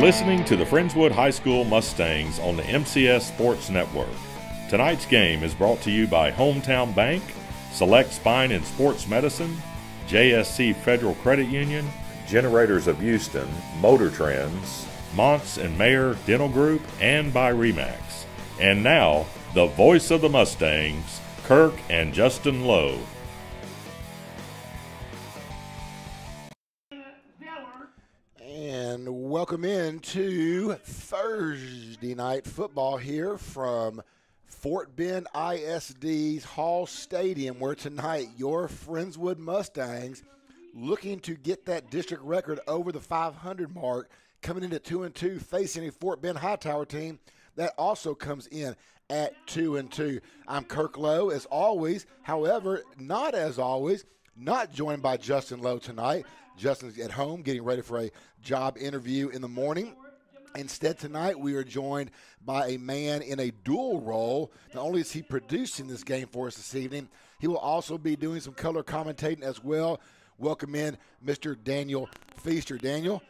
listening to the Friendswood High School Mustangs on the MCS Sports Network. Tonight's game is brought to you by Hometown Bank, Select Spine and Sports Medicine, JSC Federal Credit Union, Generators of Houston, Motor Trends, Montz and Mayer Dental Group, and by RE/MAX. And now, the voice of the Mustangs, Kirk and Justin Lowe. And welcome into Thursday night football here from Fort Bend ISD's Hall Stadium, where tonight your Friendswood Mustangs looking to get that district record over the 500 mark, coming in at 2-2, facing a Fort Bend Hightower team that also comes in at 2-2. I'm Kirk Lowe, as always. However, not as always, not joined by Justin Lowe tonight. Justin's at home getting ready for a job interview in the morning. Instead, tonight we are joined by a man in a dual role. Not only is he producing this game for us this evening, he will also be doing some color commentating as well. Welcome in Mr. Daniel Feaster. Daniel,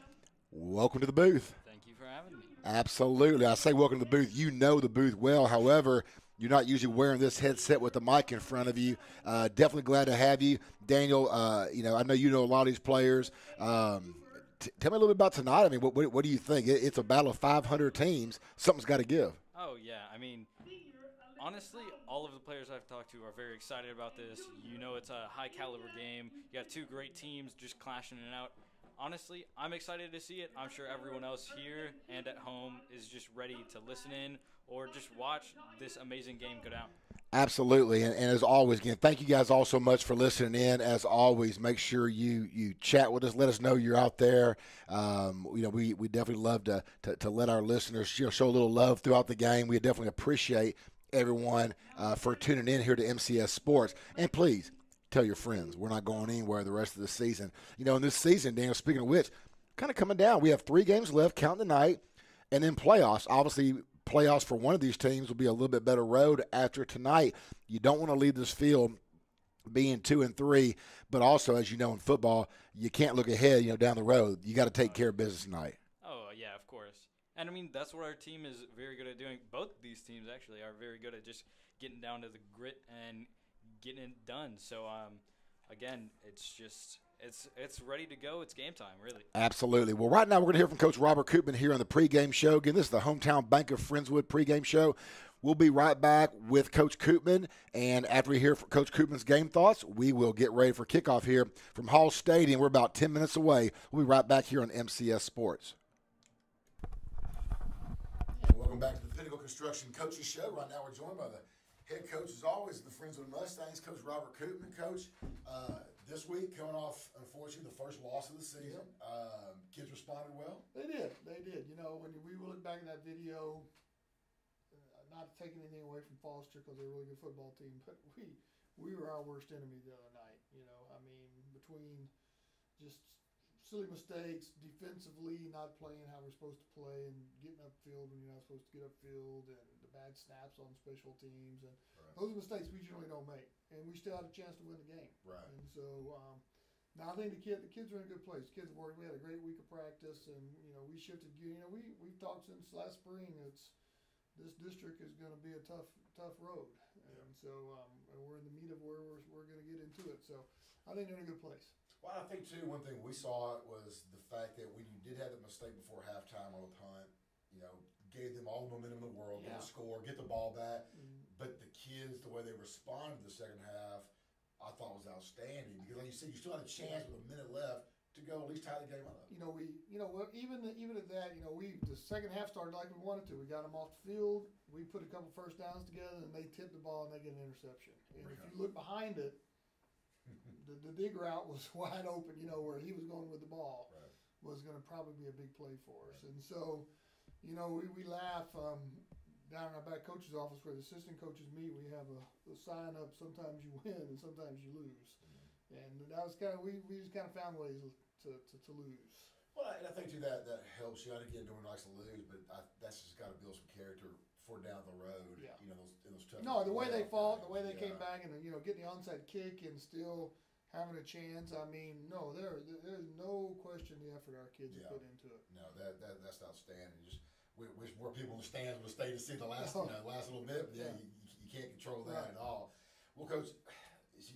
welcome to the booth. Thank you for having me. Absolutely. I say welcome to the booth. You know the booth well. However, you're not usually wearing this headset with the mic in front of you. Definitely glad to have you. Daniel, I know you know a lot of these players. Tell me a little bit about tonight. I mean, what do you think? It's a battle of 500 teams. Something's got to give. Oh, yeah. I mean, honestly, all of the players I've talked to are very excited about this. You know it's a high-caliber game. You got two great teams just clashing it out. Honestly, I'm excited to see it. I'm sure everyone else here and at home is just ready to listen in or just watch this amazing game go down. Absolutely, and as always, again, thank you guys all so much for listening in. As always, make sure you chat with us. Let us know you're out there. We definitely love to let our listeners show a little love throughout the game. We definitely appreciate everyone for tuning in here to MCS Sports. And please, tell your friends. We're not going anywhere the rest of the season. In this season, Daniel, speaking of which, kind of coming down. We have 3 games left, counting tonight, and then playoffs. Obviously, playoffs for one of these teams will be a little bit better road after tonight. You don't want to leave this field being 2-3, but also, as you know, in football, you can't look ahead, down the road. You got to take care of business tonight. Oh, yeah, of course. And, I mean, that's what our team is very good at doing. Both these teams, actually, are very good at just getting down to the grit and getting it done. So, again, it's ready to go. It's game time, really. Absolutely. Well, right now we're going to hear from Coach Robert Koopman here on the pregame show. Again, this is the Hometown Bank of Friendswood pregame show. We'll be right back with Coach Koopman, and after we hear from Coach Koopman's game thoughts, we will get ready for kickoff here from Hall Stadium. We're about 10 minutes away. We'll be right back here on MCS Sports. Welcome back to the Pinnacle Construction Coaches Show. Right now we're joined by the head coach, as always, the Friendswood Mustangs, Coach Robert Koopman. Coach, this week, coming off, unfortunately, the first loss of the season. Kids responded well? They did. When we look back at that video, not taking anything away from Foster because they're a really good football team, but we were our worst enemy the other night. Between just silly mistakes, defensively not playing how we're supposed to play, and getting upfield when you're not supposed to get upfield, and the bad snaps on special teams, and those are mistakes we generally don't make, and we still had a chance to win the game. Right. And so now I think the kids are in a good place. Kids worked. We had a great week of practice, and we shifted gear. We've talked since last spring. This district is going to be a tough road, and so and we're in the meat of where we're going to get into it. So I think they're in a good place. Well, I think, too, one thing we saw was the fact that when you did have the mistake before halftime on the punt, gave them all the momentum in the world, get a score, get the ball back. Mm-hmm. But the kids, the way they responded to the second half, I thought was outstanding. Because, like you said, you still had a chance with a minute left to go at least tie the game up. Even at that, the second half started like we wanted to. We got them off the field. We put a couple first downs together, and they tipped the ball and they get an interception. And if you look behind it, the dig route was wide open, where he was going with the ball was going to probably be a big play for us. And so, we laugh down in our back coach's office where the assistant coaches meet. We have a sign up, sometimes you win and sometimes you lose. Mm-hmm. And that was we just kind of found ways to lose. Well, and I think, too, that helps you. Again, no one likes to lose, but that's just got to build some character for down the road. Yeah. Those tough. No, the way they fought, the way they came back, and getting the onside kick and still having a chance. I mean, no, there's no question the effort our kids have put into it. No, that's outstanding. Just wish more people in the stands would have stayed to see the last last little bit. But you can't control that at all. Well, Coach,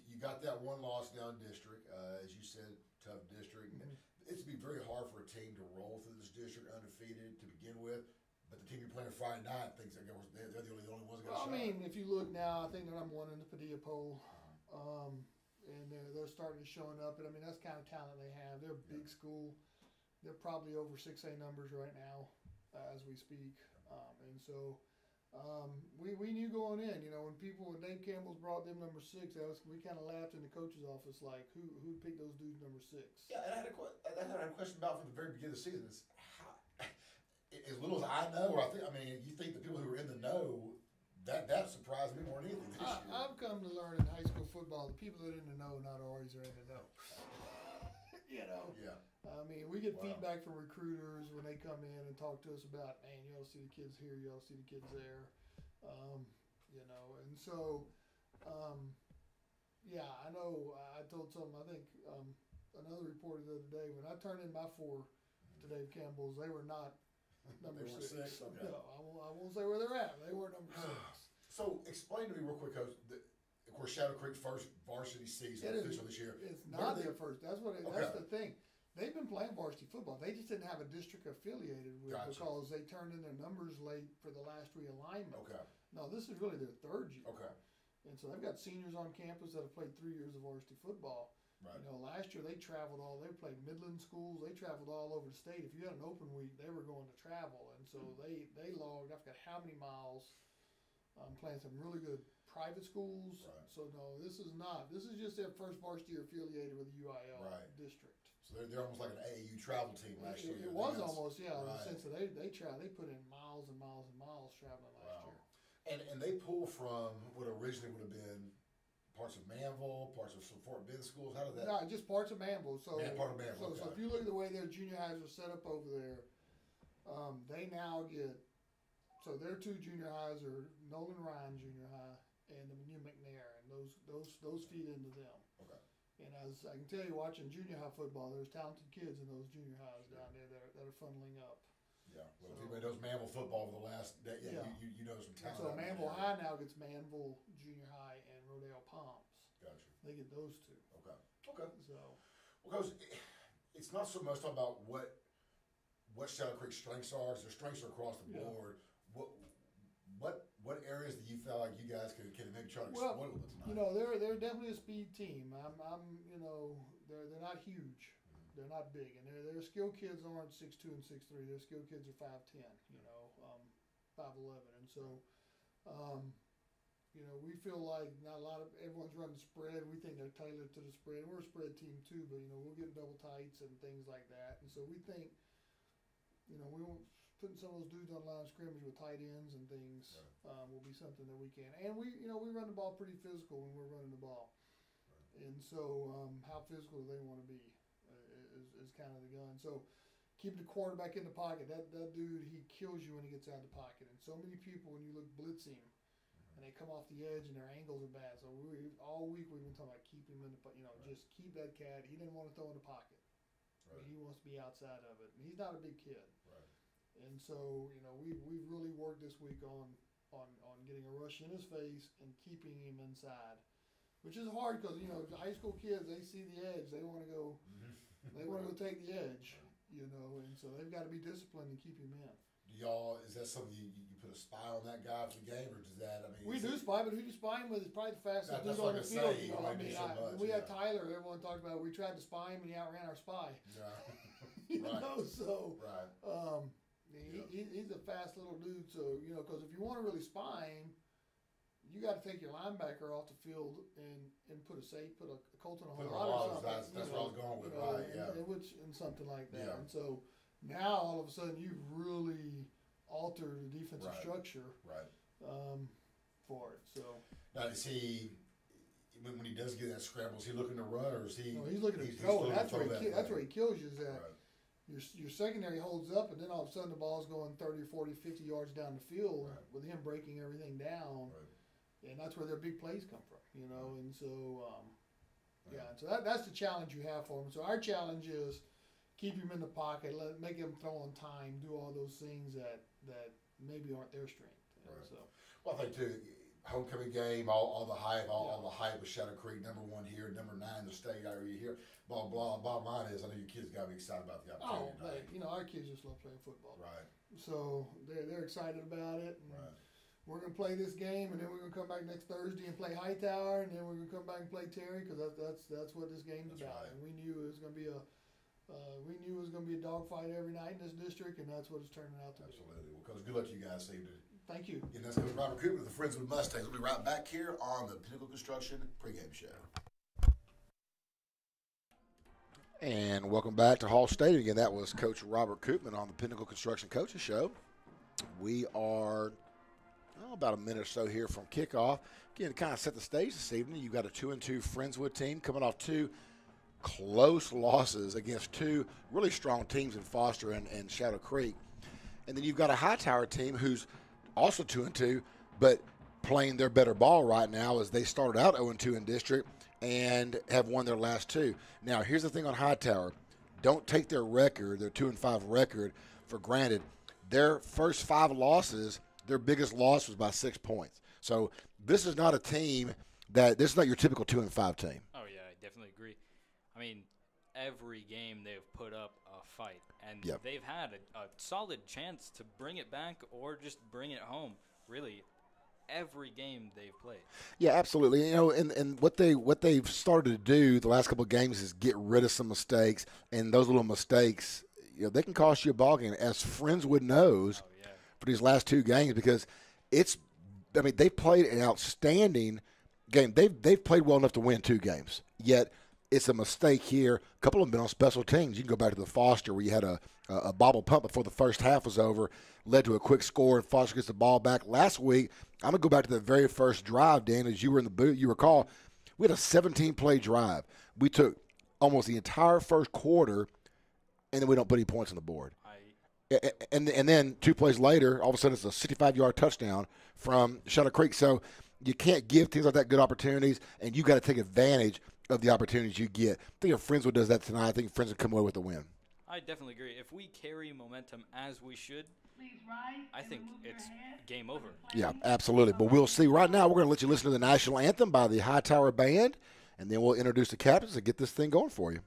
you got that one loss down district, as you said, tough district. Mm-hmm. It'd be very hard for a team to roll through this district undefeated to begin with. But the team you're playing Friday night thinks they're the only ones that got a shot. I mean, if you look now, I think they're number 1 in the Padilla poll. And they're starting to showing up. And I mean, that's the kind of talent they have. They're a big school. They're probably over 6A numbers right now as we speak. And so we knew going in, when Dave Campbell's brought them number 6, we kind of laughed in the coach's office like, who picked those dudes number 6? Yeah, and I had a question about from the very beginning of the season is how, as little as I know, you think the people who are in the know, that surprised me more than anything this year. I've come to learn in high school football, the people that are in the know not always are in the know. Yeah. I mean, we get feedback from recruiters when they come in and talk to us about, man, you ought to see the kids here, you ought to see the kids there. And so, I know I told I think another reporter the other day, when I turned in my 4 to Dave Campbell's, they were not number 6. Okay. No, I won't say where they're at. They were number 6. So explain to me real quick, Coach. Of course, Shadow Creek's first varsity season official this year. It's not their first. That's the thing. They've been playing varsity football. They just didn't have a district affiliated with because they turned in their numbers late for the last realignment. Okay. No, this is really their 3rd year. Okay. And so they've got seniors on campus that have played 3 years of varsity football. Right. Last year they traveled they played Midland schools. They traveled all over the state. If you had an open week, they were going to travel. And so they logged, I forgot how many miles, playing some really good private schools. Right. So no, this is just their first varsity affiliated with the UIL district. So they're almost like an AAU travel team last year. It was almost, in right. the sense that they put in miles and miles and miles traveling last year. And they pull from what originally would have been parts of Manville, parts of some Fort Bend schools. How did that? No, just parts of Manville. So part of Manville. So if you look at the way their junior highs are set up over there, they now get. So their 2 junior highs are Nolan Ryan Junior High and the New McNair, and those feed into them. Okay. And as I can tell you, watching junior high football, there's talented kids in those junior highs down there that are funneling up. Yeah. Well, if anybody knows Manville football over the last decade, you know some talent. So Manville High now gets Manville Junior High and Rodale Palms. Gotcha. They get those 2. Okay. So. Well, Coach, it's not so much talking about what Shadow Creek's strengths are. Their strengths are across the board. What areas do you feel like you guys can maybe try to exploit with them tonight? They're definitely a speed team. They're not huge. They're not big, and their skilled kids aren't 6'2" and 6'3". Their skilled kids are 5'10", 5'11", and so, we feel like not a lot of everyone's running spread. We think they're tailored to the spread. We're a spread team too, but we'll get double tights and things like that, and so we think, we won't putting some of those dudes on line of scrimmage with tight ends and things will be something that we can. And we run the ball pretty physical when we're running the ball, and so how physical do they want to be? Is kind of the gun. So keeping the quarterback in the pocket, that dude, he kills you when he gets out of the pocket. And so many people, when you look blitzing, and they come off the edge and their angles are bad. So all week we've been talking about keep him in the just keep that cat. He didn't want to throw in the pocket. Right. He wants to be outside of it. And he's not a big kid. Right. And so we've really worked this week on getting a rush in his face and keeping him inside, which is hard because high school kids, they see the edge, they want to go. They want to go take the edge, and so they've got to be disciplined and keep him in. Is that something you put a spy on that guy for the game, or does that, we do spy, but who you spy him with is probably the fastest dude on the field. We had Tyler, everyone talked about, we tried to spy him and he outran our spy. Yeah. So, right. He's a fast little dude, so, because if you want to really spy him, you got to take your linebacker off the field and put a Colton on a lot or something. That's what I was going with, right? And something like that. Yeah. And so now all of a sudden you've really altered the defensive structure, for it. So now is he when he does get that scramble? Is he looking to run or is he? No, he's looking to throw. That's where he kills you. Is that your secondary holds up, and then all of a sudden the ball's going 30, 40, 50 yards down the field with him breaking everything down. Right. And that's where their big plays come from, and so Yeah. So that's the challenge you have for him. So our challenge is keep him in the pocket, make him throw on time, do all those things that maybe aren't their strength. Right. So. Well, I think too, homecoming game, all the hype, all the hype with Shadow Creek, #1 here, #9 in the state area here, blah blah. Bottom line is, I know your kids got to be excited about the opportunity. Our kids just love playing football. Right. So they're excited about it. And Right. we're gonna play this game, and then we're gonna come back next Thursday and play Hightower, and then we're gonna come back and play Terry, because that's what this game's about. Right. And we knew it was gonna be a dogfight every night in this district, and that's what it's turning out to be. Absolutely. Well, Coach, good luck to you guys this evening. Thank you. And that's Coach Robert Cooper of the Friendswood Mustangs. We'll be right back here on the Pinnacle Construction pregame show. And welcome back to Hall Stadium. Again, that was Coach Robert Koopman on the Pinnacle Construction Coaches Show. We are about a minute or so here from kickoff. Again, to kind of set the stage this evening, you've got a 2-2 Friendswood team coming off 2 close losses against 2 really strong teams in Foster and Shadow Creek. And then you've got a Hightower team who's also 2-2, but playing their better ball right now as they started out 0-2 in district and have won their last 2. Now, here's the thing on Hightower. Don't take their record, their 2-5 record, for granted. Their first 5 losses, their biggest loss was by 6 points. So this is not a team this is not your typical 2-5 team. Oh, yeah, I definitely agree. I mean, every game they've put up a fight, and they've had a solid chance to bring it back or just bring it home, really, every game they've played. Yeah, absolutely. You know, and what they've started to do the last couple of games is get rid of some mistakes, and those little mistakes, you know, they can cost you a ball game, as Friendswood knows for these last 2 games, because they played an outstanding game. They've played well enough to win 2 games, yet it's a mistake here. A couple of them been on special teams. You can go back to the Foster where you had a bobble punt before the first half was over, led to a quick score, and Foster gets the ball back. Last week, I'm going to go back to the very first drive, Dan, as you were in the booth. You recall, we had a 17-play drive. We took almost the entire first quarter, and then we don't put any points on the board. And then 2 plays later, all of a sudden it's a 65-yard touchdown from Shadow Creek. So you can't give teams like that good opportunities, and you got to take advantage of the opportunities you get. I think if Friendswood does that tonight, I think Friendswood come away with a win. I definitely agree. If we carry momentum as we should, I think it's game over. Yeah, absolutely. But we'll see. Right now, we're going to let you listen to the national anthem by the Hightower Band, and then we'll introduce the captains and get this thing going for you.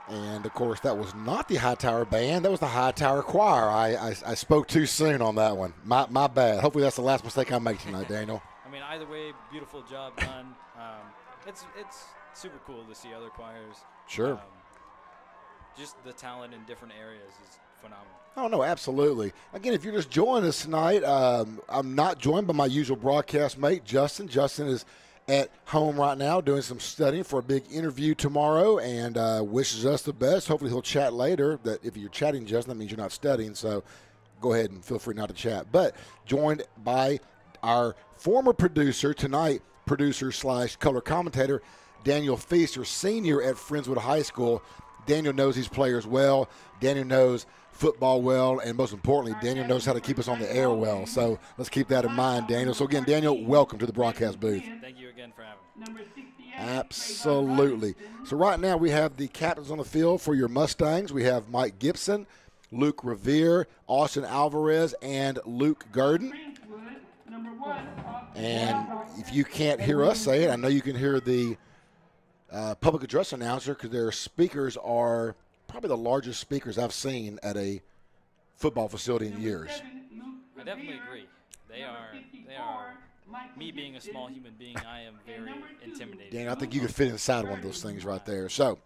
And, of course, that was not the Hightower Band. That was the Hightower Choir. I spoke too soon on that one. My bad. Hopefully that's the last mistake I make tonight, Daniel. I mean, either way, beautiful job done. It's super cool to see other choirs. Sure. Just the talent in different areas is phenomenal. Oh, no, absolutely. Again, if you're just joining us tonight, I'm not joined by my usual broadcast mate, Justin. Justin is at home right now doing some studying for a big interview tomorrow, and wishes us the best. Hopefully he'll chat later. That if you're chatting, Justin, that means you're not studying, so go ahead and feel free not to chat. But joined by our former producer tonight, producer/color commentator, Daniel Feaster, senior at Friendswood High School. Daniel knows these players well. Daniel knows football well, and most importantly, Daniel knows how to keep us on the air well. So let's keep that in mind, Daniel. So again, Daniel, welcome to the broadcast booth. Thank you again. again for having me. Absolutely. So right now we have the captains on the field for your Mustangs. We have Mike Gibson, Luke Revere, Austin Alvarez, and Luke Gurdon. And if you can't hear us say it, I know you can hear the public address announcer, because their speakers are probably the largest speakers I've seen at a football facility in years. I definitely agree. They are. Me being a small human being, I am very intimidated. Dan, I think you could fit inside one of those things right there. So,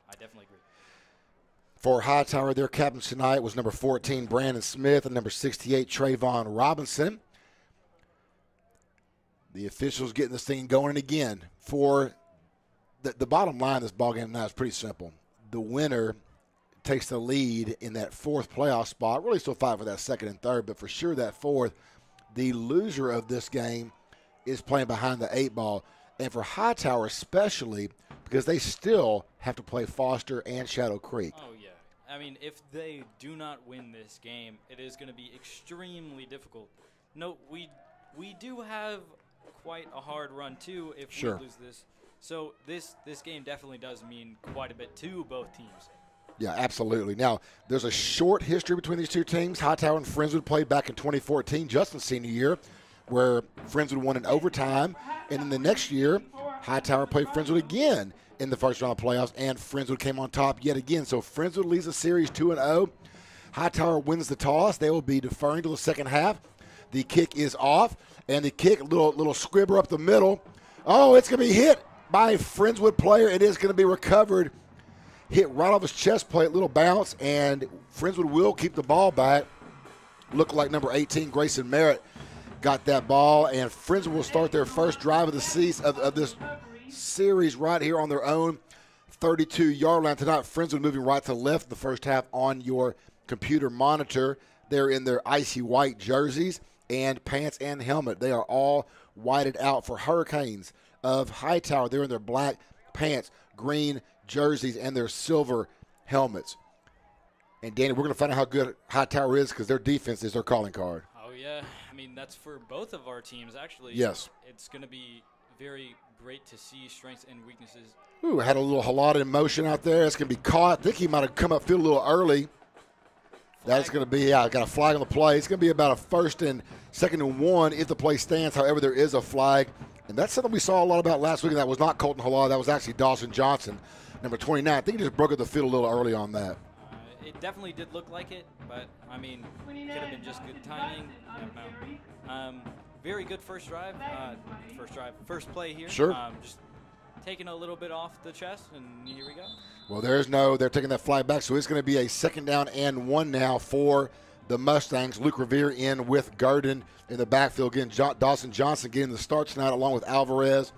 I definitely agree. for Hightower, their captain tonight was number 14, Brandon Smith, and number 68, Trayvon Robinson. The officials getting this thing going again. For the bottom line of this ballgame now is pretty simple. The winner takes the lead in that fourth playoff spot. Really still fight for that second and third, but for sure that fourth. The loser of this game is playing behind the 8 ball. And for Hightower especially, because they still have to play Foster and Shadow Creek. Oh, yeah. I mean, if they do not win this game, it is going to be extremely difficult. No, we do have quite a hard run, too, if we lose this. So this game definitely does mean quite a bit to both teams. Yeah, absolutely. Now, there's a short history between these two teams. Hightower and Friendswood played back in 2014, Justin's senior year, where Friendswood won in overtime. And then the next year, Hightower played Friendswood again in the first round of playoffs, and Friendswood came on top yet again. So Friendswood leads the series 2-0. Hightower wins the toss. They will be deferring to the second half. The kick is off, and the kick, little squibber up the middle. Oh, it's going to be hit by a Friendswood player. It is going to be recovered. Hit right off his chest plate, little bounce, and Friendswood will keep the ball back. Looked like number 18, Grayson Merritt, got that ball, and Friendswood will start their first drive of the season of this series right here on their own 32-yard line tonight. Friendswood moving right to left in the first half on your computer monitor. They're in their icy white jerseys and pants and helmet. They are all whited out. For Hurricanes of Hightower, they're in their black pants, green jerseys, and their silver helmets. And Danny, we're going to find out how good Hightower is, because their defense is their calling card. Oh, yeah. I mean, that's for both of our teams, actually. Yes. It's going to be very great to see strengths and weaknesses. Ooh, had a little halada in motion out there. It's going to be caught. I think he might have come up field a little early. That's going to be, got a flag on the play. It's going to be about a 1st and 2nd and 1 if the play stands. However, there is a flag. And that's something we saw a lot about last week, and that was not Colton Halada. That was actually Dawson Johnson, number 29. I think he just broke up the field a little early on that. It definitely did look like it, but, I mean, could have been just good timing. I don't know. Very good first drive. First play here. Sure. Just taking a little bit off the chest, and here we go. Well, they're taking that flag back, so it's going to be a 2nd down and 1 now for the Mustangs. Luke Revere in with Gurdon in the backfield. Again, Dawson Johnson getting the start tonight along with Alvarez.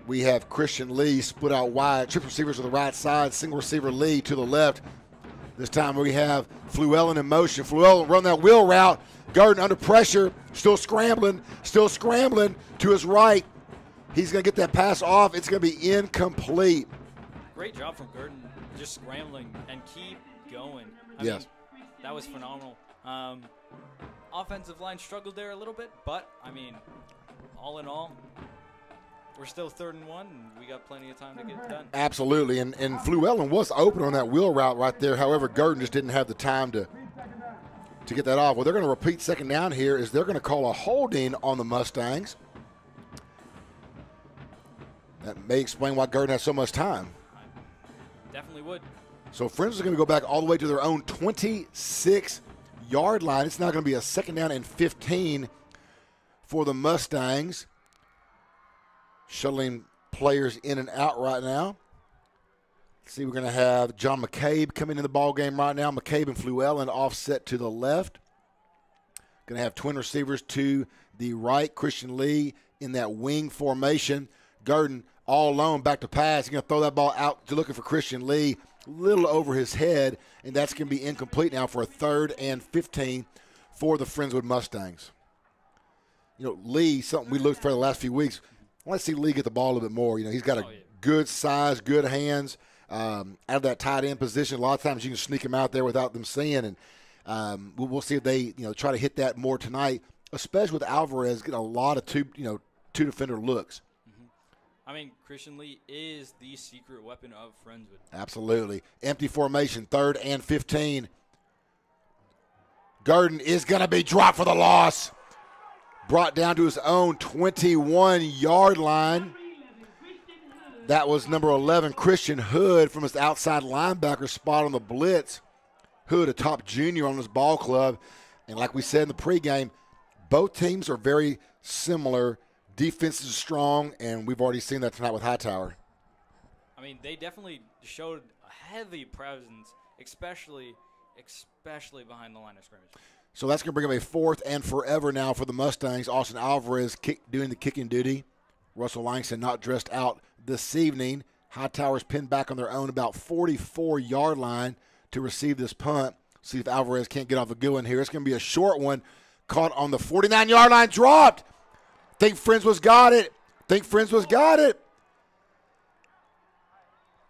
We have Christian Lee split out wide. Triple receivers to the right side. Single receiver Lee to the left. This time we have Fluellen in motion. Fluellen run that wheel route. Gurdon under pressure. Still scrambling to his right. He's going to get that pass off. It's going to be incomplete. Great job from Gurdon, just scrambling and keep going. I Yes. mean, that was phenomenal. Offensive line struggled there a little bit, but, I mean, all in all, we're still 3rd and 1, and we got plenty of time to get it done. Absolutely, and Fluellen was open on that wheel route right there. However, Gurdon just didn't have the time to get that off. Well, they're going to repeat 2nd down here, is they're going to call a holding on the Mustangs. That may explain why Gurdon has so much time. Definitely would. So Friends are going to go back all the way to their own 26-yard line. It's now going to be a 2nd down and 15 for the Mustangs. Shuttling players in and out right now. Let's see, we're going to have John McCabe coming in the ball game right now. McCabe and Fluellen offset to the left. Going to have twin receivers to the right. Christian Lee in that wing formation. Gurdon all alone back to pass. He's going to throw that ball out to looking for Christian Lee. A little over his head, and that's going to be incomplete now for a 3rd and 15 for the Friendswood Mustangs. You know, Lee, something we looked for the last few weeks. I want to see Lee get the ball a little bit more. You know, he's got a good size, good hands, out of that tight end position. A lot of times you can sneak him out there without them seeing, and we'll see if they, try to hit that more tonight, especially with Alvarez getting a lot of two-defender looks. I mean, Christian Lee is the secret weapon of Friendswood. Absolutely. Empty formation, 3rd and 15. Garden is going to be dropped for the loss. Brought down to his own 21-yard line. That was number 11, Christian Hood, from his outside linebacker spot on the blitz. Hood, a top junior on his ball club. And like we said in the pregame, both teams are very similar. Defense is strong, and we've already seen that tonight with Hightower. I mean, they definitely showed a heavy presence, especially behind the line of scrimmage. So that's going to bring up a 4th and forever now for the Mustangs. Austin Alvarez doing the kicking duty. Russell Langston not dressed out this evening. Hightower's pinned back on their own about 44-yard line to receive this punt. See if Alvarez can't get off a good one here. It's going to be a short one. Caught on the 49-yard line, dropped. Think Friendswood's got it.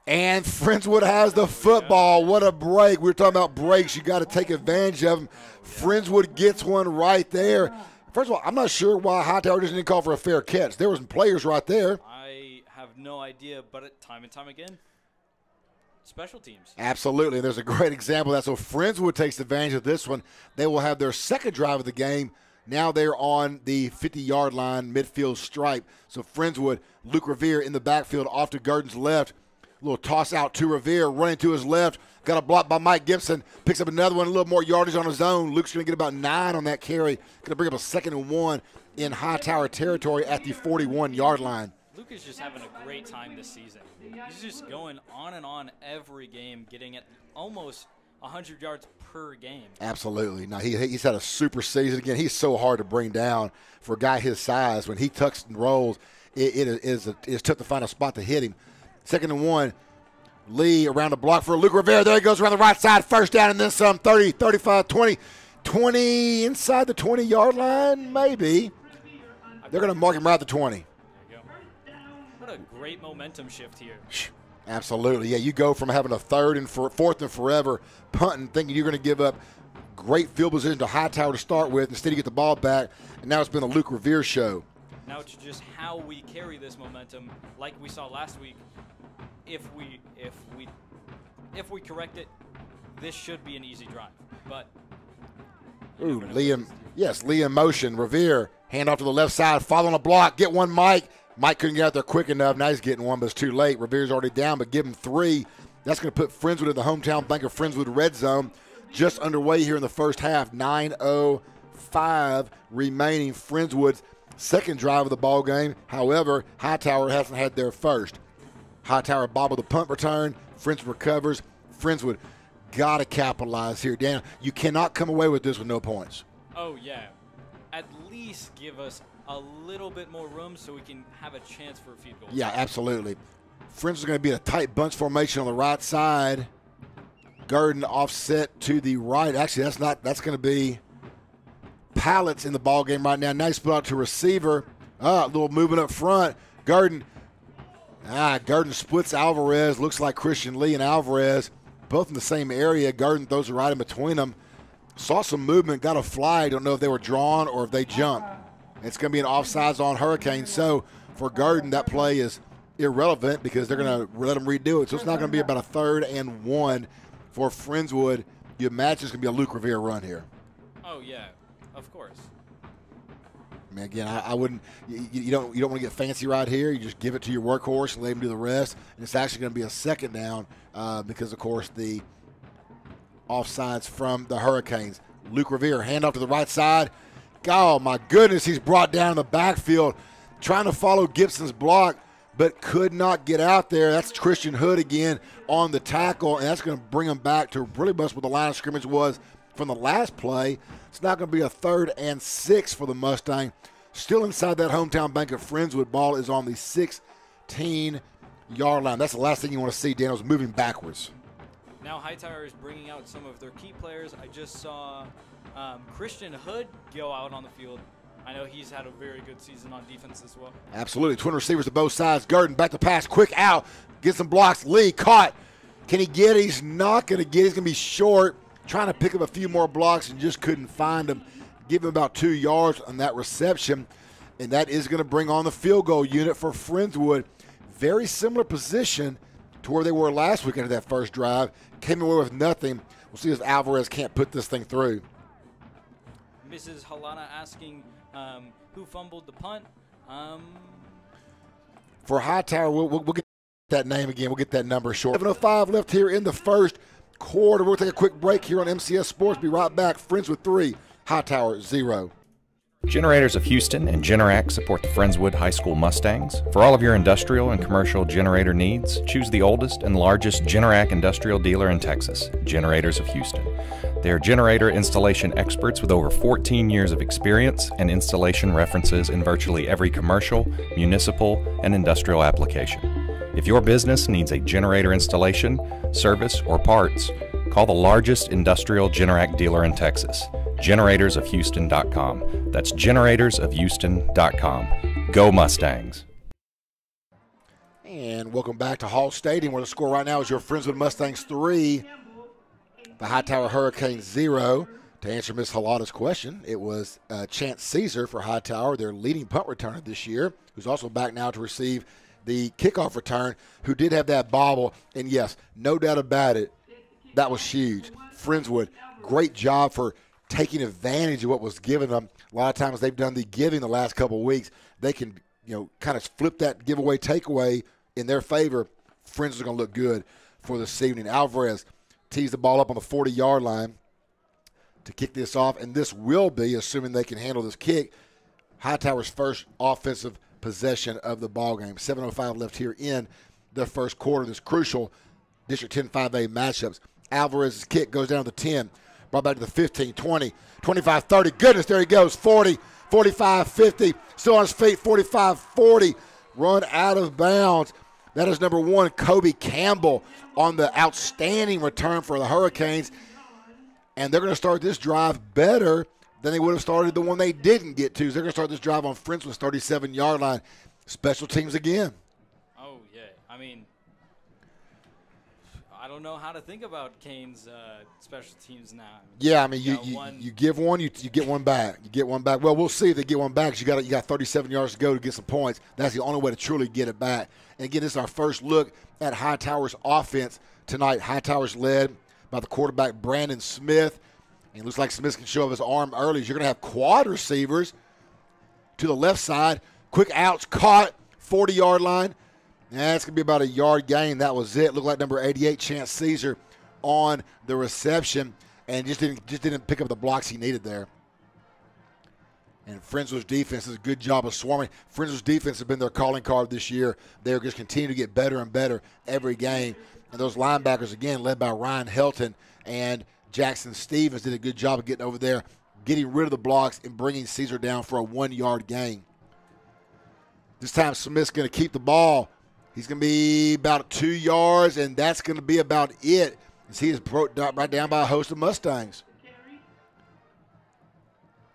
And Friendswood has the football. What a break. We were talking about breaks. You got to take advantage of them. Friendswood gets one right there. First of all, I'm not sure why Hightower didn't call for a fair catch. There were some players right there. I have no idea, but time and time again, special teams. Absolutely. There's a great example of that. So Friendswood takes advantage of this one. They will have their second drive of the game. Now they're on the 50-yard line, midfield stripe. So Friendswood, Luke Revere in the backfield off to Garden's left. A little toss out to Revere, running to his left. Got a block by Mike Gibson. Picks up another one, a little more yardage on his own. Luke's going to get about 9 on that carry. Going to bring up a 2nd and 1 in Hightower territory at the 41-yard line. Luke is just having a great time this season. He's just going on and on every game, getting at almost 100 yards per game. Absolutely. Now, he's had a super season. Again, he's so hard to bring down for a guy his size. When he tucks and rolls, it's tough to find a spot to hit him. 2nd and 1. Lee around the block for Luke Rivera. There he goes around the right side. First down and then some. 30, 35, 20 inside the 20-yard line, maybe. They're going to mark him right at the 20. There you go. What a great momentum shift here. Absolutely. Yeah, you go from having a 3rd and 4th and forever punting, thinking you're going to give up great field position to Hightower to start with. Instead, you get the ball back, and now it's been a Luke Revere show. Now it's just how we carry this momentum, like we saw last week. If we correct it, this should be an easy drive. But Liam in motion. Revere, hand off to the left side, following a block, get one Mike. Mike couldn't get out there quick enough. Now he's getting one, but it's too late. Revere's already down, but give him 3. That's going to put Friendswood in the hometown bank of Friendswood red zone. Just underway here in the first half. 9:05 remaining. Friendswood's second drive of the ball game. However, Hightower hasn't had their first. Hightower bobbled the punt return. Friendswood recovers. Friendswood got to capitalize here. Dan, you cannot come away with this with no points. Oh, yeah. At least give us a little bit more room so we can have a chance for a field goal. Yeah, absolutely. Friendswood's going to be in a tight bunch formation on the right side. Garden offset to the right. Actually, that's going to be Pallets in the ball game right now. Nice split out to receiver. A little movement up front. Garden splits Alvarez. Looks like Christian Lee and Alvarez both in the same area. Garden throws it right in between them. Saw some movement, got a fly. Don't know if they were drawn or if they jumped. It's going to be an offsides on Hurricane. So for Garden, that play is irrelevant because they're going to let them redo it. So it's not going to be about a 3rd and 1 for Friendswood. You imagine it's going to be a Luke Revere run here. Oh, yeah, of course. I mean, again, I wouldn't. You don't want to get fancy right here. You just give it to your workhorse and let him do the rest. And it's actually going to be a 2nd down because, of course, the offsides from the Hurricanes. Luke Revere, handoff to the right side. Oh, my goodness, he's brought down in the backfield, trying to follow Gibson's block, but could not get out there. That's Christian Hood again on the tackle, and that's going to bring him back to really much what the line of scrimmage was from the last play. It's not going to be a 3rd and 6 for the Mustang. Still inside that hometown bank of Friendswood. Ball is on the 16-yard line. That's the last thing you want to see. Daniel's moving backwards. Now Hightower is bringing out some of their key players. I just saw Christian Hood go out on the field. I know he's had a very good season on defense as well. Absolutely. Twin receivers to both sides. Garden back to pass. Quick out. Get some blocks. Lee caught. Can he get it? He's not going to get it. He's going to be short. Trying to pick up a few more blocks and just couldn't find him. Give him about 2 yards on that reception. and that is going to bring on the field goal unit for Friendswood. Very similar position to where they were last week after that first drive. Came away with nothing. We'll see if Alvarez can't put this thing through. Mrs. Halana asking who fumbled the punt. For Hightower, we'll get that name again. We'll get that number short. 7:05 left here in the first quarter. We'll take a quick break here on MCS Sports. Be right back. Friendswood 3, Hightower 0. Generators of Houston and Generac support the Friendswood High School Mustangs. For all of your industrial and commercial generator needs, choose the oldest and largest Generac industrial dealer in Texas, Generators of Houston. They are generator installation experts with over 14 years of experience and installation references in virtually every commercial, municipal, and industrial application. If your business needs a generator installation, service, or parts, call the largest industrial Generac dealer in Texas, generatorsofhouston.com. That's generatorsofhouston.com. Go Mustangs. And welcome back to Hall Stadium, where the score right now is your Friendswood Mustangs 3, the Hightower Hurricanes 0. To answer Ms. Halada's question, it was Chance Caesar for Hightower, their leading punt returner this year, who's also back now to receive the kickoff return, who did have that bobble. And yes, no doubt about it, that was huge. Friendswood, great job for taking advantage of what was given them. A lot of times they've done the giving the last couple of weeks. They can, kind of flip that giveaway, takeaway in their favor. Friendswood are going to look good for this evening. Alvarez tees the ball up on the 40-yard line to kick this off, and this will be, assuming they can handle this kick, Hightower's first offensive possession of the ballgame. 7:05 left here in the first quarter. This crucial District 10 5A matchups. Alvarez's kick goes down to the 10, brought back to the 15, 20, 25, 30. Goodness, there he goes. 40, 45, 50. Still on his feet, 45, 40. Run out of bounds. That is number 1, Kobe Campbell, on the outstanding return for the Hurricanes. And they're going to start this drive better than they would have started the one they didn't get to. So they're going to start this drive on Friendswood's 37-yard line. Special teams again. Oh, yeah. I mean, I don't know how to think about Kane's special teams now. Yeah, I mean, you give one, you get one back. You get one back. Well, we'll see if they get one back. You got 37 yards to go to get some points. That's the only way to truly get it back. And again, this is our first look at Hightower's offense tonight. Hightower's led by the quarterback Brandon Smith. And it looks like Smith can show up his arm early. You're going to have quad receivers to the left side. Quick outs, caught, 40-yard line. That's going to be about a yard gain. That was it. Looked like number 88, Chance Caesar, on the reception, and just didn't pick up the blocks he needed there. And Friendswood's defense does a good job of swarming. Friendswood's defense has been their calling card this year. They're just continue to get better and better every game. And those linebackers, again, led by Ryan Helton and Jackson Stevens, did a good job of getting over there, getting rid of the blocks and bringing Caesar down for a 1-yard gain. This time Smith's going to keep the ball. He's going to be about 2 yards, and that's going to be about it, as he is brought right down by a host of Mustangs.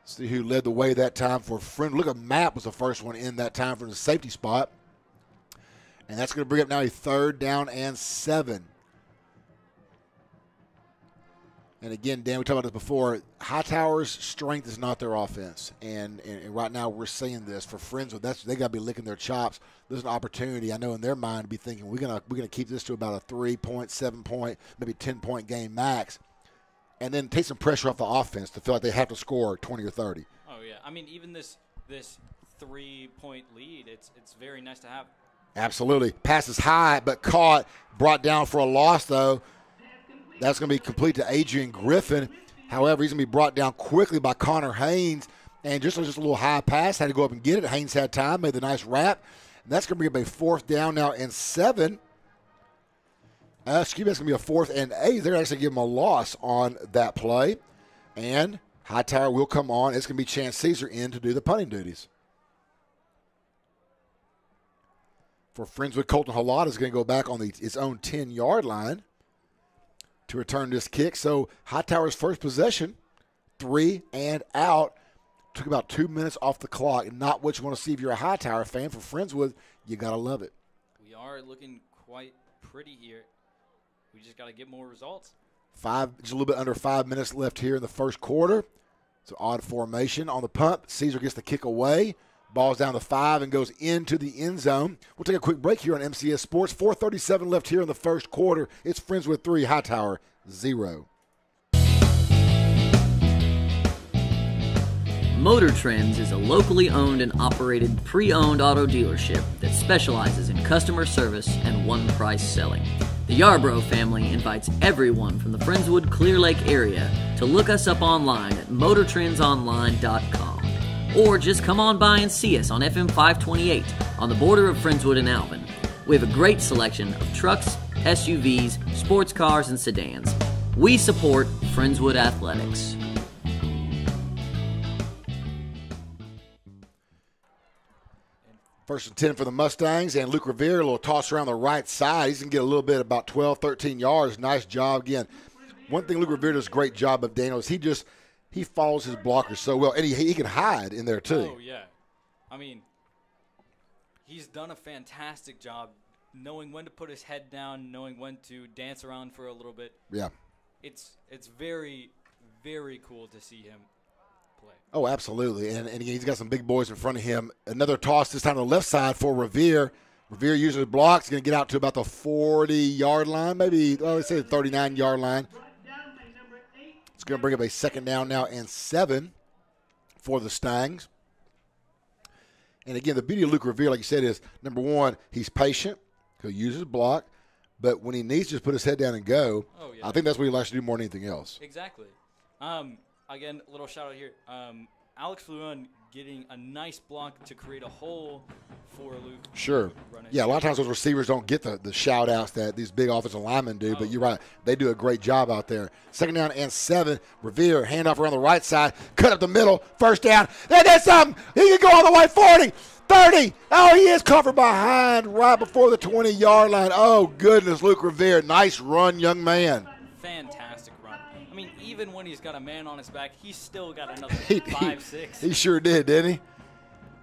See who led the way that time for Friend. Look at Matt was the first one in that time from the safety spot. And that's going to bring up now a 3rd down and 7. And again, Dan, we talked about this before. Hightower's strength is not their offense, and right now we're seeing this for Friendswood. They got to be licking their chops. There's an opportunity, I know, in their mind to be thinking we're gonna keep this to about a 3-point, 7-point, maybe 10-point game max, and then take some pressure off the offense to feel like they have to score 20 or 30. Oh yeah, I mean even this 3-point lead, it's very nice to have. Absolutely, passes high but caught, brought down for a loss though. That's going to be complete to Adrian Griffin. However, he's going to be brought down quickly by Connor Haynes. And just a little high pass, had to go up and get it. Haynes had time, made the nice wrap. And that's going to bring up a 4th down now and 7. That's going to be a 4th and 8. They're actually give him a loss on that play. And Hightower will come on. It's going to be Chance Caesar in to do the punting duties. For Friendswood, Colton Halada is going to go back on his own 10-yard line to return this kick. So Hightower's first possession, 3 and out. Took about 2 minutes off the clock. Not what you want to see if you're a Hightower fan. For Friendswood, you got to love it. We are looking quite pretty here. We just got to get more results. Just a little bit under 5 minutes left here in the first quarter. It's an odd formation on the punt. Caesar gets the kick away. Ball's down the 5 and goes into the end zone. We'll take a quick break here on MCS Sports. 4:37 left here in the first quarter. It's Friendswood 3, Hightower 0. Motor Trends is a locally owned and operated pre-owned auto dealership that specializes in customer service and one-price selling. The Yarbrough family invites everyone from the Friendswood Clear Lake area to look us up online at motortrendsonline.com. Or just come on by and see us on FM 528 on the border of Friendswood and Alvin. We have a great selection of trucks, SUVs, sports cars, and sedans. We support Friendswood Athletics. First and 10 for the Mustangs, and Luke Revere, a little toss around the right side. He's going to get a little bit, about 12, 13 yards. Nice job again. One thing Luke Revere does a great job of, Daniel, is he follows his blockers so well, and he can hide in there too. Oh, yeah. I mean, he's done a fantastic job knowing when to put his head down, knowing when to dance around for a little bit. Yeah. It's very, very cool to see him play. Oh, absolutely. And again, he's got some big boys in front of him. Another toss this time on the left side for Revere. Revere using his blocks. He's going to get out to about the 40-yard line, maybe, let's say the 39-yard line. It's going to bring up a second down now and 7 for the Stangs. And again, the beauty of Luke Revere, like you said, is, number one, he's patient. He'll use his block. But when he needs to just put his head down and go, I think that's what he likes to do more than anything else. Exactly. Again, a little shout out here. Alex Fluon getting a nice block to create a hole for Luke. Sure. Yeah, a lot of times those receivers don't get the shout outs that these big offensive linemen do, but you're right. They do a great job out there. Second down and 7. Revere, handoff around the right side, cut up the middle, first down. There's something. He can go all the way 40, 30. Oh, he is covered behind right before the 20-yard line. Oh, goodness, Luke Revere. Nice run, young man. Fantastic run. I mean, even when he's got a man on his back, he's still got another 5'6". He sure did, didn't he?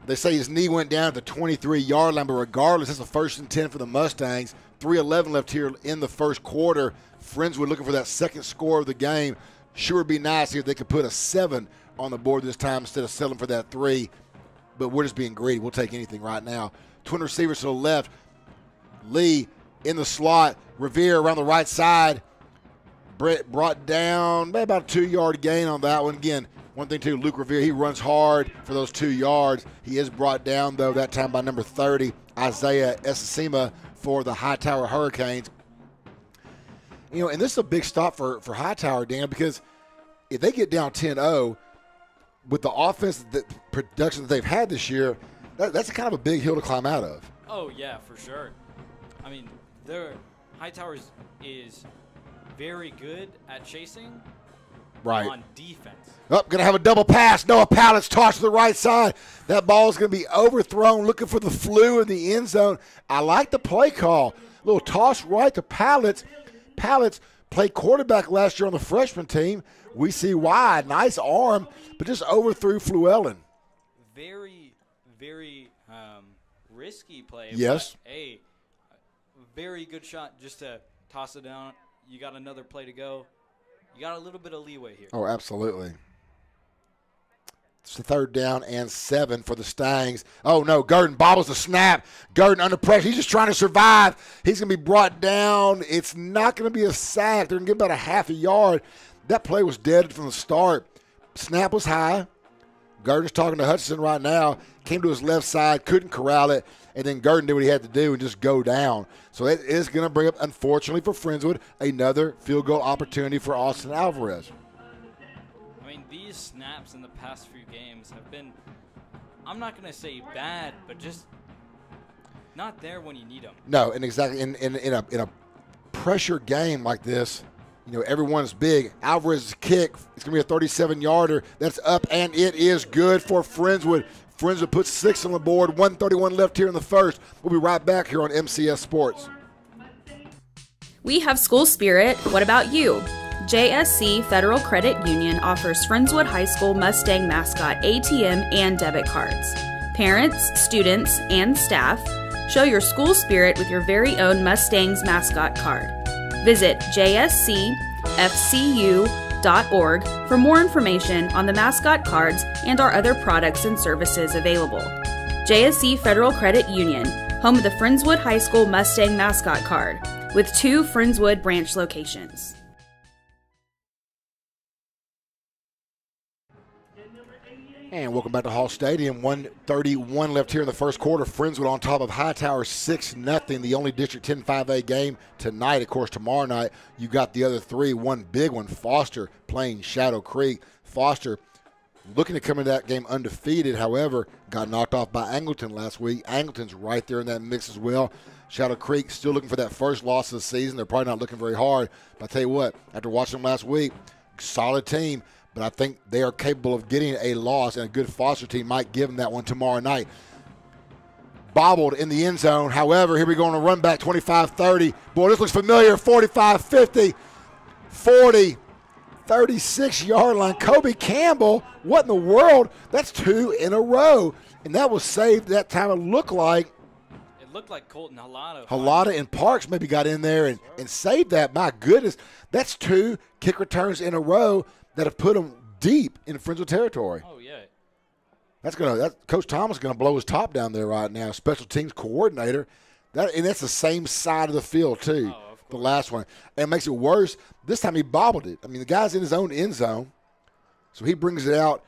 They say his knee went down at the 23-yard line, but regardless, it's a 1st and 10 for the Mustangs. 3:11 left here in the first quarter. Friendswood looking for that second score of the game. Sure would be nice if they could put a 7 on the board this time instead of settling for that 3. But we're just being greedy. We'll take anything right now. Twin receivers to the left. Lee in the slot. Revere around the right side. Brett brought down maybe about a 2-yard gain on that one. Again, one thing too, Luke Revere, he runs hard for those 2 yards. He is brought down, though, that time by number 30, Isaiah Esasima for the Hightower Hurricanes. You know, and this is a big stop for Hightower, Dan, because if they get down 10-0 with the offense, the production that they've had this year, that's kind of a big hill to climb out of. Oh, yeah, for sure. I mean, Hightower is very good at chasing on defense. Oh, going to have a double pass. Noah Pallett's tossed to the right side. That ball is going to be overthrown, looking for the flu in the end zone. I like the play call. Little toss right to Pallett's. Pallett's played quarterback last year on the freshman team. We see why. Nice arm, but just overthrew Fluellen. Very, very risky play. Yes. But, hey, very good shot just to toss it down. You got another play to go. You got a little bit of leeway here. Oh, absolutely. It's the 3rd down and 7 for the Stangs. Oh, no, Gurdon bobbles the snap. Gurdon under pressure. He's just trying to survive. He's going to be brought down. It's not going to be a sack. They're going to get about a half a yard. That play was dead from the start. Snap was high. Gurdon's talking to Hutchinson right now. Came to his left side, couldn't corral it, and then Gurdon did what he had to do and just go down. So it is going to bring up, unfortunately for Friendswood, another field goal opportunity for Austin Alvarez. I mean, these snaps in the past few games have been, I'm not going to say bad, but just not there when you need them. No, and exactly in a pressure game like this, you know, everyone's big. Alvarez's kick, it's going to be a 37-yarder. That's up, and it is good for Friendswood. Friendswood puts 6 on the board, 1:31 left here in the first. We'll be right back here on MCS Sports. We have school spirit. What about you? JSC Federal Credit Union offers Friendswood High School Mustang mascot ATM and debit cards. Parents, students, and staff, show your school spirit with your very own Mustang's mascot card. Visit jscfcu.org for more information on the mascot cards and our other products and services available. JSC Federal Credit Union, home of the Friendswood High School Mustang mascot card, with 2 Friendswood branch locations. And welcome back to Hall Stadium. 1:31 left here in the first quarter. Friendswood on top of Hightower 6-0. The only District 10 5A game tonight. Of course, tomorrow night you got the other 3. One big one, Foster playing Shadow Creek. Foster looking to come into that game undefeated. However, got knocked off by Angleton last week. Angleton's right there in that mix as well. Shadow Creek still looking for that first loss of the season. They're probably not looking very hard. But I tell you what, after watching them last week, solid team. But I think they are capable of getting a loss, and a good Foster team might give them that one tomorrow night. Bobbled in the end zone. However, here we go on a run back, 25-30. Boy, this looks familiar, 45-50, 40, 36-yard line. Kobe Campbell, what in the world? That's 2 in a row. And that was saved that time. It looked like Colton Halata. Halata and Parks maybe got in there and saved that. My goodness, that's 2 kick returns in a row that have put them deep in Friendswood territory. Oh, yeah. Coach Thomas is going to blow his top down there right now, special teams coordinator. And that's the same side of the field, too, the last one. And it makes it worse. This time he bobbled it. I mean, the guy's in his own end zone, so he brings it out,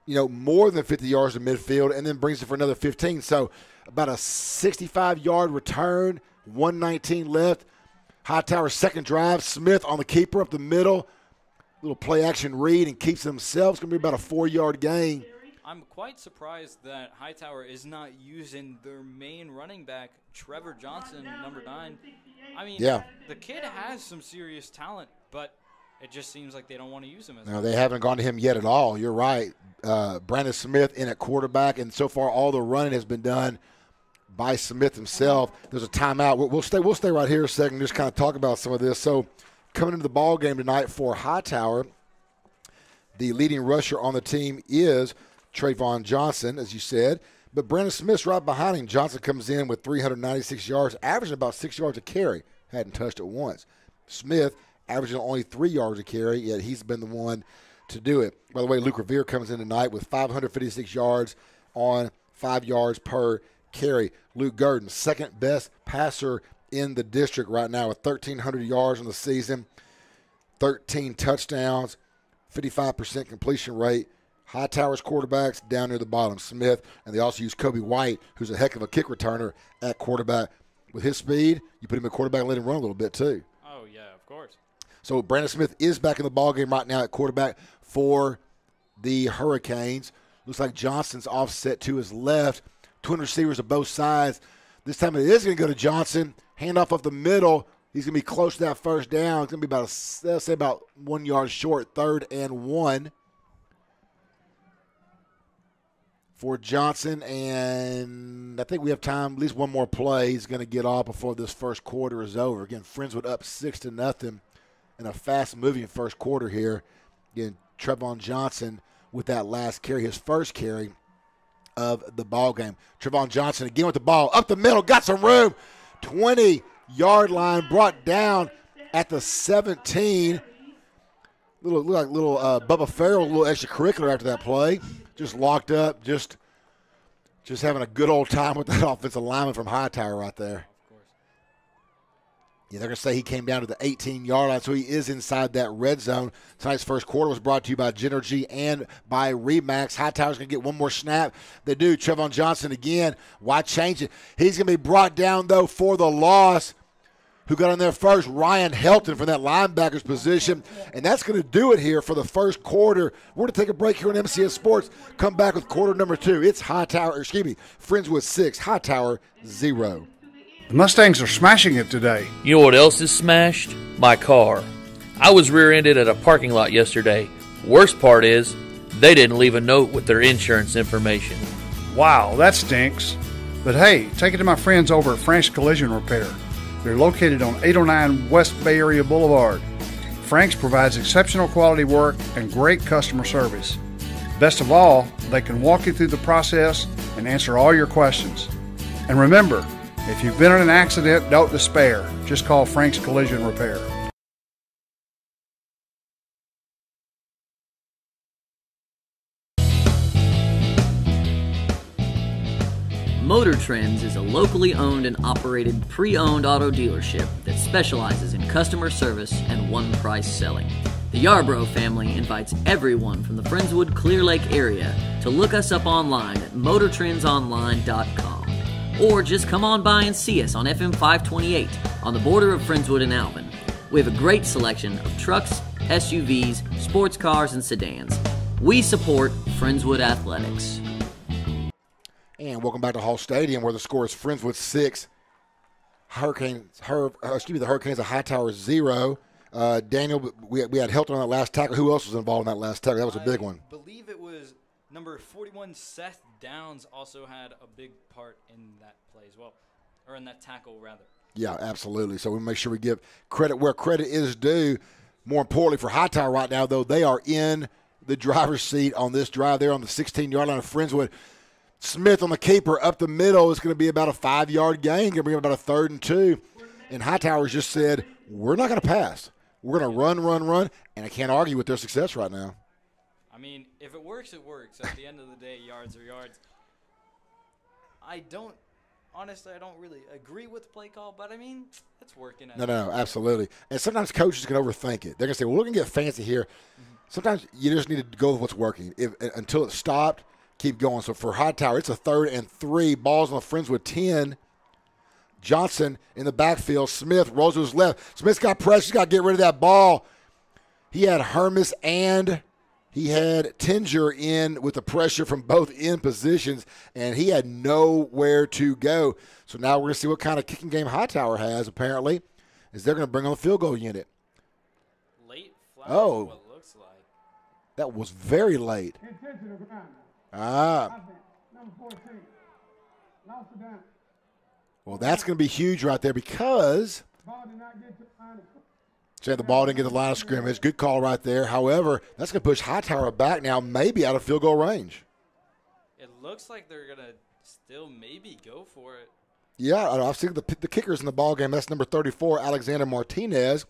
more than 50 yards to midfield and then brings it for another 15. So about a 65-yard return, 1:19 left. Hightower's second drive, Smith on the keeper up the middle. Little play-action read and keeps themselves. It's going to be about a 4-yard gain. I'm quite surprised that Hightower is not using their main running back, Trevor Johnson, number 9. I mean, the kid has some serious talent, but it just seems like they don't want to use him as No, they haven't gone to him yet at all. You're right. Brandon Smith in at quarterback, and so far all the running has been done by Smith himself. There's a timeout. We'll stay right here a second and just kind of talk about some of this. So, coming into the ball game tonight for Hightower, the leading rusher on the team is Trayvon Johnson, as you said. But Brandon Smith's right behind him. Johnson comes in with 396 yards, averaging about 6 yards a carry. Hadn't touched it once. Smith averaging only 3 yards a carry, yet he's been the one to do it. By the way, Luke Revere comes in tonight with 556 yards on 5 yards per carry. Luke Gurdon, second best passer in the district right now with 1,300 yards on the season, 13 touchdowns, 55% completion rate. Hightower's quarterbacks down near the bottom, Smith, and they also use Kobe White, who's a heck of a kick returner at quarterback. With his speed, you put him at quarterback and let him run a little bit too. Oh, yeah, of course. So Brandon Smith is back in the ballgame right now at quarterback for the Hurricanes. Looks like Johnson's offset to his left. Twin receivers of both sides. This time it is going to go to Johnson. Handoff up the middle. He's going to be close to that first down. It's going to be about 1 yard short, 3rd and 1 for Johnson. And I think we have time, at least one more play. He's going to get off before this first quarter is over. Again, Friendswood up 6-0 in a fast-moving first quarter here. Again, Trevon Johnson with that last carry, his first carry of the ball game. Trevon Johnson again with the ball up the middle, got some room. 20-yard line, brought down at the 17. Little Bubba Farrell, a little extracurricular after that play. Just locked up, just having a good old time with that offensive lineman from Hightower right there. Yeah, they're going to say he came down to the 18-yard line, so he is inside that red zone. Tonight's first quarter was brought to you by Genergy and by Remax. Hightower's going to get one more snap. They do. Trevon Johnson again. Why change it? He's going to be brought down, though, for the loss. Who got in there first? Ryan Helton from that linebacker's position. And that's going to do it here for the first quarter. We're going to take a break here on MCS Sports. Come back with quarter number 2. It's Friendswood 6, Hightower 0. The Mustangs are smashing it today. You know what else is smashed? My car. I was rear-ended at a parking lot yesterday. Worst part is, they didn't leave a note with their insurance information. Wow, that stinks. But hey, take it to my friends over at Frank's Collision Repair. They're located on 809 West Bay Area Boulevard. Frank's provides exceptional quality work and great customer service. Best of all, they can walk you through the process and answer all your questions. And remember, if you've been in an accident, don't despair. Just call Frank's Collision Repair. Trends is a locally owned and operated pre-owned auto dealership that specializes in customer service and one-price selling. The Yarbrough family invites everyone from the Friendswood Clear Lake area to look us up online at motortrendsonline.com, or just come on by and see us on FM 528 on the border of Friendswood and Alvin. We have a great selection of trucks, SUVs, sports cars, and sedans. We support Friendswood Athletics. And welcome back to Hall Stadium, where the score is Friendswood 6, the Hurricanes of Hightower 0. Daniel, we had Helton on that last tackle. Who else was involved in that last tackle? That was a big one. I believe it was number 41, Seth Downs, also had a big part in that play as well, or in that tackle, rather. Yeah, absolutely. So we make sure we give credit where credit is due. More importantly for Hightower right now, though, they are in the driver's seat on this drive there on the 16-yard line of Friendswood. Smith on the keeper up the middle. It's going to be about a 5-yard gain. Going to be about a 3rd and 2. And Hightower's just said, we're not going to pass. We're going to run. And I can't argue with their success right now. I mean, if it works, it works. At the end of the day, yards are yards. Honestly, I don't really agree with the play call, but I mean, it's working. No, absolutely. And sometimes coaches can overthink it. They're going to say, well, we're going to get fancy here. Sometimes you just need to go with what's working. Until it's stopped, keep going. So for Hightower, it's a 3rd and 3. Ball's on the Friendswood 10. Johnson in the backfield. Smith rolls to his left. Smith's got pressure. He's got to get rid of that ball. He had Hermes and he had Tinger in with the pressure from both end positions, and he had nowhere to go. So now we're going to see what kind of kicking game Hightower has, apparently, is they're going to bring on the field goal unit. Late flag, what looks like. That was very late. Well, that's going to be huge right there because the ball didn't get the line of scrimmage. Good call right there. However, that's going to push Hightower back now, maybe out of field goal range. It looks like they're going to still maybe go for it. Yeah, I've seen the kickers in the ball game. That's number 34, Alexander Martinez.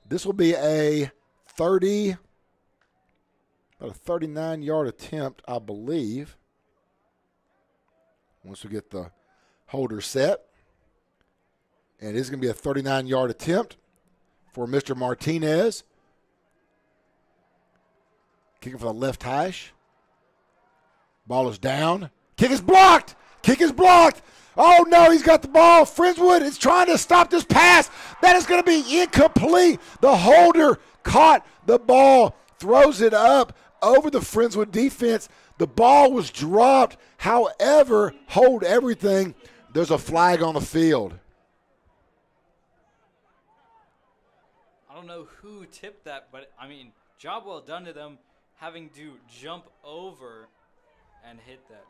This will be about a 39-yard attempt, I believe, once we get the holder set. And it's going to be a 39-yard attempt for Mr. Martinez. Kicking for the left hash. Ball is down. Kick is blocked. Oh, no, he's got the ball. Friendswood is trying to stop this pass. That is going to be incomplete. The holder caught the ball, throws it up over the Friendswood defense. The ball was dropped. However, hold everything. There's a flag on the field. I don't know who tipped that, but, I mean, job well done to them having to jump over and hit that.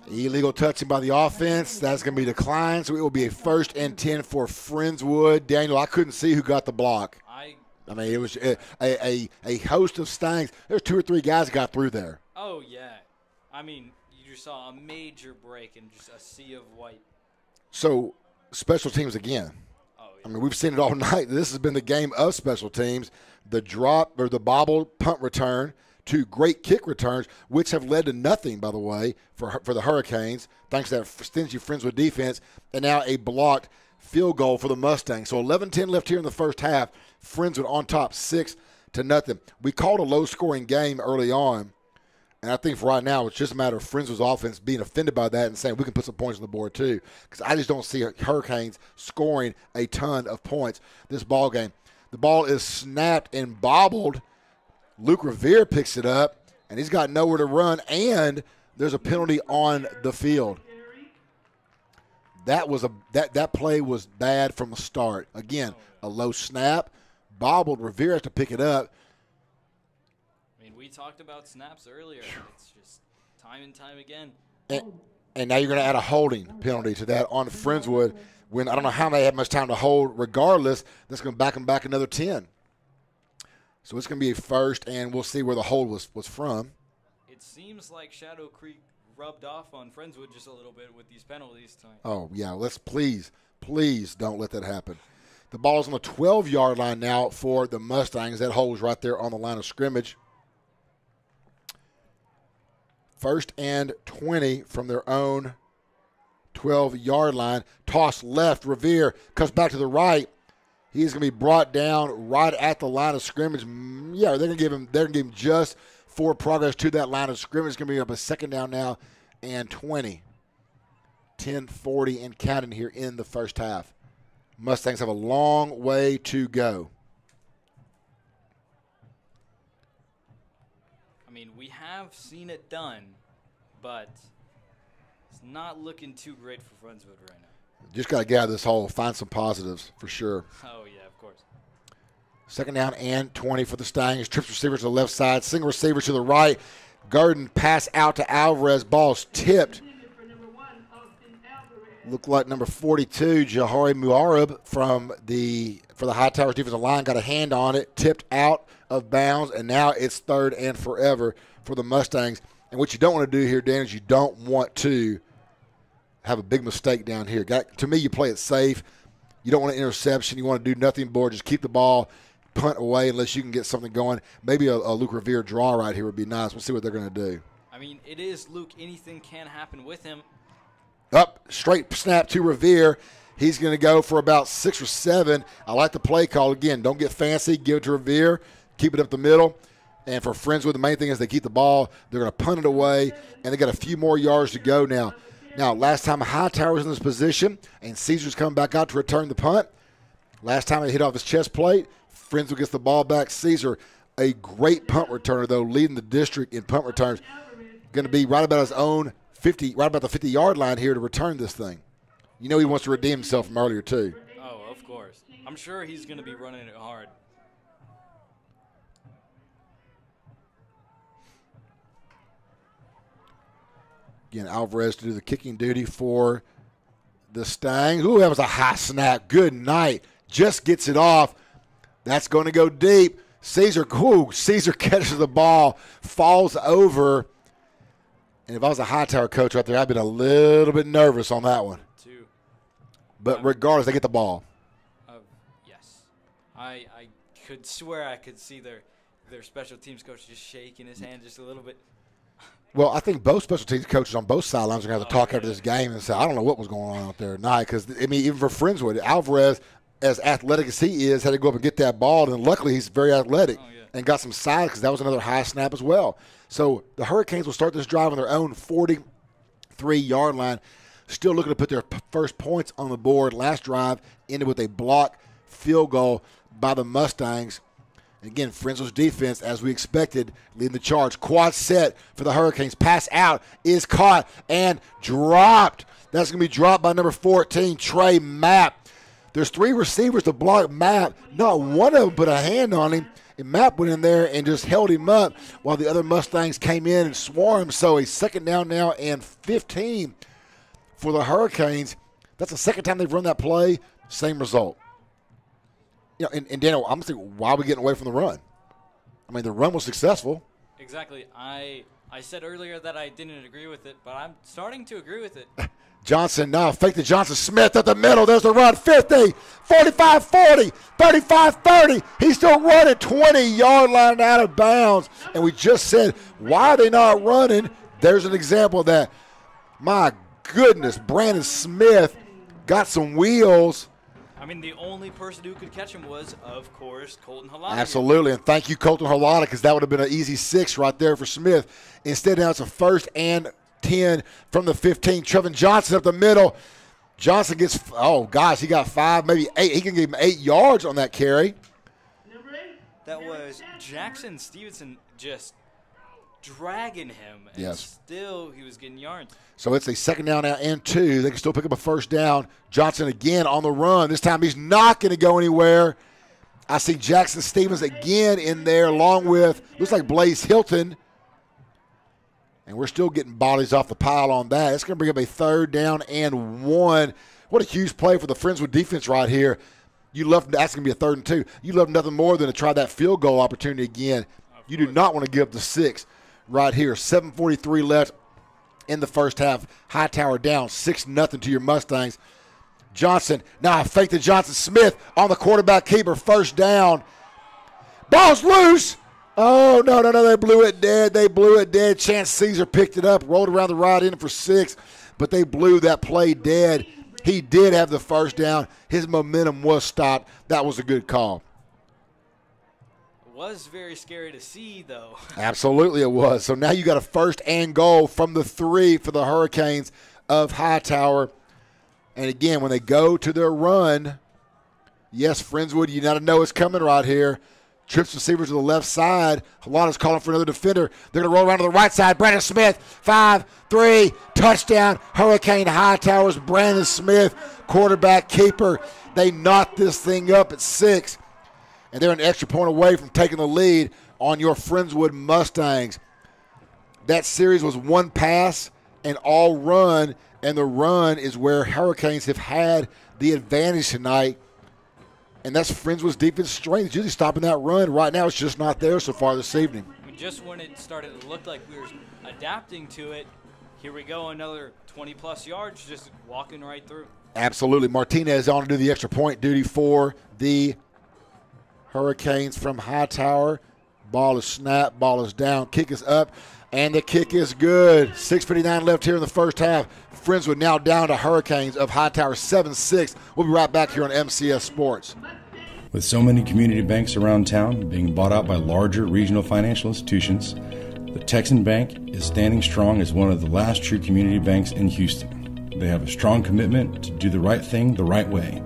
Illegal touching by the offense. That's going to be declined, so it will be a 1st and 10 for Friendswood. Daniel, I couldn't see who got the block. I mean, it was a host of Stangs. There's 2 or 3 guys that got through there. Oh, yeah. I mean, you just saw a major break and just a sea of white. So, special teams again. Oh, yeah. I mean, we've seen it all night. This has been the game of special teams. The drop or the bobble punt return, 2 great kick returns, which have led to nothing, by the way, for the Hurricanes, thanks to that stingy Friendswood defense, and now a blocked field goal for the Mustangs. So 11-10 left here in the first half. Friendswood on top 6-0. We called a low-scoring game early on, and I think for right now it's just a matter of Friendswood's offense being offended by that and saying we can put some points on the board too, because I just don't see Hurricanes scoring a ton of points this ball game. The ball is snapped and bobbled. Luke Revere picks it up, and he's got nowhere to run, and there's a penalty on the field. That play was bad from the start. Again, a low snap, bobbled. Revere has to pick it up. I mean, we talked about snaps earlier. It's just time and time again. And now you're going to add a holding penalty to that on Friendswood when I don't know how they had much time to hold. Regardless, that's going to back them back another 10. So it's going to be a 1st, and we'll see where the hold was from. It seems like Shadow Creek rubbed off on Friendswood just a little bit with these penalties tonight. Oh, yeah. Let's please don't let that happen. The ball's on the 12-yard line now for the Mustangs. That hole is right there on the line of scrimmage. 1st and 20 from their own 12-yard line. Toss left. Revere comes back to the right. He's going to be brought down right at the line of scrimmage. Yeah, they're going to give him just for progress to that line of scrimmage. It's going to be up a 2nd down now and 20. 10:40 and counting here in the first half. Mustangs have a long way to go. I mean, we have seen it done, but it's not looking too great for Friendswood right now. Just got to get out of this hole, find some positives for sure. Oh, yeah, of course. 2nd down and 20 for the Stangs. Trips receiver to the left side, single receiver to the right. Garden pass out to Alvarez. Ball's tipped. Looked like number 42, Jahari Muarab for the Hightowers defensive line, got a hand on it, tipped out of bounds, and now it's 3rd and forever for the Mustangs. And what you don't want to do here, Dan, is you don't want to have a big mistake down here. To me, you play it safe. You don't want an interception. You want to do nothing more. Just keep the ball, punt away unless you can get something going. Maybe a Luke Revere draw right here would be nice. We'll see what they're going to do. I mean, it is Luke. Anything can happen with him. Up, straight snap to Revere. He's going to go for about 6 or 7. I like the play call. Again, don't get fancy. Give it to Revere. Keep it up the middle. And for Friendswood, the main thing is they keep the ball. They're going to punt it away, and they got a few more yards to go now. Now, last time Hightower was in this position, and Caesar's coming back out to return the punt. Last time he hit off his chest plate, Friendswood gets the ball back. Caesar, a great punt returner, though, leading the district in punt returns. Going to be right about his own 50, right about the 50-yard line here to return this thing. You know he wants to redeem himself from earlier, too. Oh, of course. I'm sure he's going to be running it hard. Again, Alvarez to do the kicking duty for the Stangs. Ooh, that was a high snap. Good night. Just gets it off. That's going to go deep. Caesar catches the ball, falls over. And if I was a Hightower coach right there, I'd been a little bit nervous on that one. But regardless, they get the ball. Yes. I could swear I could see their special teams coach just shaking his hand just a little bit. Well, I think both special teams coaches on both sidelines are going to have to talk after this game and say, I don't know what was going on out there tonight. Because, I mean, even for Friendswood, Alvarez, as athletic as he is, had to go up and get that ball. And luckily, he's very athletic and got some size because that was another high snap as well. So the Hurricanes will start this drive on their own 43-yard line. Still looking to put their first points on the board. Last drive ended with a block field goal by the Mustangs. And again, Friendswood's defense, as we expected, leading the charge. Quad set for the Hurricanes. Pass out is caught and dropped. That's going to be dropped by number 14, Trey Mapp. There's 3 receivers to block Mapp. Not one of them put a hand on him. And Mapp went in there and just held him up while the other Mustangs came in and swarmed. So a 2nd down now and 15 for the Hurricanes. That's the second time they've run that play. Same result. You know, and Daniel, I'm thinking, why are we getting away from the run? I mean, the run was successful. Exactly. I said earlier that I didn't agree with it, but I'm starting to agree with it. Johnson now fake to Johnson. Smith at the middle. There's the run. 50, 45, 40, 35, 30. He's still running 20-yard line out of bounds. And we just said, why are they not running? There's an example of that. My goodness, Brandon Smith got some wheels. I mean, the only person who could catch him was, of course, Colton Halata. Absolutely, and thank you, Colton Halata, because that would have been an easy 6 right there for Smith. Instead, now it's a 1st and 10 from the 15. Trevin Johnson up the middle. Johnson gets, he got 5, maybe 8. He can give him 8 yards on that carry. That was Jackson Stevenson just dragging him, and still he was getting yards. So it's a 2nd down now and 2. They can still pick up a 1st down. Johnson again on the run. This time he's not going to go anywhere. I see Jackson Stevens again in there along with, looks like Blaze Hilton. And we're still getting bodies off the pile on that. It's going to bring up a 3rd down and 1. What a huge play for the Friendswood defense right here. That's going to be a 3rd and 2. You love nothing more than to try that field goal opportunity again. You do not want to give up the 6 right here. 7:43 left in the first half. Hightower down 6-0 to your Mustangs. Johnson. Now fake to Johnson. Smith on the quarterback keeper. First down. Ball's loose. Oh, no. They blew it dead. Chance Caesar picked it up, rolled around the right end for 6, but they blew that play dead. He did have the first down. His momentum was stopped. That was a good call. It was very scary to see, though. Absolutely it was. So now you got a first and goal from the 3 for the Hurricanes of Hightower. And again, when they go to their run, yes, Friendswood, you got to know it's coming right here. Trips receivers to the left side. Halana's calling for another defender. They're going to roll around to the right side. Brandon Smith, 5-3, touchdown. Hurricane Hightowers, Brandon Smith, quarterback keeper. They knocked this thing up at 6, and they're an extra point away from taking the lead on your Friendswood Mustangs. That series was one pass and all run, and the run is where Hurricanes have had the advantage tonight. And that's Friendswood's defense strength. It's usually stopping that run. Right now, it's just not there so far this evening. Just when it started to look like we were adapting to it, here we go, another 20-plus yards, just walking right through. Absolutely. Martinez on to do the extra point duty for the Hurricanes from Hightower. Ball is snapped. Ball is down. Kick is up. And the kick is good. 6:59 left here in the first half. Friendswood now down to Hurricanes of Hightower 7-6. We'll be right back here on MCS Sports. With so many community banks around town being bought out by larger regional financial institutions, the Texan Bank is standing strong as one of the last true community banks in Houston. They have a strong commitment to do the right thing the right way.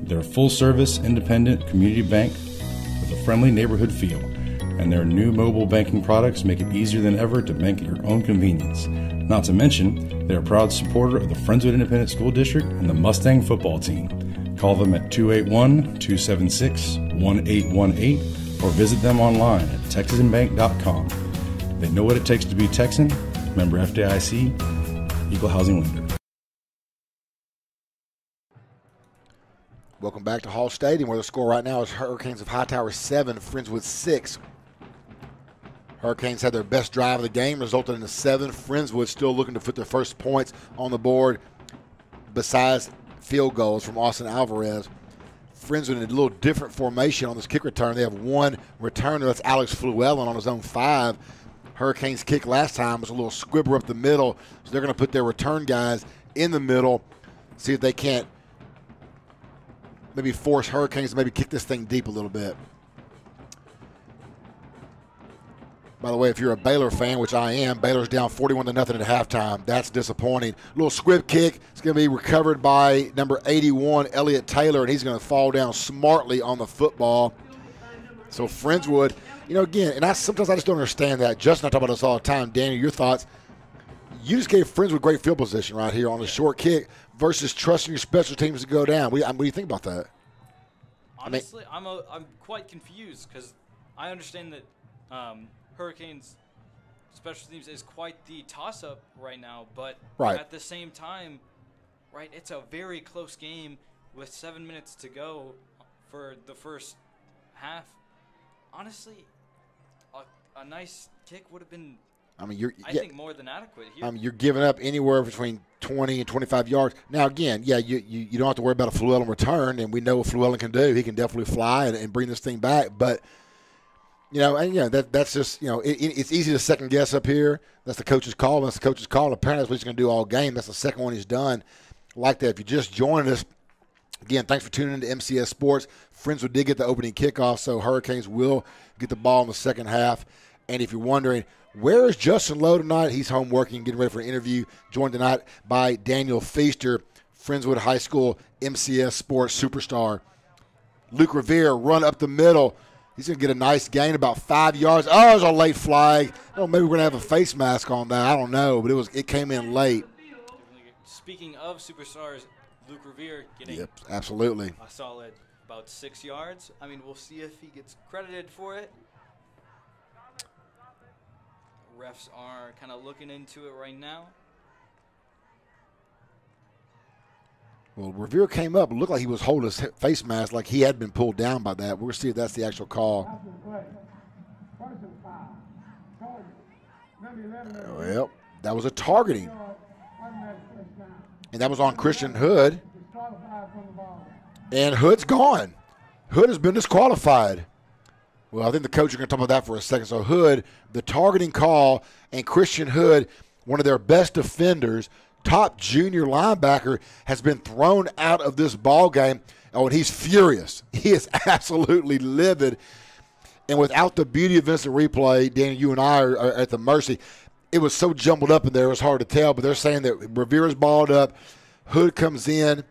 They're a full-service, independent community bank with a friendly neighborhood feel, and their new mobile banking products make it easier than ever to bank at your own convenience. Not to mention, they're a proud supporter of the Friendswood Independent School District and the Mustang football team. Call them at 281-276-1818 or visit them online at texanbank.com. They know what it takes to be Texan. Member FDIC, Equal Housing Lender. Welcome back to Hall Stadium, where the score right now is Hurricanes of Hightower 7, Friendswood 6. Hurricanes had their best drive of the game, resulted in a 7. Friendswood still looking to put their first points on the board besides field goals from Austin Alvarez. Friendswood in a little different formation on this kick return. They have one returner. That's Alex Fluellen on his own 5. Hurricanes kick last time was a little squibber up the middle, so they're going to put their return guys in the middle, see if they can't maybe force Hurricanes to maybe kick this thing deep a little bit. By the way, if you're a Baylor fan, which I am, Baylor's down 41-0 at halftime. That's disappointing. Little squib kick. It's going to be recovered by number 81, Elliott Taylor, and he's going to fall down smartly on the football. So Friendswood, again, and sometimes I just don't understand that. Justin, I talk about this all the time. Daniel, your thoughts? You just gave Friendswood great field position right here on the short kick versus trusting your special teams to go down. What do you think about that? Honestly, I'm quite confused because I understand that Hurricanes special teams is quite the toss-up right now, but at the same time, it's a very close game with 7 minutes to go for the first half. Honestly, a nice kick would have been, I think, more than adequate here. You're giving up anywhere between 20 and 25 yards. Now, again, you don't have to worry about a Fluellen return, and we know what Fluellen can do. He can definitely fly and bring this thing back, but that's just, it's easy to second guess up here. That's the coach's call. That's the coach's call. Apparently that's what he's going to do all game. That's the second one he's done like that. If you just joined us, again, thanks for tuning in to MCS Sports. Friendswood did get the opening kickoff, so Hurricanes will get the ball in the second half. And if you're wondering, where is Justin Lowe tonight? He's home working, getting ready for an interview, joined tonight by Daniel Feaster, Friendswood High School MCS Sports superstar. Luke Revere, run up the middle. He's going to get a nice gain, about 5 yards. Oh, there's a late flag. Oh, maybe we're going to have a face mask on that. I don't know, but it came in late. Speaking of superstars, Luke Revere getting a solid about 6 yards. We'll see if he gets credited for it. Refs are kind of looking into it right now. Well, Revere came up. It looked like he was holding his face mask like he had been pulled down by that. We'll see if that's the actual call. Well, that was a targeting. And that was on Christian Hood. And Hood's gone. Hood has been disqualified. Well, I think the coach is going to talk about that for a second. So Hood, the targeting call, and Christian Hood, one of their best defenders, top junior linebacker, has been thrown out of this ball game. Oh, and he's furious. He is absolutely livid. And without the beauty of instant replay, Danny, you and I are at the mercy. It was so jumbled up in there, it was hard to tell. But they're saying that Rivera's balled up. Hood comes in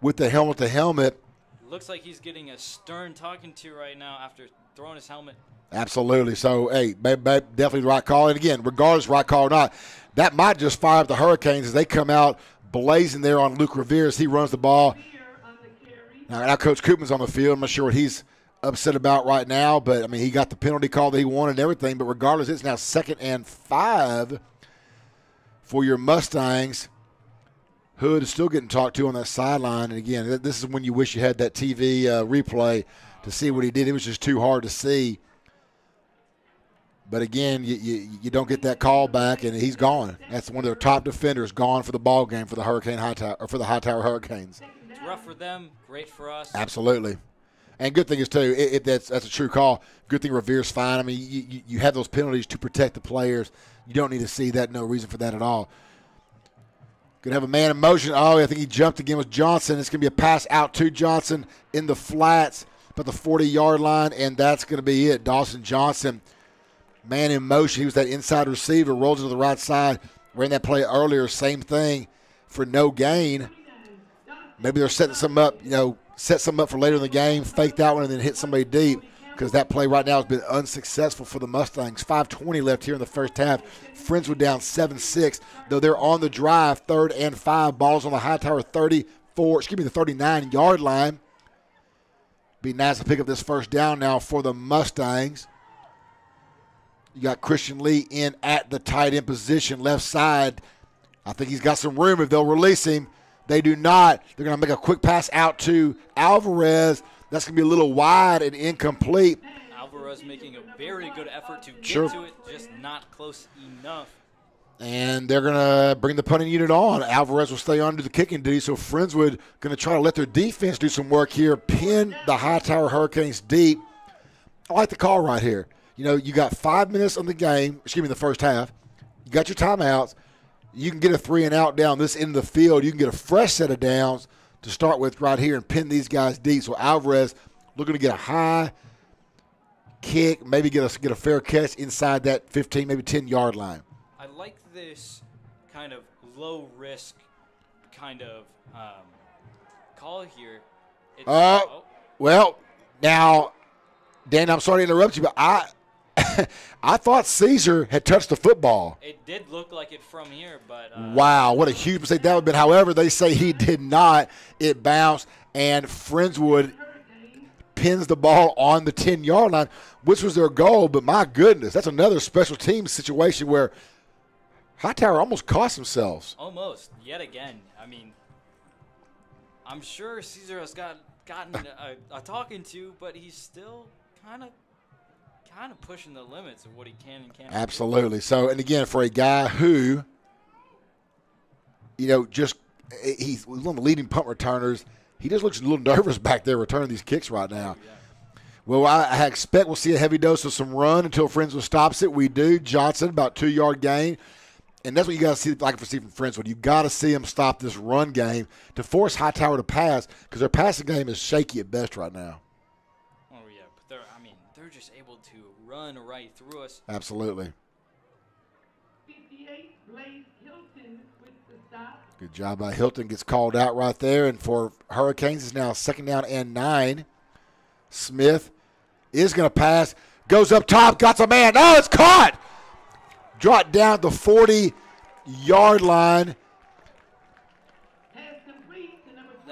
with the helmet to helmet. Looks like he's getting a stern talking to right now after throwing his helmet. Absolutely. So, hey, definitely the right call. And, again, regardless right call or not, that might just fire up the Hurricanes as they come out blazing there on Luke Rivera as he runs the ball. Now Coach Koopman's on the field. I'm not sure what he's upset about right now, but, I mean, he got the penalty call that he wanted and everything. But regardless, it's now 2nd and 5 for your Mustangs. Hood is still getting talked to on that sideline. And, again, this is when you wish you had that TV replay to see what he did. It was just too hard to see. But, again, you don't get that call back, and he's gone. That's one of their top defenders gone for the ball game for the Hightower Hurricanes. It's rough for them, great for us. Absolutely. And good thing is, too, if that's a true call, good thing Revera's fine. I mean, you have those penalties to protect the players. You don't need to see that. No reason for that at all. Going to have a man in motion. Oh, I think he jumped again with Johnson. It's going to be a pass out to Johnson in the flats, about the 40-yard line, and that's going to be it. Dawson Johnson, man in motion. He was that inside receiver, rolls into the right side. Ran that play earlier, same thing for no gain. Maybe they're setting something up, set something up for later in the game, fake that one, and then hit somebody deep, because that play right now has been unsuccessful for the Mustangs. 5:20 left here in the first half. Friendswood down 7-6, though they're on the drive, 3rd and 5. Ball's on the Hightower the 39-yard line. Be nice to pick up this first down now for the Mustangs. You got Christian Lee in at the tight end position, left side. I think he's got some room if they'll release him. They do not. They're going to make a quick pass out to Alvarez. That's going to be a little wide and incomplete. Alvarez making a very good effort to get to it, just not close enough. And they're going to bring the punting unit on. Alvarez will stay on to the kicking duty, so Friendswood going to try to let their defense do some work here, pin the Hightower Hurricanes deep. I like the call right here. You got 5 minutes on the game, the first half. You got your timeouts. You can get a 3-and-out down this end of the field. You can get a fresh set of downs to start with right here and pin these guys deep. So Alvarez looking to get a high kick, maybe get a fair catch inside that 15, maybe 10-yard line. I like this kind of low-risk kind of call here. Well, now, Dan, I'm sorry to interrupt you, but I thought Caesar had touched the football. It did look like it from here, but wow, what a huge mistake that would have been. However, they say he did not. It bounced, and Friendswood pins the ball on the 10-yard line, which was their goal. But my goodness, that's another special teams situation where Hightower almost cost themselves. Almost, yet again. I mean, I'm sure Caesar has gotten a talking to, but he's still kind of pushing the limits of what he can and can't. Absolutely. Do. So, and again, for a guy who, he's one of the leading punt returners, he just looks a little nervous back there returning these kicks right now. Oh, yeah. Well, I expect we'll see a heavy dose of some run until Friendswood stops it. We do. Johnson, about 2-yard gain. And that's what you got to see, like for from Friendswood. You got to see them stop this run game to force Hightower to pass, because their passing game is shaky at best right now. They're just able to run right through us. Absolutely. Good job by Hilton. Gets called out right there. And for Hurricanes, it's now 2nd down and 9. Smith is going to pass. Goes up top. Got some man. Oh, it's caught. Dropped down at the 40-yard line.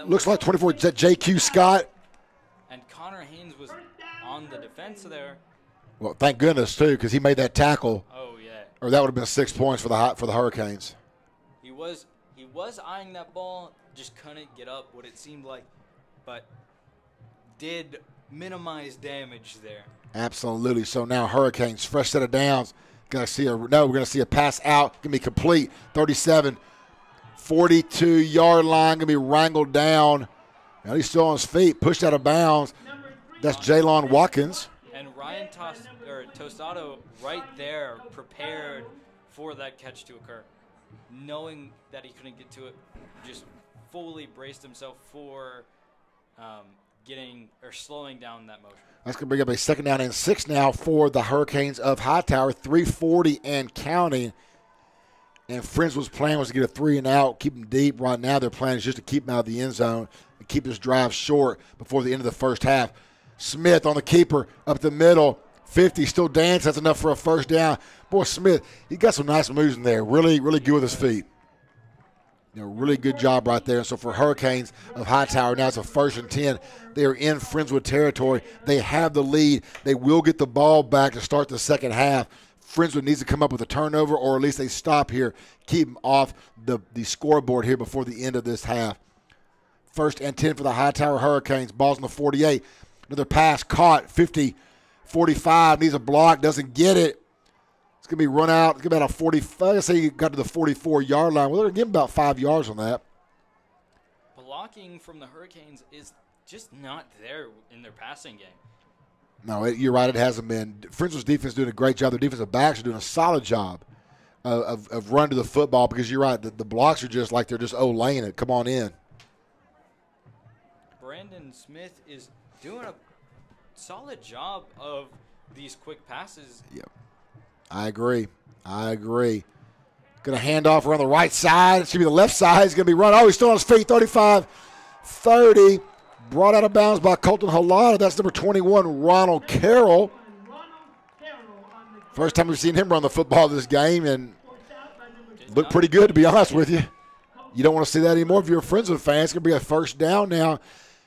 Looks like 24. Is that J.Q. Scott? And Connor Haynes was on the defense there. Well, thank goodness, too, because he made that tackle. Oh, yeah. Or that would have been 6 points for the Hurricanes. He was eyeing that ball, just couldn't get up what it seemed like, but did minimize damage there. Absolutely. So now Hurricanes, fresh set of downs. We're going to see a pass out. Going to be complete. 37, 42-yard line. Going to be wrangled down Now he's still on his feet, pushed out of bounds. That's Jalon Watkins. And Ryan Tostado right there prepared for that catch to occur. Knowing that he couldn't get to it, just fully braced himself for slowing down that motion. That's going to bring up a 2nd down and 6 now for the Hurricanes of Hightower, 3:40 and counting. And Friendswood's plan was to get a 3 and out, keep them deep. Right now their plan is just to keep them out of the end zone and keep this drive short before the end of the first half. Smith on the keeper up the middle, 50, still dancing. That's enough for a 1st down. Boy, Smith, he got some nice moves in there. Really, really good with his feet. Really good job right there. So for Hurricanes of Hightower, now it's a 1st and 10. They are in Friendswood territory. They have the lead. They will get the ball back to start the second half. Friendswood needs to come up with a turnover, or at least they stop here, keep them off the scoreboard here before the end of this half. 1st and 10 for the Hightower Hurricanes. Ball's on the 48. Another pass caught, 50, 45, needs a block, doesn't get it. It's going to be run out. It's going to be about a 45. I say he got to the 44-yard line. Well, they're getting about 5 yards on that. Blocking from the Hurricanes is just not there in their passing game. No, you're right. It hasn't been. Friendswood's defense is doing a great job. Their defensive backs are doing a solid job of running to the football because you're right. The blocks are just like they're just laying it. Come on in. Brandon Smith is doing a solid job of these quick passes. Yep. I agree. Going to hand off around the right side. It should be the left side. He's going to be run. Oh, he's still on his feet. 35, 30. Brought out of bounds by Colton Halata. That's number 21, Ronald Carroll. First time we've seen him run the football this game, and looked pretty good, to be honest with you. You don't want to see that anymore if you're a Friendswood fan. It's going to be a 1st down now.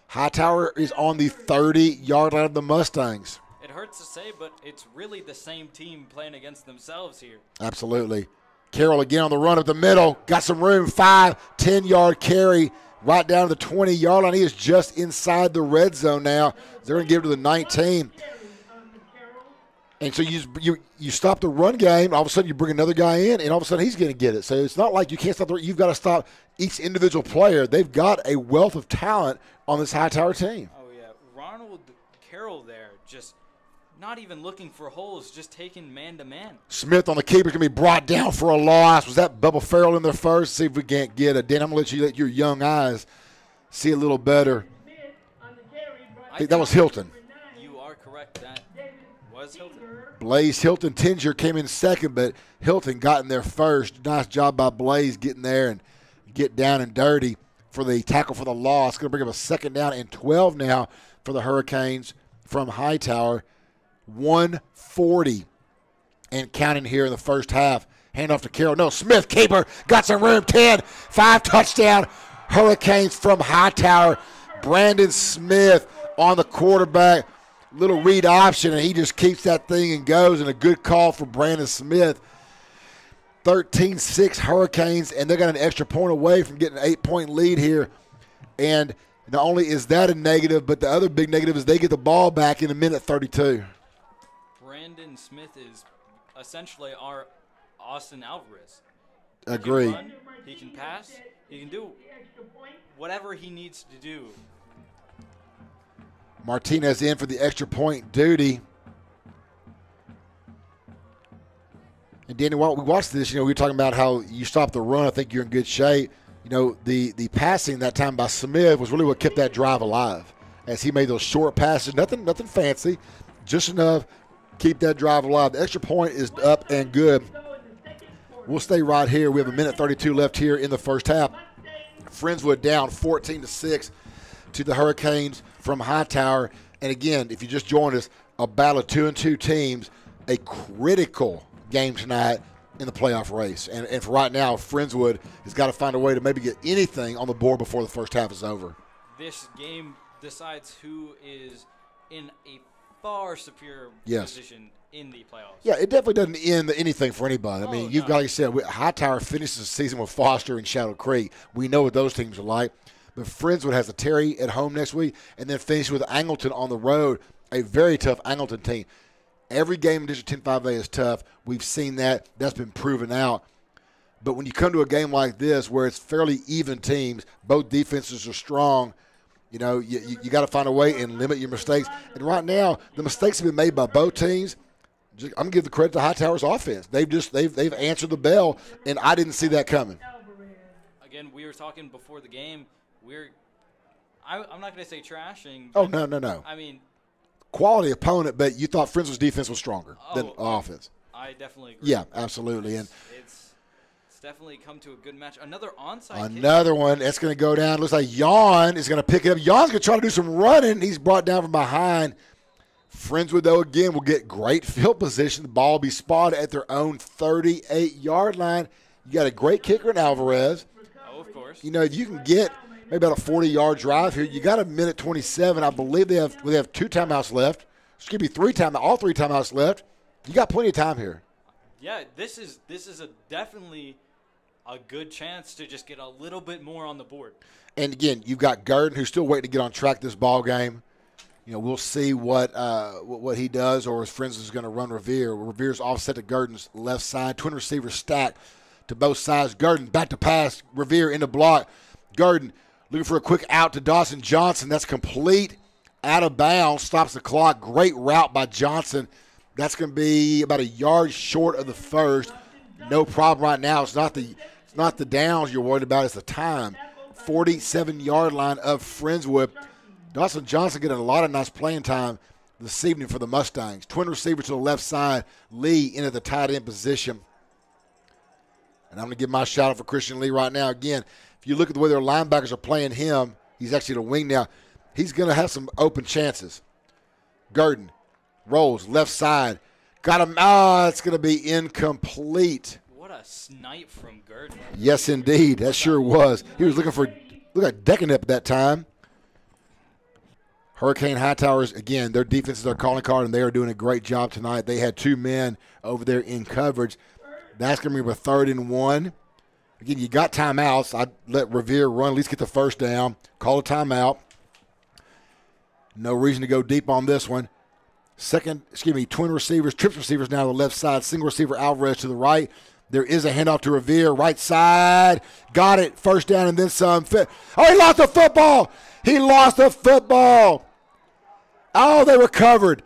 Hightower is on the 30-yard line of the Mustangs. It hurts to say, but it's really the same team playing against themselves here. Absolutely. Carroll again on the run up the middle. Got some room. 5, 10-yard carry right down to the 20-yard line. He is just inside the red zone now. They're going to give it to the 19. And so you stop the run game. All of a sudden you bring another guy in, and all of a sudden he's going to get it. So it's not like you can't stop. You've got to stop each individual player. They've got a wealth of talent on this Hightower team. Oh, yeah. Ronald Carroll there just not even looking for holes, just taking man-to-man. Smith on the keeper is going to be brought down for a loss. Was that Bubba Farrell in there first? See if we can't get it. Dan, I'm going to let your young eyes see a little better. I think that was Hilton. You are correct. That was Hilton. Blaze Hilton Tinger came in second, but Hilton got in there first. Nice job by Blaze getting there and get down and dirty for the tackle for the loss. Going to bring up a 2nd down and 12 now for the Hurricanes from Hightower. 140 and counting here in the first half. Hand off to Carroll. No, Smith, keeper, got some room. 10, 5 touchdown. Hurricanes from Hightower. Brandon Smith on the quarterback. Little read option, and he just keeps that thing and goes, and a good call for Brandon Smith. 13-6 Hurricanes, and they got an extra point away from getting an 8-point lead here. And not only is that a negative, but the other big negative is they get the ball back in a minute 32. Brandon Smith is essentially our Austin Alvarez. Agree. He can run, he can pass, he can do whatever he needs to do. Martinez in for the extra point duty. And Danny, while we watched this, we were talking about how you stop the run, I think you're in good shape. The passing that time by Smith was really what kept that drive alive, as he made those short passes. Nothing fancy, just enough keep that drive alive. The extra point is up and good. We'll stay right here. We have a minute 32 left here in the first half. Friendswood down 14-6 to the Hurricanes from Hightower. And again, if you just joined us, a battle of 2-2 teams, a critical game tonight in the playoff race. And for right now, Friendswood has got to find a way to maybe get anything on the board before the first half is over. This game decides who is in a far superior position in the playoffs. Yeah, it definitely doesn't end anything for anybody. I mean, you've got, like you said, Hightower finishes the season with Foster and Shadow Creek. We know what those teams are like. But Friendswood has a Terry at home next week and then finishes with Angleton on the road, a very tough Angleton team. Every game in District 10-5A is tough. We've seen that. That's been proven out. But when you come to a game like this where it's fairly even teams, both defenses are strong, You know, you got to find a way and limit your mistakes. And right now, the mistakes have been made by both teams. I'm going to give the credit to Hightower's offense. They've answered the bell, and I didn't see that coming. Again, we were talking before the game. I'm not going to say trashing. Oh, no. I mean, quality opponent, but you thought Friendswood's defense was stronger than offense. I definitely agree. Yeah, absolutely. And it's definitely come to a good match. Another onside Another one that's going to go down. Looks like Yon is going to pick it up. Yon's going to try to do some running. He's brought down from behind. Friendswood, though, again, will get great field position. The ball will be spotted at their own 38-yard line. You got a great kicker in Alvarez. Oh, of course. You know, if you can get maybe about a 40-yard drive here, you got a minute 27. I believe they have 2 timeouts left. Excuse me, all 3 timeouts left. You got plenty of time here. Yeah, this is definitely a good chance to just get a little bit more on the board. And again, you've got Gurdon, who's still waiting to get on track this ball game. You know, we'll see what he does, or his friends is going to run Revere. Revere's offset to Gurdon's left side. Twin receivers stacked to both sides. Gurdon back to pass. Revere in the block. Gurdon looking for a quick out to Dawson Johnson. That's complete. Out of bounds. Stops the clock. Great route by Johnson. That's going to be about a yard short of the first. No problem right now. It's not the downs you're worried about. It's the time. 47-yard line of Friendswood. Dawson Johnson getting a lot of nice playing time this evening for the Mustangs. Twin receiver to the left side. Lee into the tight end position. And I'm going to give my shout out for Christian Lee right now. Again, if you look at the way their linebackers are playing him, he's actually the wing now. He's going to have some open chances. Gurdon rolls left side. Got him. It's going to be incomplete. What a snipe from Gurdon. Yes, indeed. That sure was. He was looking at decking up at that time. Hurricane Hightowers, again, their defense is their calling card, and they are doing a great job tonight. They had 2 men over there in coverage. That's going to be a 3rd and 1. Again, you got timeouts. I'd let Revere run, at least get the first down. Call a timeout. No reason to go deep on this one. Twin receivers, trips receivers now to the left side. Single receiver Alvarez to the right. There is a handoff to Revere, right side. Got it. First down and then some. Oh, he lost the football. He lost the football. Oh, they recovered.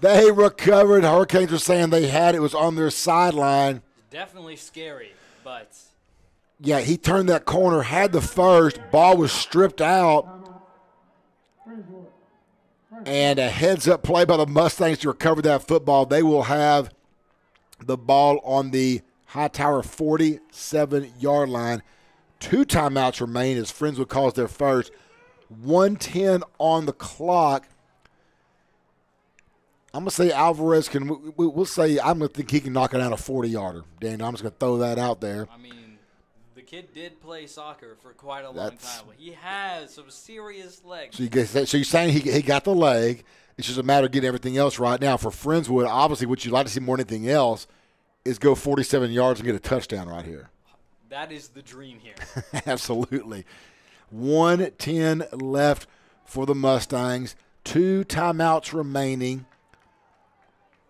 Hurricanes were saying they had it. It was on their sideline. Definitely scary, but. Yeah, he turned that corner, had the first. Ball was stripped out. And a heads-up play by the Mustangs to recover that football. They will have the ball on the Hightower 47-yard line. 2 timeouts remain as Friendswood calls their first. 1:10 on the clock. I'm going to say Alvarez we'll say I'm going to think he can knock it out a 40-yarder. Daniel, I'm just going to throw that out there. I mean, the kid did play soccer for quite a long time. He has some serious legs. So you're saying he got the leg. It's just a matter of getting everything else right now. For Friendswood, obviously what you'd like to see more than anything else is go 47 yards and get a touchdown right here. That is the dream here. Absolutely. 1:10 left for the Mustangs. 2 timeouts remaining.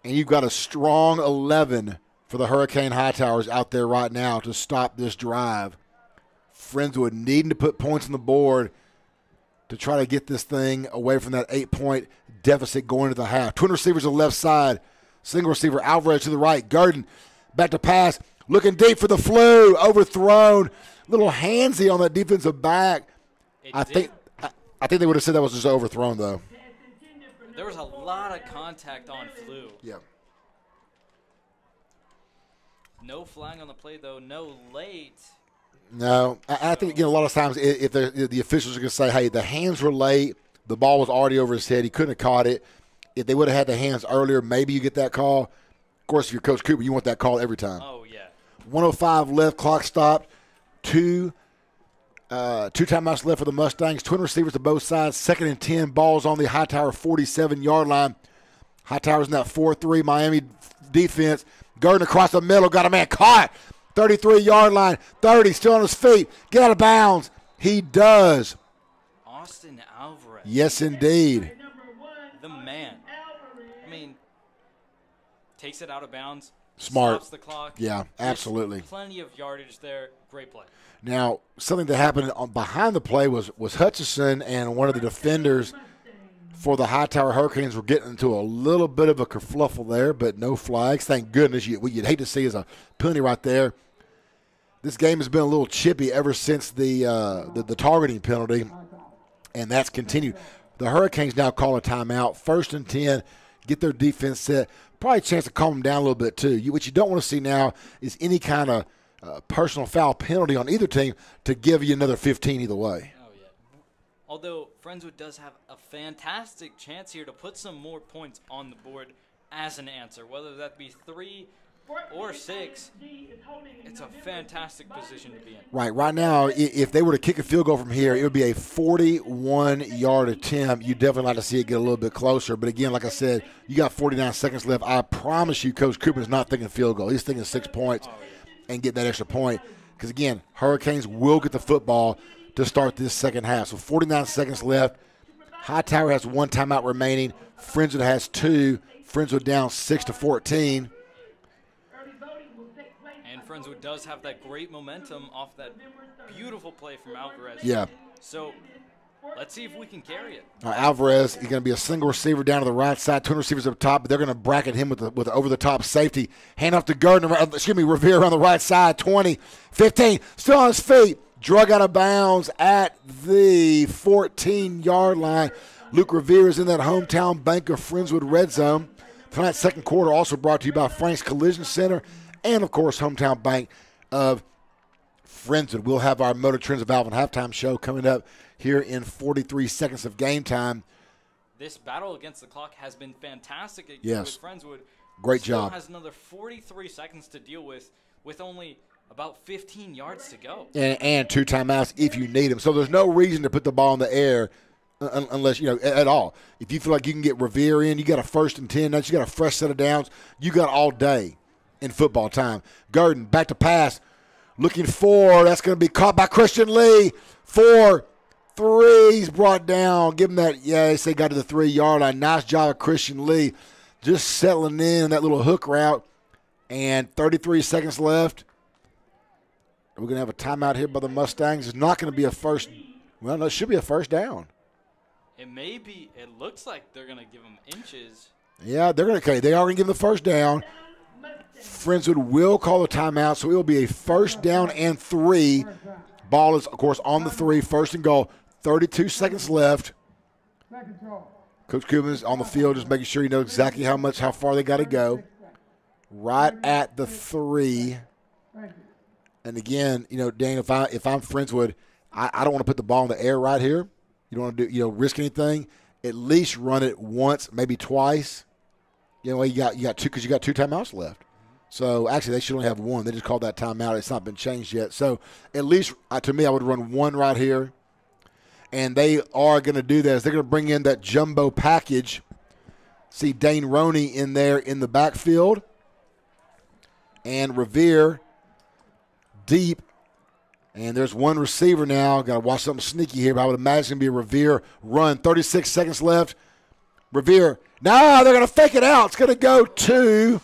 And you've got a strong 11 for the Hurricane Hightowers out there right now to stop this drive. Friendswood needing to put points on the board to try to get this thing away from that 8-point deficit going into the half. Twin receivers on the left side. Single receiver Alvarez to the right. Gurdon back to pass. Looking deep for the flu. Overthrown. Little handsy on that defensive back. I think they would have said that was just overthrown, though. There was a lot of contact on flu. Yeah. No flag on the play, though. No late. No. I think, again, a lot of times if the officials are going to say, hey, the hands were late, the ball was already over his head, he couldn't have caught it. If they would have had the hands earlier, maybe you get that call. Of course, if you're Coach Cooper, you want that call every time. Oh, yeah. 1:05 left, clock stopped. 2 timeouts left for the Mustangs. Twin receivers to both sides. 2nd and 10. Balls on the Hightower 47-yard line. Hightower's in that 4-3 Miami defense. Gurdon across the middle. Got a man caught. 33-yard line. 30. Still on his feet. Get out of bounds. He does. Austin Alvarez. Yes, indeed. The man. I mean, takes it out of bounds. Smart. Stops the clock. Yeah, absolutely. Plenty of yardage there. Great play. Now, something that happened behind the play was Hutchison and one of the defenders for the Hightower Hurricanes were getting into a little bit of a kerfluffle there, but no flags. Thank goodness. What you'd hate to see is a penalty right there. This game has been a little chippy ever since the targeting penalty, and that's continued. The Hurricanes now call a timeout, 1st and 10, get their defense set. Probably a chance to calm them down a little bit too. What you don't want to see now is any kind of personal foul penalty on either team to give you another 15 either way. Oh, yeah. Although Friendswood does have a fantastic chance here to put some more points on the board as an answer, whether that be 3 or 6. It's a fantastic position to be in. Right now, if they were to kick a field goal from here, it would be a 41-yard attempt. You'd definitely like to see it get a little bit closer. But again, like I said, you got 49 seconds left. I promise you, Coach Cooper's not thinking field goal. He's thinking 6 points and get that extra point. Because, again, Hurricanes will get the football to start this second half. So 49 seconds left. Hightower has 1 timeout remaining. Friendswood has 2. Friendswood down 6-14. And Friendswood does have that great momentum off that beautiful play from Alvarez. Yeah. So let's see if we can carry it. Alvarez is going to be a single receiver down to the right side, 2 receivers up top, but they're going to bracket him with the over-the-top safety. Hand off to Gardner, Revere on the right side, 20, 15, still on his feet. Drug out of bounds at the 14-yard line. Luke Revere is in that hometown Bank of Friendswood red zone. Tonight's second quarter also brought to you by Frank's Collision Center and, of course, hometown Bank of Friendswood. We'll have our Motor Trends of Alvin halftime show coming up here in 43 seconds of game time. This battle against the clock has been fantastic with Friendswood. Great Still job. Has another 43 seconds to deal with only about 15 yards to go. And 2 timeouts if you need them. So there's no reason to put the ball in the air unless, at all. If you feel like you can get Revere in, you got a 1st and 10, now you got a fresh set of downs, you got all day in football time. Gurdon back to pass, looking for, that's going to be caught by Christian Lee. 4, 3, he's brought down. Give him that, they say got to the 3-yard line. Nice job of Christian Lee just settling in that little hook route. And 33 seconds left. We're going to have a timeout here by the Mustangs. It's not going to be a first. Well, no, it should be a first down. It may be. It looks like they're going to give them inches. Yeah, they are going to give them the first down. Friendswood will call a timeout, so it will be a first down and 3. Ball is, of course, on the 3, 1st and goal. 32 seconds left. Coach Cuban's on the field, just making sure he knows exactly how far they got to go. Right at the 3. And again, Dan, if I'm Friendswood, I don't want to put the ball in the air right here. You don't want to risk anything. At least run it once, maybe twice. You got 2 because you got 2 timeouts left. So actually, they should only have 1. They just called that timeout. It's not been changed yet. So at least to me, I would run 1 right here. And they are going to do this. They're going to bring in that jumbo package. See Dane Roney in there in the backfield, and Revere deep. And there's 1 receiver now. Got to watch something sneaky here, but I would imagine it's going to be a Revere run. 36 seconds left. Revere. No, they're going to fake it out. It's going to go to.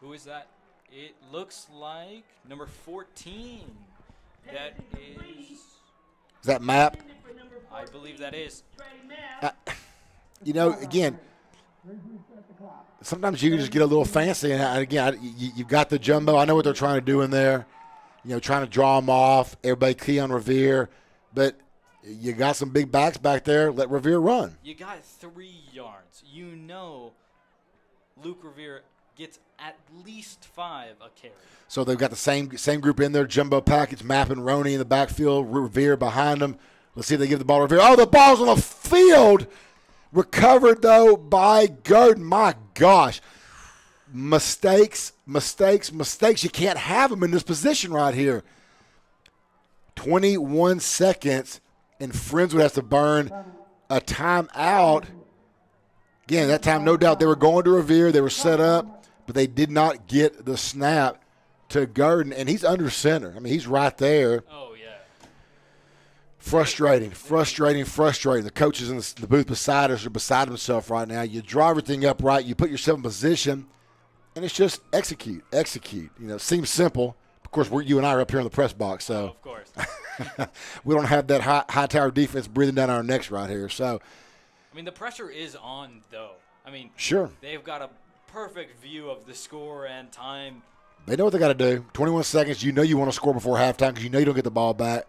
Who is that? It looks like number 14. That is. Is that Map? I believe that is. Again, sometimes you can just get a little fancy. And again, you've got the jumbo. I know what they're trying to do in there. Trying to draw them off. Everybody key on Revere. But you got some big backs back there. Let Revere run. You got 3 yards. Luke Revere gets at least 5 a carry. So they've got the same group in there. Jumbo package, Mapp and Roney in the backfield. Revere behind them. Let's see if they give the ball to Revere. Oh, the ball's on the field. Recovered, though, by Gurdon. My gosh. Mistakes. You can't have them in this position right here. 21 seconds, and Friendswood has to burn a timeout. Again, that time, no doubt, they were going to Revere. They were set up, but they did not get the snap to Gurdon, and he's under center. I mean, he's right there. Oh, yeah. Frustrating. The coaches in the booth beside us are beside themselves right now. You draw everything up right. You put yourself in position. And it's just execute. You know, it seems simple. Of course, you and I are up here in the press box, so of course. we don't have that Hightower defense breathing down our necks right here. So, I mean, the pressure is on, though. I mean, sure, they've got a perfect view of the score and time. They know what they got to do. 21 seconds. You know you want to score before halftime because you know you don't get the ball back.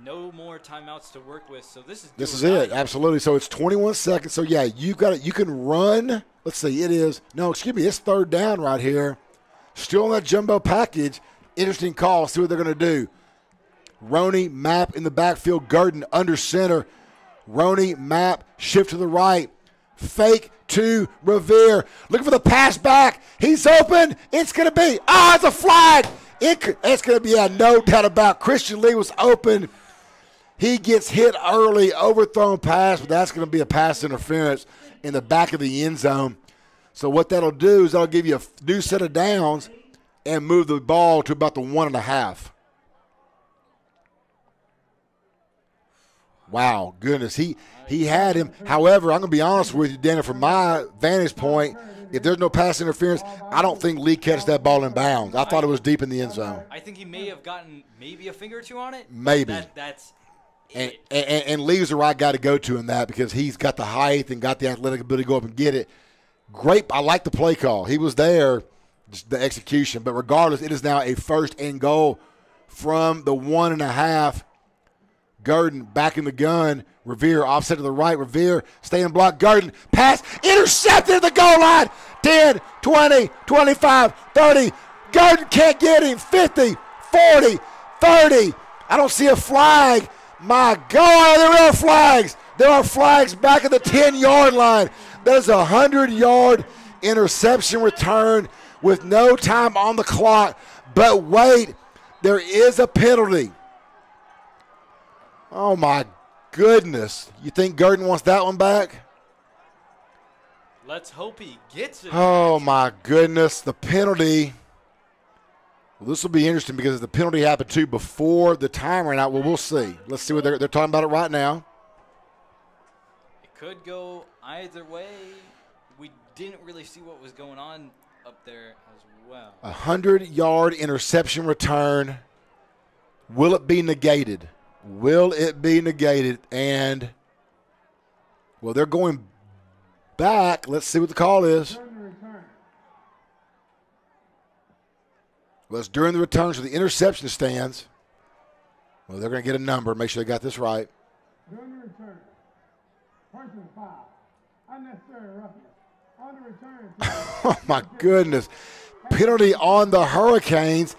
No more timeouts to work with, so this is it. Absolutely. So it's 21 seconds. So yeah, you got it. You can run. Let's see. It's third down right here. Still on that jumbo package. Interesting call. See what they're going to do. Roney, Map in the backfield. Gurdon under center. Roney, Map, shift to the right. Fake to Revere. Looking for the pass back. He's open. It's going to be. It's a flag. It's going to be, no doubt about. Christian Lee was open. He gets hit early, overthrown pass, but that's going to be a pass interference in the back of the end zone. So what that'll do is that'll give you a new set of downs and move the ball to about the 1.5. Wow, goodness. He had him. However, I'm going to be honest with you, Dana, from my vantage point, if there's no pass interference, I don't think Lee catches that ball in bounds. I thought it was deep in the end zone. I think he may have gotten maybe a finger or two on it. Maybe. That's and Lee's the right guy to go to in that because he's got the height and got the athletic ability to go up and get it. Great. I like the play call. He was there, just the execution. But regardless, it is now a 1st and goal from the 1.5. Gurdon back in the gun. Revere offset to the right. Revere stay in block. Gurdon pass intercepted at the goal line. 10, 20, 25, 30. Gurdon can't get him. 50, 40, 30. I don't see a flag. My God, there are flags. There are flags back at the 10-yard line. There's a 100-yard interception return with no time on the clock. But wait, there is a penalty. Oh, my goodness. You think Gurdon wants that one back? Let's hope he gets it. Oh, my goodness. The penalty. Well, this will be interesting because the penalty happened, too, before the time ran out. Well, we'll see. Let's see what they're talking about it right now. It could go either way. We didn't really see what was going on up there as well. 100-yard interception return. Will it be negated? Will it be negated? And, well, they're going back. Let's see what the call is. Well, it's during the return, so the interception stands. Well, they're going to get a number. Make sure they got this right. During the return, personal foul, unnecessary roughness. On the return. Oh, my goodness. Penalty on the Hurricanes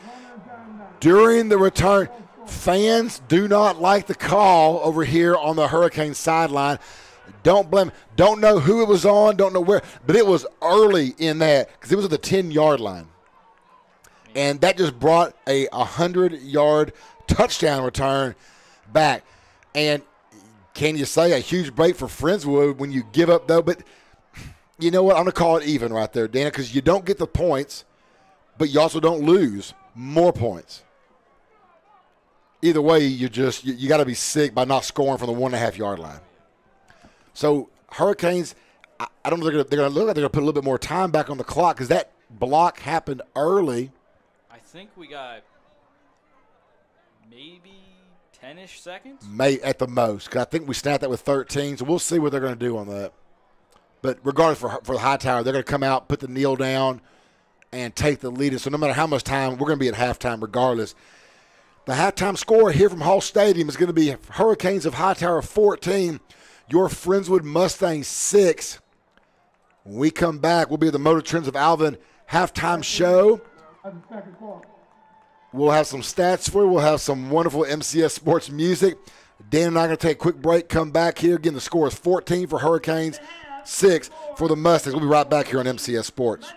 during the return. Fans do not like the call over here on the Hurricane sideline. Don't blame. Don't know who it was on. Don't know where. But it was early in that because it was at the 10-yard line. And that just brought a 100-yard touchdown return back. And can you say a huge break for Friendswood when you give up, though? But you know what? I'm going to call it even right there, Dana, because you don't get the points, but you also don't lose more points. Either way, you got to be sick by not scoring from the 1.5-yard line. So Hurricanes, I don't know if they're going to look like they're going to put a little bit more time back on the clock because that block happened early. I think we got maybe 10-ish seconds? At the most, because I think we snapped that with 13, so we'll see what they're going to do on that. But regardless, for the Hightower, they're going to come out, put the kneel down, and take the lead. So no matter how much time, we're going to be at halftime regardless. The halftime score here from Hall Stadium is going to be Hurricanes of Hightower 14, your Friendswood Mustangs 6. When we come back, we'll be at the Motor Trends of Alvin halftime show. We'll have some stats for you. We'll have some wonderful MCS sports music. Dan and I are going to take a quick break, come back here. Again, the score is 14 for Hurricanes, 6 for the Mustangs. We'll be right back here on MCS Sports.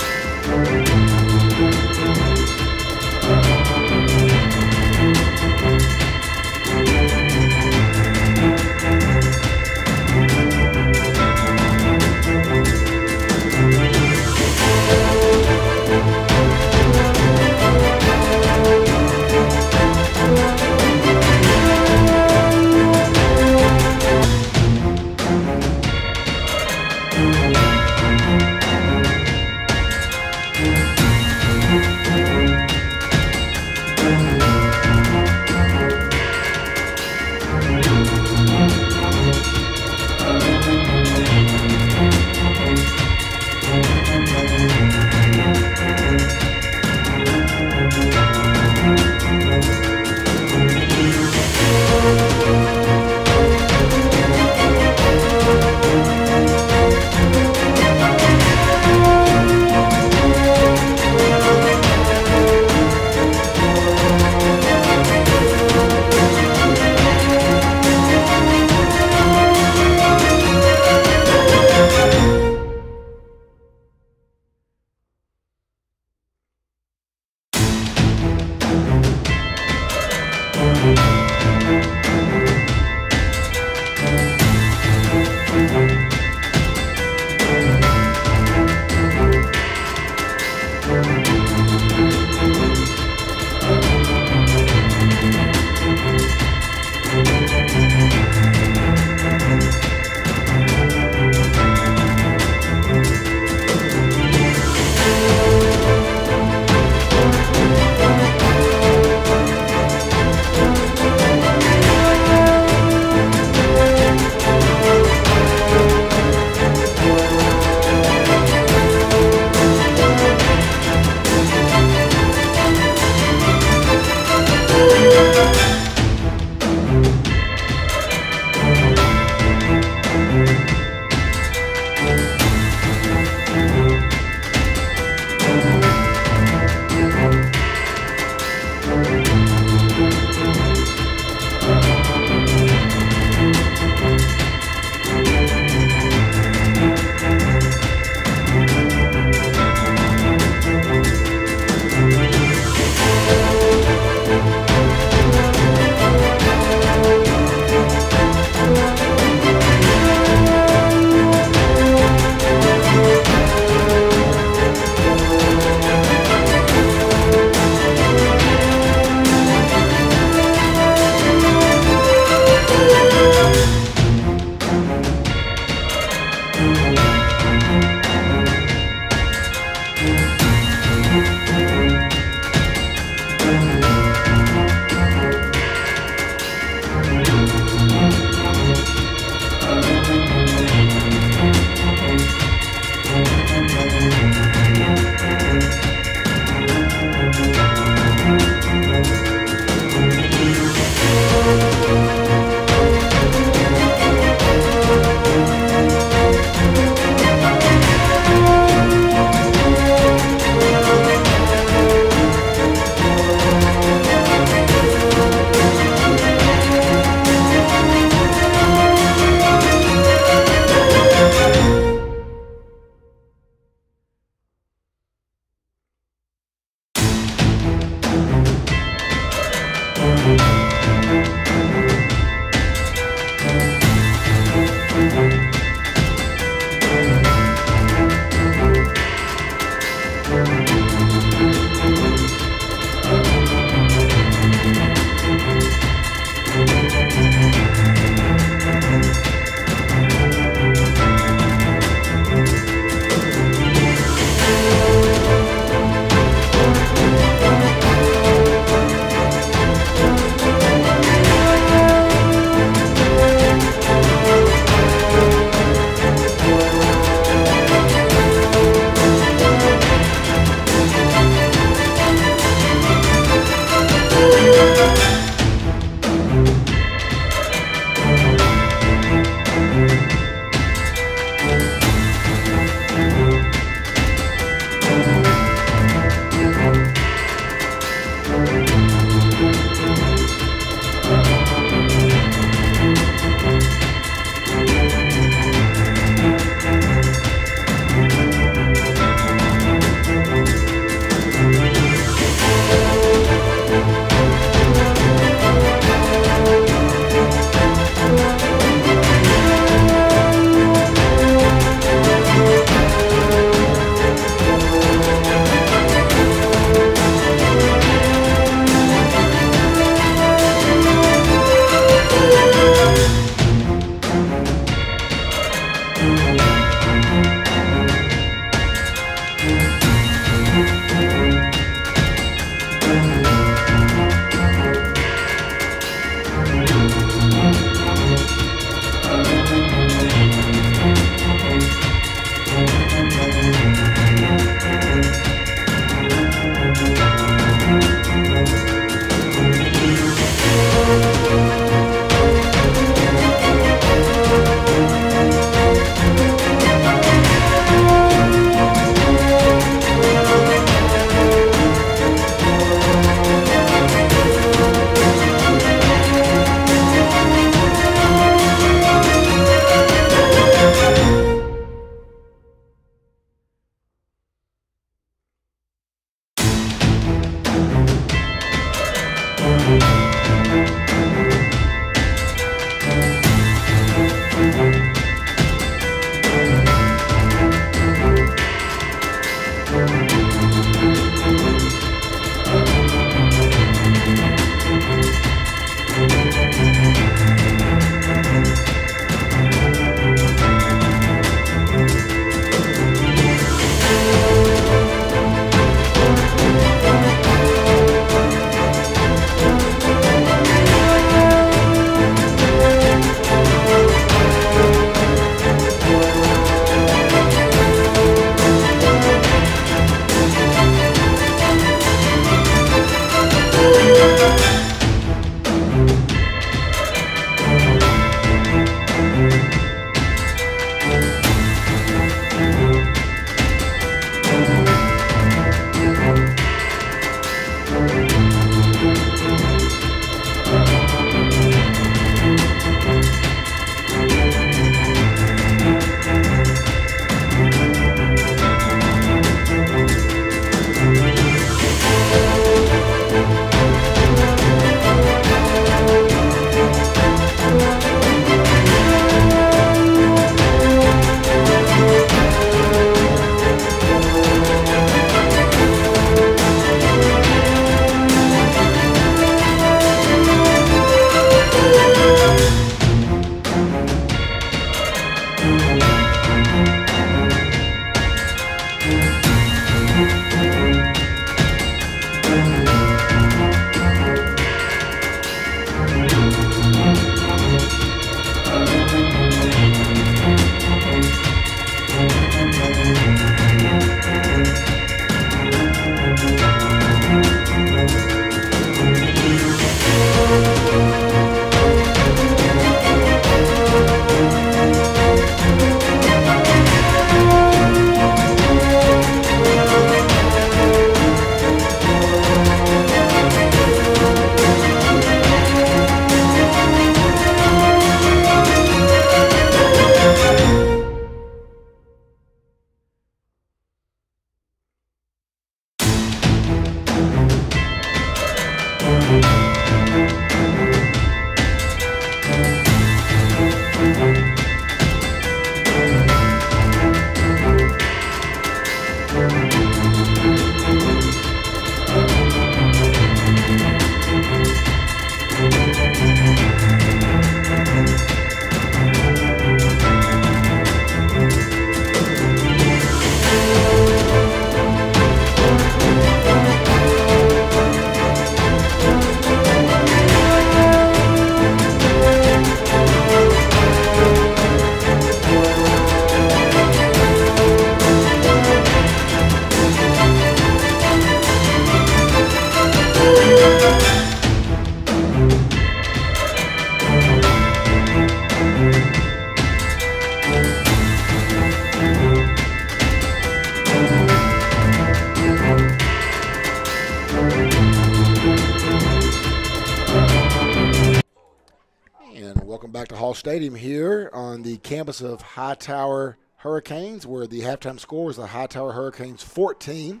Back to Hall Stadium here on the campus of Hightower Hurricanes, where the halftime score was the Hightower Hurricanes 14,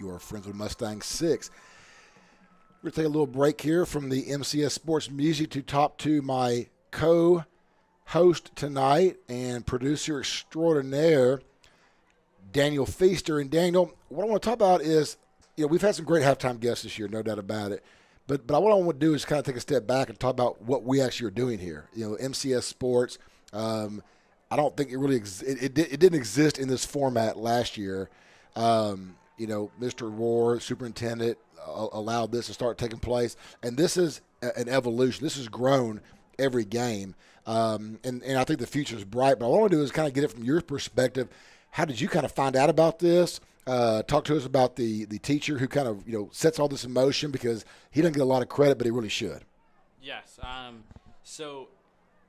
your Friendswood Mustang 6. We're going to take a little break here from the MCS Sports Music to talk to my co-host tonight and producer extraordinaire, Daniel Feaster. And Daniel, what I want to talk about is, we've had some great halftime guests this year, no doubt about it. But what I want to do is kind of take a step back and talk about what we actually are doing here. MCS Sports. I don't think it really it didn't exist in this format last year. Mr. Rohr, superintendent, allowed this to start taking place, and this is an evolution. This has grown every game, and I think the future is bright. But what I want to do is kind of get it from your perspective. How did you kind of find out about this? Talk to us about the teacher who kind of sets all this in motion, because he doesn't get a lot of credit, but he really should. Yes. So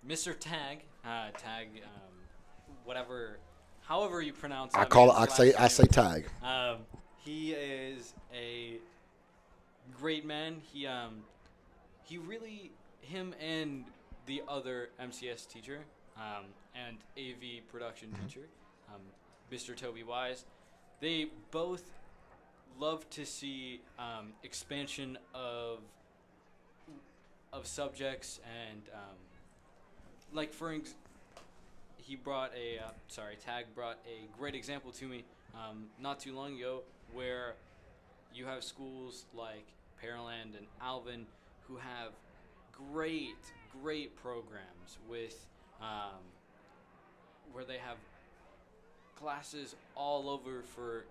Mr. Tag, however you pronounce it. I say Tag. He is a great man. He really, him and the other MCS teacher and AV production teacher, Mr. Toby Wise, they both love to see expansion of subjects, and Tag brought a great example to me not too long ago, where you have schools like Pearland and Alvin who have great programs with where they have classes all over for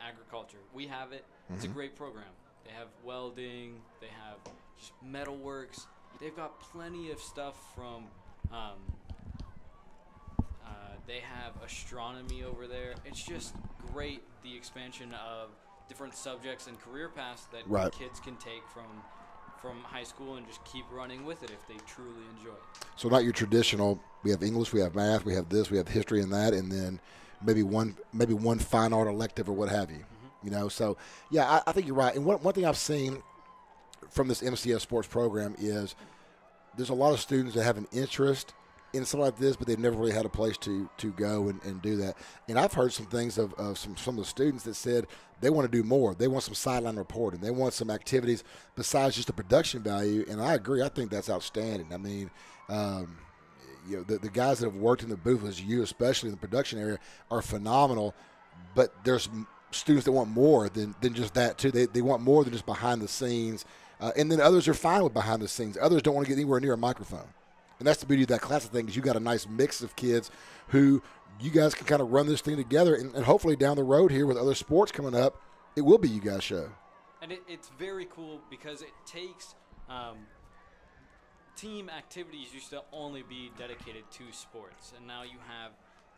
agriculture. We have it. It's a great program. They have welding. They have just metalworks. They've got plenty of stuff from they have astronomy over there. It's just great, the expansion of different subjects and career paths that Right. kids can take from high school and just keep running with it if they truly enjoy it. So not your traditional. We have English, we have math, we have this, we have history and that, and then maybe one fine art elective or what have you. You know, so yeah, I think you're right. And one thing I've seen from this MCS sports program is there's a lot of students that have an interest in something like this, but they've never really had a place to go and do that. And I've heard some things of some of the students that said they want to do more. They want some sideline reporting. They want some activities besides just the production value. And I agree. I think that's outstanding. I mean, you know, the guys that have worked in the booth, as you, especially in the production area, are phenomenal. But there's students that want more than just that too. They want more than just behind the scenes. And then others are fine with behind the scenes. Others don't want to get anywhere near a microphone. And that's the beauty of that class of thing, is you got a nice mix of kids who you guys can kind of run this thing together. And hopefully down the road here with other sports coming up, it will be you guys' show. And it's very cool because it takes team activities used to only be dedicated to sports. And now you have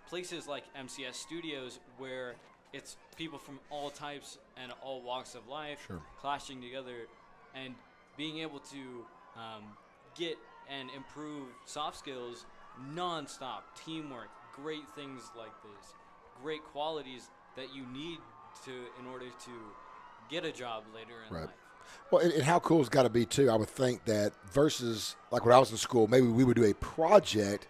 places like MCS Studios where it's people from all types and all walks of life clashing together and being able to get and improve soft skills nonstop, teamwork, great things like this, great qualities that you need in order to get a job later in life. Well, and how cool it's got to be too. I would think that versus like when I was in school, maybe we would do a project,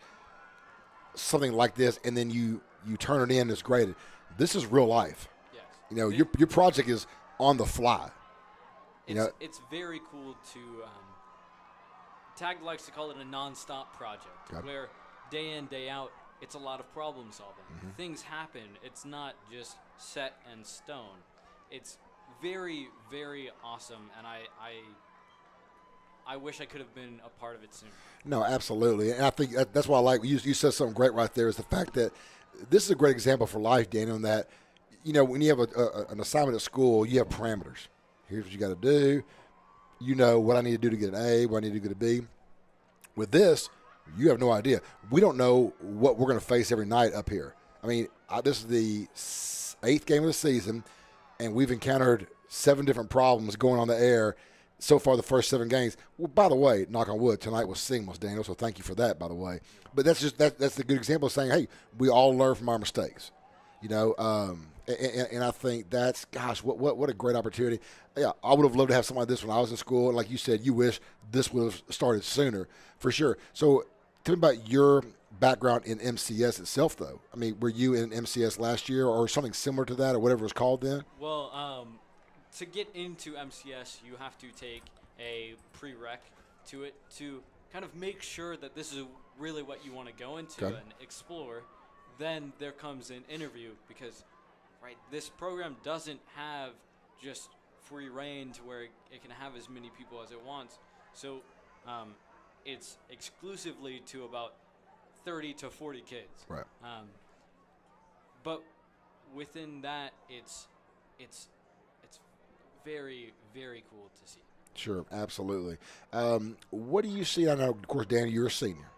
something like this, and then you turn it in as graded. This is real life. Yes. You know, your project is on the fly. It's very cool to. Tag likes to call it a non-stop project, where day in, day out, it's a lot of problem solving. Things happen. It's not just set in stone. It's very, very awesome, and I wish I could have been a part of it sooner. No, absolutely. And I think that's why I like you said something great right there, is the fact that this is a great example for life, Daniel, in that, you know, when you have an assignment at school, you have parameters. Here's what you got to do. You know what I need to do to get an A, what I need to do to get a B. With this, you have no idea. We don't know what we're going to face every night up here. I mean, this is the 8th game of the season, and we've encountered 7 different problems going on the air so far the first 7 games. Well, by the way, knock on wood, tonight was seamless, Daniel, so thank you for that, by the way. But that's the good example of saying, hey, we all learn from our mistakes. You know, and I think that's, gosh, what a great opportunity. Yeah, I would have loved to have something like this when I was in school. Like you said, you wish this would have started sooner, for sure. So tell me about your background in MCS itself, though. I mean, were you in MCS last year or something similar to that or whatever it was called then? Well, to get into MCS, you have to take a prereq to it to kind of make sure that this is really what you want to go into and explore. Then there comes an interview because, this program doesn't have just free reign to where it can have as many people as it wants. So it's exclusively to about 30 to 40 kids. Right. But within that, it's very, very cool to see. Sure, absolutely. What do you see? I know, of course, Danny, you're a senior.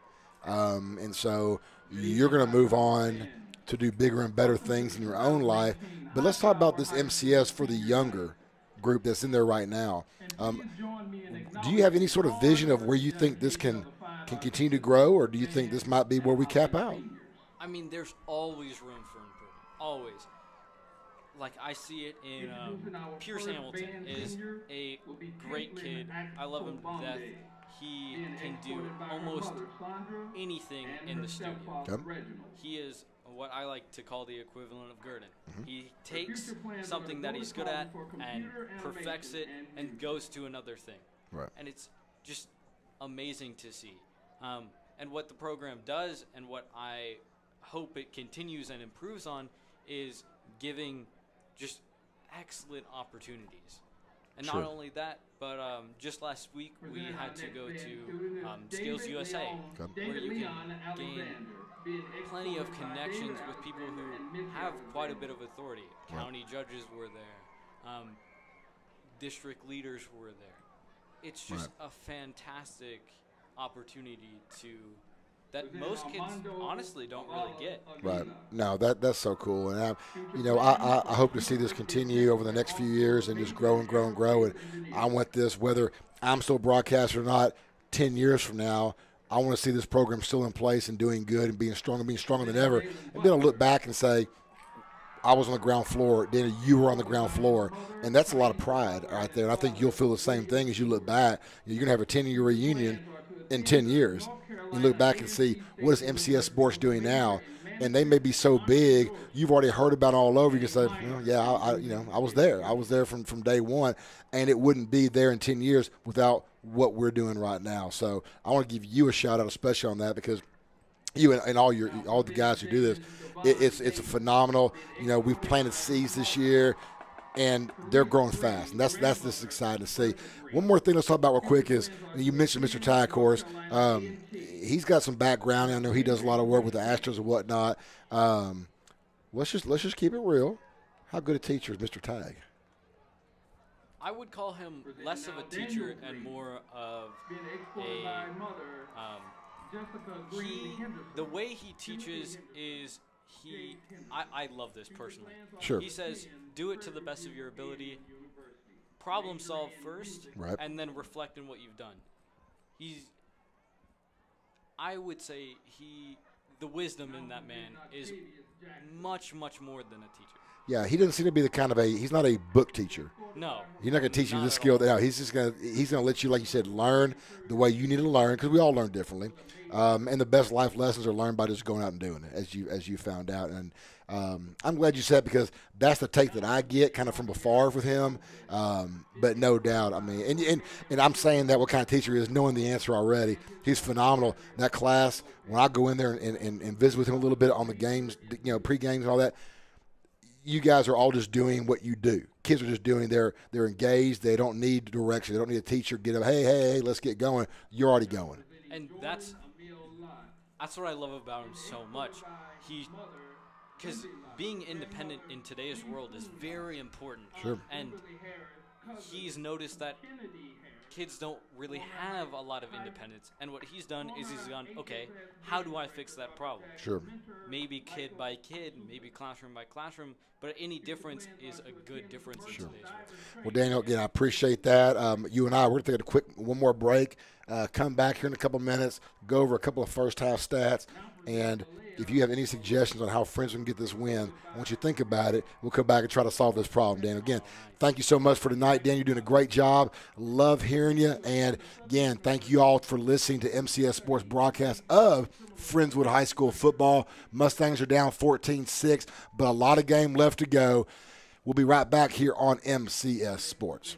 And so you're going to move on to do bigger and better things in your own life. But let's talk about this MCS for the younger group that's in there right now. Do you have any sort of vision of where you think this can continue to grow, or do you think this might be where we cap out? I mean, there's always room for improvement. Always. Like I see it in Pierce Hamilton is a great kid. I love him to death. He can do almost anything in the studio. He is what I like to call the equivalent of Gurdon. He takes something that he's good at and perfects it and goes to another thing. Right. And it's just amazing to see. And what the program does and what I hope it continues and improves on is giving just excellent opportunities. And not only that, but just last week we had to go to Skills USA, where you can gain plenty of connections with people who have quite a bit of authority. County judges were there. District leaders were there. It's just a fantastic opportunity to that most kids honestly don't really get. Right. No, that's so cool. And, I hope to see this continue over the next few years and just grow and grow and grow. And I want this, whether I'm still broadcasting or not, 10 years from now, I want to see this program still in place and doing good and being stronger than ever. And being able to look back and say, I was on the ground floor, Danny, you were on the ground floor. And that's a lot of pride right there. And I think you'll feel the same thing as you look back. You're going to have a 10-year reunion in 10 years. You look back and see, what is MCS Sports doing now? And they may be so big, you've already heard about it all over. You can say, well, yeah, I was there. I was there from day one. And it wouldn't be there in 10 years without what we're doing right now. So I want to give you a shout out, especially on that, because you and all the guys who do this, it's a phenomenal. We've planted seeds this year, and they're growing fast, and that's just exciting to see. One more thing let's talk about real quick is, you mentioned Mr. Ty, of course. He's got some background. I know he does a lot of work with the Astros and whatnot. Let's just keep it real. How good a teacher is Mr. Tag? I would call him less of a teacher and more of the way he teaches is I love this personally. Sure. He says, do it to the best of your ability, problem solve first, right, and then reflect on what you've done. I would say the wisdom in that man is much, much more than a teacher. Yeah, he doesn't seem to be the kind of he's not a book teacher. No. He's not going to teach you this skill. No, he's just going to let you, like you said, learn the way you need to learn, because we all learn differently. And the best life lessons are learned by just going out and doing it, as you found out. And I'm glad you said, because that's the take that I get kind of from afar with him. But no doubt, I mean, and I'm saying that what kind of teacher he is, knowing the answer already. He's phenomenal. That class, when I go in there and visit with him a little bit on the games, pre-games and all that, you guys are all just doing what you do. Kids are just doing, they're engaged. They don't need direction. They don't need a teacher. Get up, hey, let's get going. You're already going. And that's what I love about him so much. Because being independent in today's world is very important. Sure. And he's noticed that kids don't really have a lot of independence. And what he's done is he's gone, okay, how do I fix that problem? Sure. Maybe kid by kid, maybe classroom by classroom, but any difference is a good difference in today's world. Well, Daniel, again, I appreciate that. You and I, we're going to take one more break, come back here in a couple minutes, go over a couple of first-half stats, and if you have any suggestions on how Friendswood can get this win, once you think about it, we'll come back and try to solve this problem, Dan. Again, thank you so much for tonight, Dan. You're doing a great job. Love hearing you. And, again, thank you all for listening to MCS Sports broadcast of Friendswood High School football. Mustangs are down 14-6, but a lot of game left to go. We'll be right back here on MCS Sports.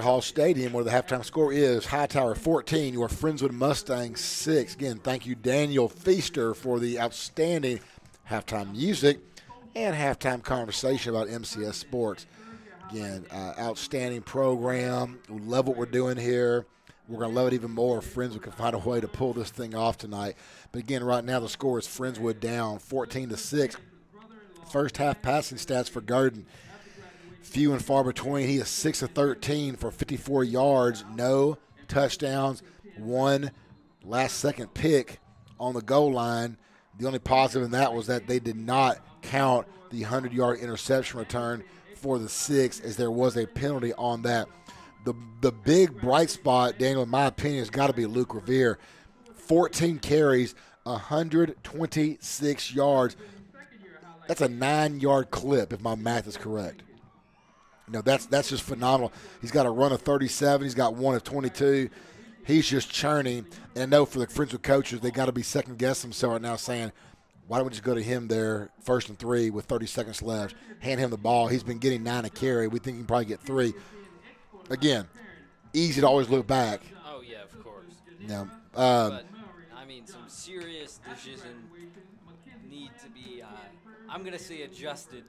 Hall Stadium, where the halftime score is Hightower 14, your Friendswood Mustangs 6. Again, thank you, Daniel Feaster, for the outstanding halftime music and halftime conversation about MCS sports. Again, outstanding program. We love what we're doing here. We're going to love it even more if Friendswood can find a way to pull this thing off tonight. But again, right now the score is Friendswood down 14-6. First half passing stats for Garden, few and far between. He is 6 of 13 for 54 yards, no touchdowns, one last-second pick on the goal line. The only positive in that was that they did not count the 100-yard interception return for the 6, as there was a penalty on that. The big bright spot, Daniel, in my opinion, has got to be Luke Revere. 14 carries, 126 yards. That's a 9-yard clip, if my math is correct. That's just phenomenal. He's got a run of 37. He's got one of 22. He's just churning. And I know for the Friendswood coaches, they got to be second-guessing themselves right now, saying, why don't we just go to him there, 1st and 3 with 30 seconds left, hand him the ball. He's been getting 9 a carry. We think he can probably get 3. Again, easy to always look back. Oh, yeah, of course. Now, but, I mean, some serious decisions need to be, I'm going to say, adjusted.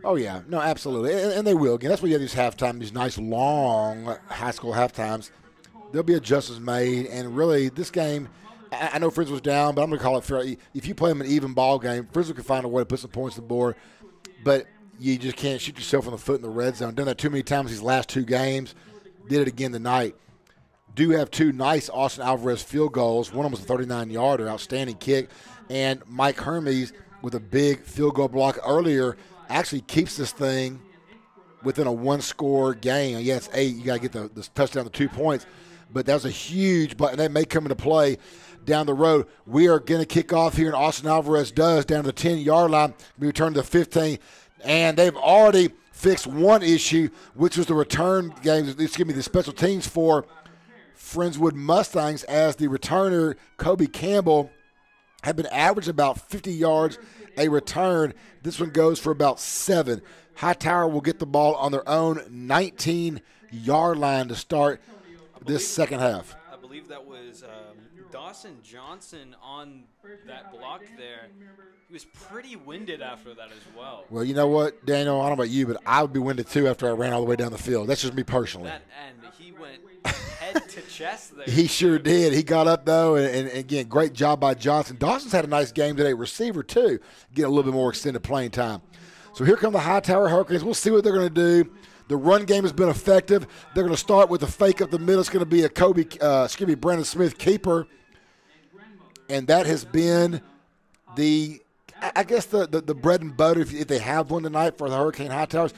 Oh, yeah. No, absolutely. And they will. Again, that's why you have these halftime, these nice, long high school halftimes. There'll be adjustments made. And really, this game, I know Friendswood was down, but I'm going to call it fair. If you play them an even ball game, Friendswood can find a way to put some points on the board. But you just can't shoot yourself in the foot in the red zone. Done that too many times these last 2 games. Did it again tonight. Do have 2 nice Austin Alvarez field goals. One of them was a 39-yarder, outstanding kick. And Mike Hermes with a big field goal block earlier actually keeps this thing within a 1-score game. Yeah, it's 8. You got to get the touchdown to 2 points. But that was a huge – and that may come into play down the road. We are going to kick off here, and Austin Alvarez does, down to the 10-yard line. We return to the 15. And they've already fixed one issue, which was the return games, the special teams for Friendswood Mustangs, as the returner, Kobe Campbell, had been averaging about 50 yards a return. This one goes for about 7. Hightower will get the ball on their own 19-yard line to start this second half. I believe that was Dawson Johnson on that block there. He was pretty winded after that as well. Well, you know what, Daniel, I don't know about you, but I would be winded too after I ran all the way down the field. That's just me personally. And he went head to chest there. He sure did. He got up, though, and again, great job by Johnson. Dawson's had a nice game today, receiver too, get a little bit more extended playing time. So here come the Hightower Hurricanes. We'll see what they're going to do. The run game has been effective. They're going to start with a fake up the middle. It's going to be a Brandon Smith keeper. And that has been the bread and butter, if they have one tonight for the Hurricane Hightowers.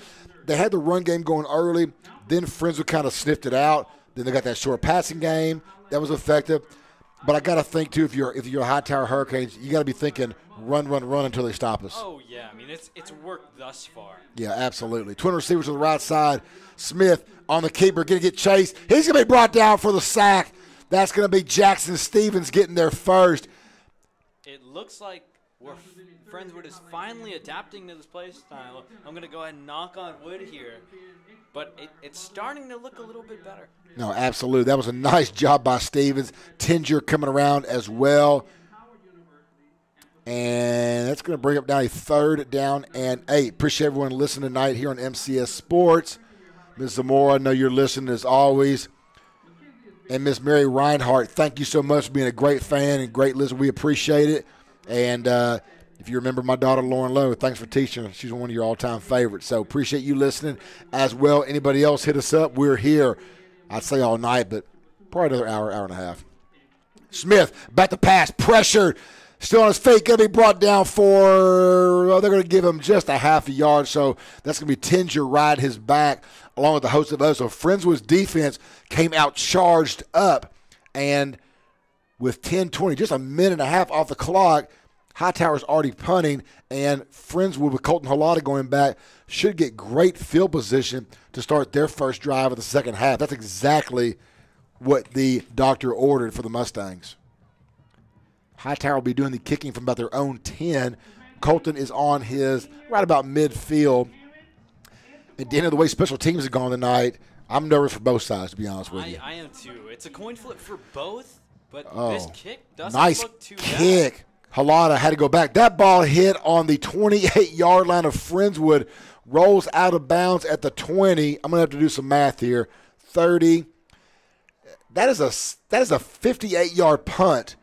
They had the run game going early. Then Friendswood kind of sniffed it out. Then they got that short passing game. That was effective. But I got to think, too, if you're a Hightower Hurricanes, you got to be thinking run until they stop us. Oh, yeah. I mean, it's worked thus far. Yeah, absolutely. Twin receivers to the right side. Smith on the keeper, going to get chased. He's going to be brought down for the sack. That's going to be Jackson Stevens getting there first. It looks like Friendswood is finally adapting to this play style. I'm going to go ahead and knock on wood here. But it's starting to look a little bit better. No, absolutely. That was a nice job by Stevens. Tinger coming around as well. And that's going to bring up down a 3rd down and 8. Appreciate everyone listening tonight here on MCS Sports. Ms. Zamora, I know you're listening as always. And Ms. Mary Reinhardt, thank you so much for being a great fan and great listener. We appreciate it. And if you remember my daughter, Lauren Lowe, thanks for teaching. She's one of your all-time favorites. So appreciate you listening as well. Anybody else, hit us up. We're here, I'd say all night, but probably another hour and a half. Smith, back to pass, pressured. Still on his feet, going to be brought down they're going to give him just a half a yard. So that's going to be Tinger ride his back along with the host of others. So Friendswood's defense came out charged up. And with 10:20, just a minute and a half off the clock, Hightower's already punting. And Friendswood with Colton Halata going back should get great field position to start their first drive of the second half. That's exactly what the doctor ordered for the Mustangs. Hightower will be doing the kicking from about their own 10. Colton is on his right about midfield. And Daniel, the way special teams have gone tonight, I'm nervous for both sides, to be honest with you. I am too. It's a coin flip for both, but Oh, this kick doesn't nice look too kick. Halada had to go back. That ball hit on the 28-yard line of Friendswood, rolls out of bounds at the 20. I'm going to have to do some math here. 30. That is a 58-yard punt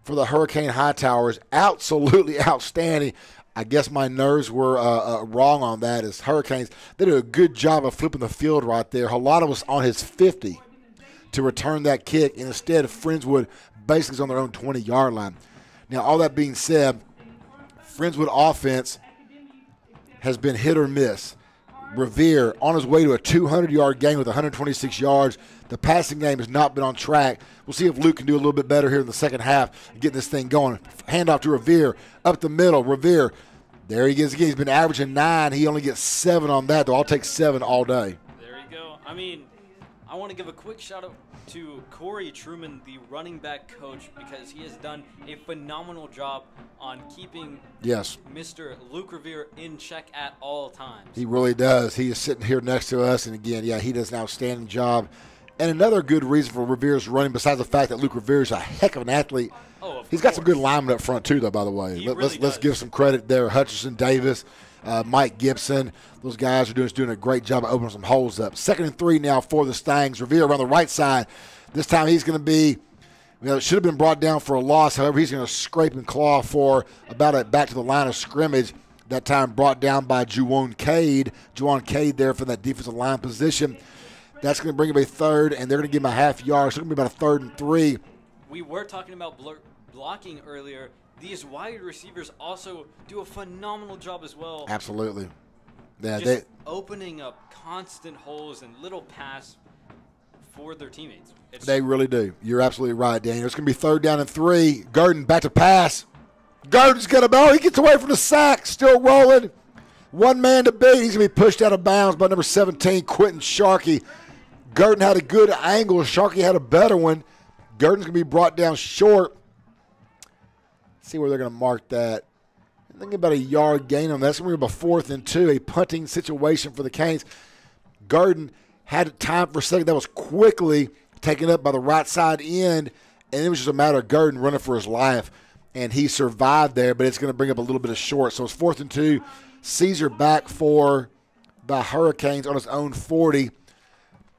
for the Hurricane Hightowers. Absolutely outstanding. I guess my nerves were wrong on that. As Hurricanes, they did a good job of flipping the field right there. Halada was on his 50 to return that kick, and instead Friendswood basically is on their own 20-yard line. Now, all that being said, Friendswood offense has been hit or miss. Revere on his way to a 200-yard game with 126 yards. The passing game has not been on track. We'll see if Luke can do a little bit better here in the second half and get this thing going. Handoff to Revere, up the middle. Revere, there he is again. He's been averaging 9. He only gets 7 on that, though. I'll take 7 all day. There you go. I mean, I want to give a quick shout-out to Corey Truman, the running back coach, because he has done a phenomenal job on keeping Mr. Luke Revere in check at all times. He really does. He is sitting here next to us, and again, he does an outstanding job. And another good reason for Revere's running, besides the fact that Luke Revere is a heck of an athlete, he's got some good linemen up front too, though, by the way. Let's give some credit there. Hutchinson Davis, Mike Gibson, those guys are doing a great job of opening some holes up. 2nd and 3 now for the Stangs. Revere around the right side. This time he's going to be, it should have been brought down for a loss. However, he's going to scrape and claw for about it back to the line of scrimmage. That time brought down by Juwan Cade. Juwan Cade there for that defensive line position. That's going to bring him a 3rd, and they're going to give him a half yard. So it's going to be about a 3rd and 3. We were talking about blocking earlier. These wide receivers also do a phenomenal job as well. Absolutely. Yeah, just opening up constant holes and little pass for their teammates. They really do. You're absolutely right, Daniel. It's going to be 3rd down and 3. Gurdon back to pass. Gurdon's got a ball. He gets away from the sack. Still rolling. One man to beat. He's going to be pushed out of bounds by number 17, Quentin Sharkey. Gurdon had a good angle. Sharkey had a better one. Gurdon's going to be brought down short. See where they're going to mark that. I think about a yard gain on that. That's going to be about 4th and 2, a punting situation for the Canes. Gurdon had time for a second. That was quickly taken up by the right side end, and it was just a matter of Gurdon running for his life, and he survived there, but it's going to bring up a little bit of short. So it's 4th and 2. Caesar back for the Hurricanes on his own 40.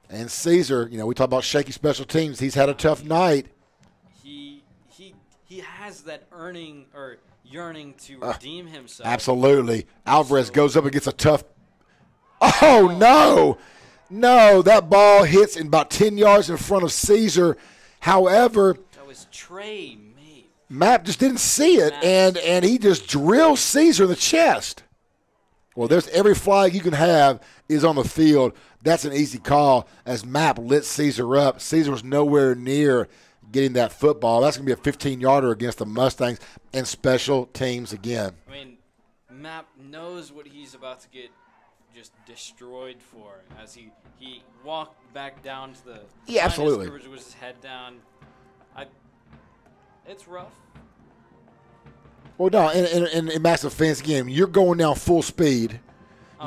And Caesar, we talk about shaky special teams. He's had a tough night. He has that yearning to redeem himself. Absolutely. Alvarez goes up and gets a tough. Oh, no. No, that ball hits in about 10 yards in front of Caesar. However, that was Trey Mapp just didn't see it, and he just drilled Caesar in the chest. Well, there's every flag you can have is on the field. That's an easy call as Mapp lit Caesar up. Caesar was nowhere near getting that football. That's going to be a 15-yarder against the Mustangs and special teams again. I mean, Mapp knows what he's about to get just destroyed for as he walked back down to the absolutely with his head down. It's rough. Well, no, in Matt's offense, again, you're going down full speed.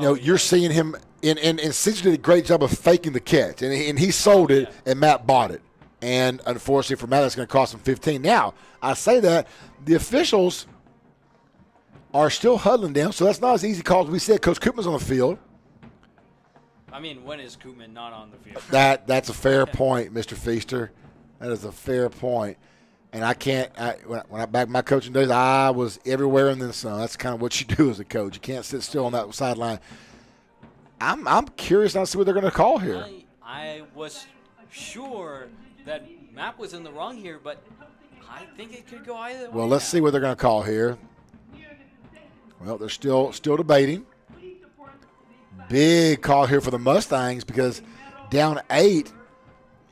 You're seeing him, and Caesar did a great job of faking the catch, and he sold it, and Matt bought it. And unfortunately for Matt, that's going to cost him 15. Now, I say that the officials are still huddling down, so that's not as easy call as we said. Coach Koopman's on the field. I mean, when is Koopman not on the field? That's a fair point, Mr. Feaster. That is a fair point. And I can't when I back my coaching days, I was everywhere in the sun. That's kind of what you do as a coach. You can't sit still on that sideline. I'm curious now to see what they're going to call here. I was sure that Mapp was in the wrong here, but I think it could go either way. Well, let's see what they're going to call here. Well, they're still debating. Big call here for the Mustangs because down 8,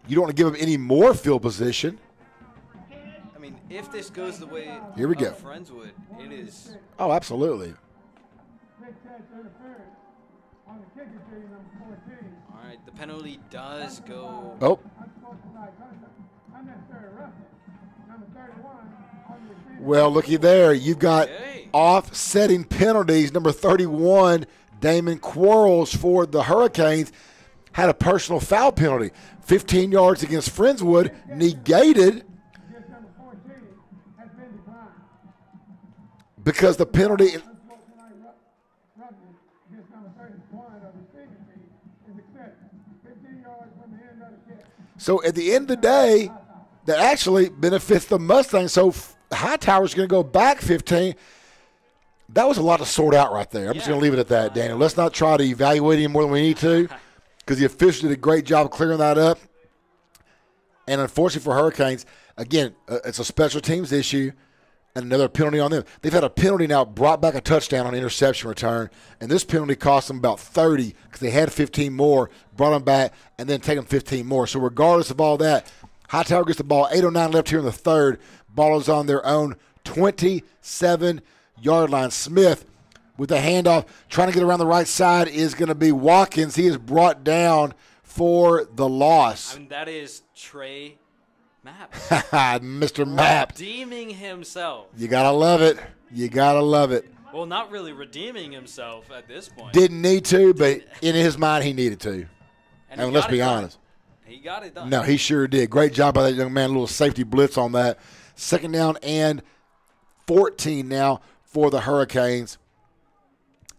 you don't want to give them any more field position. I mean, if this goes the way here we go. Of Friendswood, it is. Oh, absolutely. All right, the penalty does go. Oh. Well, looky there. You've got offsetting penalties. Number 31, Damon Quarles for the Hurricanes. had a personal foul penalty. 15 yards against Friendswood negated because the penalty. So at the end of the day, that actually benefits the Mustangs. So Hightower's going to go back 15. That was a lot to sort out right there. I'm just going to leave it at that, Daniel. Let's not try to evaluate him more than we need to, because the officials did a great job clearing that up. And unfortunately for Hurricanes, again, it's a special teams issue and another penalty on them. They've had a penalty now, brought back a touchdown on interception return, and this penalty cost them about 30 because they had 15 more, brought them back, and then take them 15 more. So regardless of all that, Hightower gets the ball, 8:09 left here in the third. Ball is on their own 27-yard line. Smith with the handoff, trying to get around the right side, is going to be Watkins. He is brought down for the loss. I mean, that is Trey Mapp. Mr. Mapp. Redeeming himself. You got to love it. You got to love it. Well, not really redeeming himself at this point. Didn't need to, but in his mind he needed to. And let's be honest. He got it done. No, he sure did. Great job by that young man. A little safety blitz on that. 2nd down and 14 now for the Hurricanes.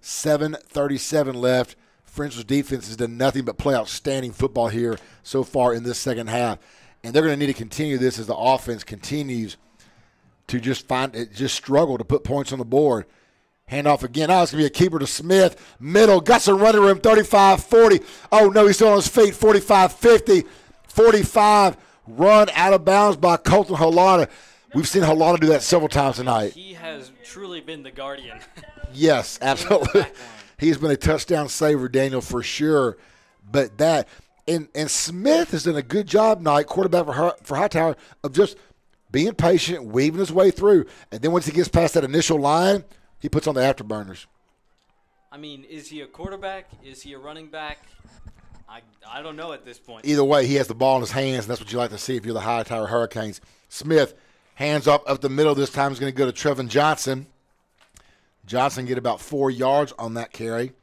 7:37 left. Friendswood's defense has done nothing but play outstanding football here so far in this second half. And they're going to need to continue this as the offense continues to just struggle to put points on the board. Handoff again. Now it's going to be a keeper to Smith. Middle. Got some running room. 35-40. Oh, no, he's still on his feet. 45-50. 45. Run out of bounds by Colton Halata. We've seen Halata do that several times tonight. He has truly been the guardian. Yes, absolutely. He's been a touchdown saver, Daniel, for sure. But that and Smith has done a good job tonight, quarterback for Hightower, of just being patient, weaving his way through. And then once he gets past that initial line, he puts on the afterburners. I mean, is he a quarterback? Is he a running back? I don't know at this point. Either way, he has the ball in his hands, and that's what you like to see if you're the Hightower Hurricanes. Smith, hands up the middle. This time is going to go to Trevin Johnson. Johnson get about 4 yards on that carry.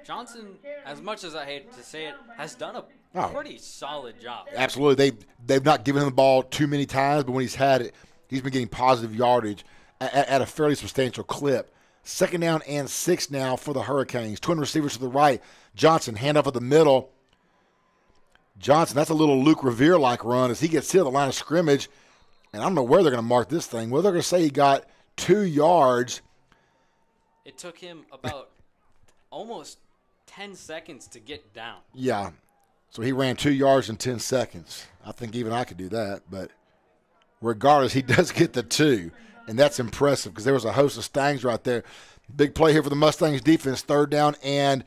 Johnson, as much as I hate to say it, has done a pretty solid job. Absolutely. They've not given him the ball too many times, but when he's had it, he's been getting positive yardage at a fairly substantial clip. 2nd down and 6 now for the Hurricanes. Twin receivers to the right. Johnson, handoff at the middle. Johnson, that's a little Luke Revere-like run as he gets hit at the line of scrimmage. And I don't know where they're going to mark this thing. Well, they're going to say he got 2 yards. It took him about almost 10 seconds to get down. Yeah. So he ran 2 yards in 10 seconds. I think even I could do that. But regardless, he does get the 2. And that's impressive because there was a host of Stangs right there. Big play here for the Mustangs defense. 3rd down, and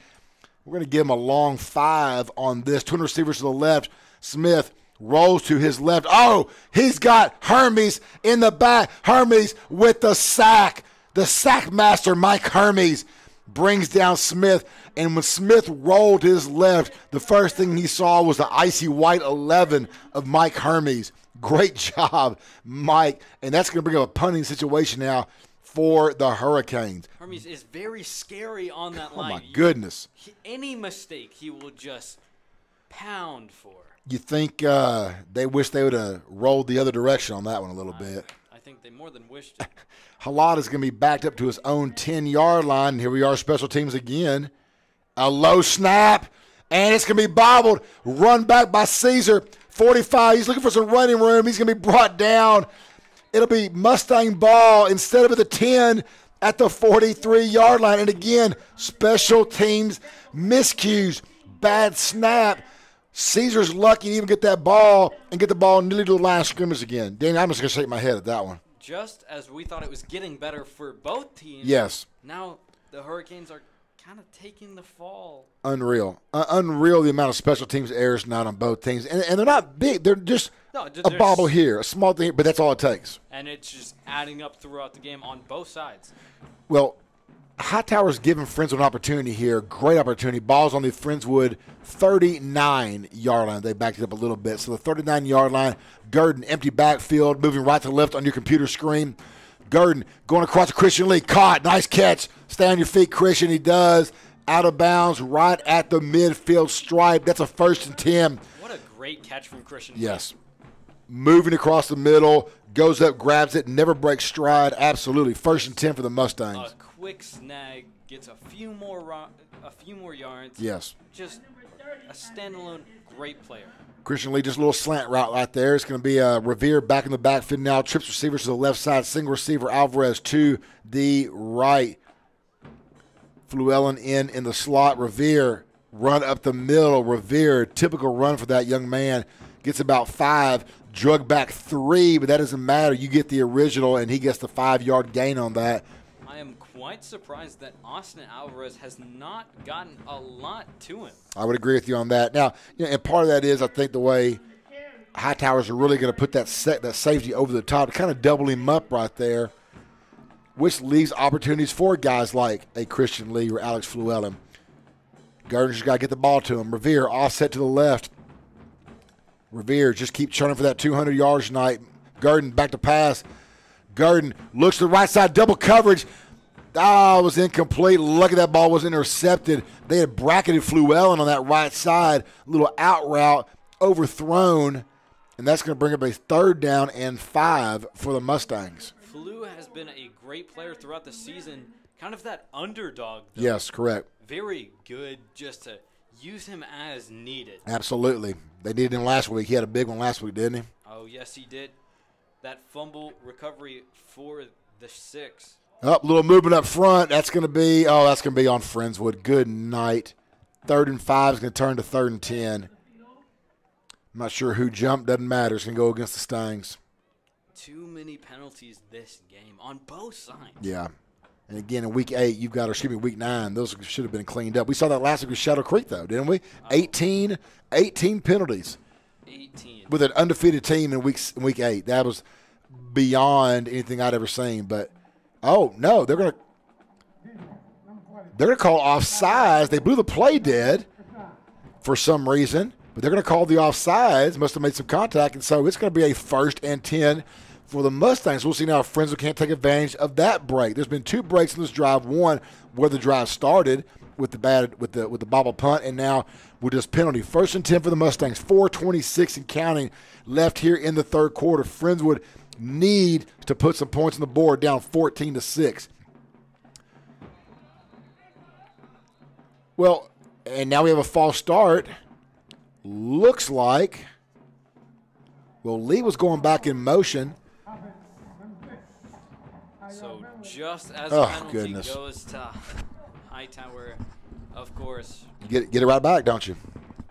we're going to give him a long 5 on this. Twin receivers to the left. Smith rolls to his left. Oh, he's got Hermes in the back. Hermes with the sack. The sack master, Mike Hermes, brings down Smith. And when Smith rolled to his left, the first thing he saw was the icy white 11 of Mike Hermes. Great job, Mike. And that's going to bring up a punting situation now for the Hurricanes. Hermes is very scary on that line. Oh, my goodness. Any mistake, he will just pound for. You think they wish they would have rolled the other direction on that one a little bit. I think they more than wished it. Halata is going to be backed up to his own 10-yard line. Here we are, special teams again. A low snap, and it's going to be bobbled. Run back by Caesar. 45. He's looking for some running room. He's going to be brought down. It'll be Mustang ball instead of at the 10 at the 43-yard line. And again, special teams miscues. Bad snap. Caesar's lucky to even get that ball and get the ball nearly to the line of scrimmage again. Danny, I'm just going to shake my head at that one. Just as we thought it was getting better for both teams. Yes. Now the Hurricanes are kind of taking the fall. Unreal. Unreal the amount of special teams errors not on both teams. And they're not big. They're just a bobble here, a small thing, but that's all it takes. And it's just adding up throughout the game on both sides. Well, Hightower's given Friendswood an opportunity here. Great opportunity. Ball's on the Friendswood 39-yard line. They backed it up a little bit. So the 39-yard line, Gurdon, empty backfield, moving right to left on your computer screen. Gurdon going across to Christian Lee. Caught. Nice catch. Stay on your feet, Christian. He does. out of bounds right at the midfield stripe. That's a 1st and 10. What a great catch from Christian. Yes. Moving across the middle, goes up, grabs it, never breaks stride. Absolutely. 1st and 10 for the Mustangs. A quick snag, gets a few more yards. Yes. Just a standalone great player. Christian Lee, just a little slant route right there. It's going to be Revere back in the backfield now. Trips receivers to the left side. Single receiver Alvarez to the right. Fluellen in the slot. Revere run up the middle. Revere, typical run for that young man. Gets about 5. Drug back 3, but that doesn't matter. You get the original, and he gets the 5-yard gain on that. I am quite surprised that Austin Alvarez has not gotten a lot to him. I would agree with you on that. Now, and part of that is I think the way Hightowers are really going to put that safety over the top, kind of double him up right there, which leaves opportunities for guys like a Christian Lee or Alex Fluellen. Gardner's got to get the ball to him. Revere offset to the left. Revere just keep churning for that 200 yards tonight. Garden back to pass. Garden looks to the right side, double coverage. It was incomplete. Lucky that ball was intercepted. They had bracketed Fluellen on that right side. A little out route, overthrown, and that's going to bring up a 3rd down and 5 for the Mustangs. Flu has been a great player throughout the season, kind of that underdog, though. Yes, correct. Very good just to use him as needed. Absolutely. They needed him last week. He had a big one last week, didn't he? Oh, yes, he did. That fumble recovery for the 6. Little movement up front. That's going to be on Friendswood. Good night. 3rd and 5 is going to turn to 3rd and 10. I'm not sure who jumped. Doesn't matter. It's going to go against the Stangs. Too many penalties this game on both sides. Yeah. And again, in week 8, week 9, those should have been cleaned up. We saw that last week with Shadow Creek, though, didn't we? 18 penalties. 18. With an undefeated team in week 8. That was beyond anything I'd ever seen. But, no, they're going to call offsides. They blew the play dead for some reason, but they're going to call the offsides. Must have made some contact, and so it's going to be a 1st and 10 for the Mustangs. We'll see now if Friendswood can't take advantage of that break. There's been 2 breaks in this drive. One where the drive started with the bobble punt, and now with this penalty. 1st and 10 for the Mustangs. 4:26 and counting left here in the 3rd quarter. Friendswood need to put some points on the board, down 14-6. Well, and now we have a false start. Looks like, Lee was going back in motion. So just as a penalty goes to Hightower, of course. You get it right back, don't you?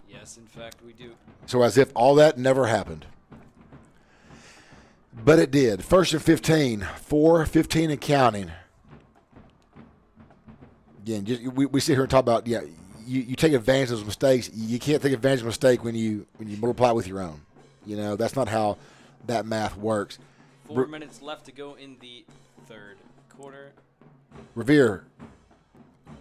Yes, in fact, we do. So as if all that never happened. But it did. 1st and 15. 4:15 and counting. Again, we sit here and talk about, you take advantage of those mistakes. You can't take advantage of a mistake when you multiply it with your own. That's not how that math works. 4 minutes left to go in the 3rd quarter. Revere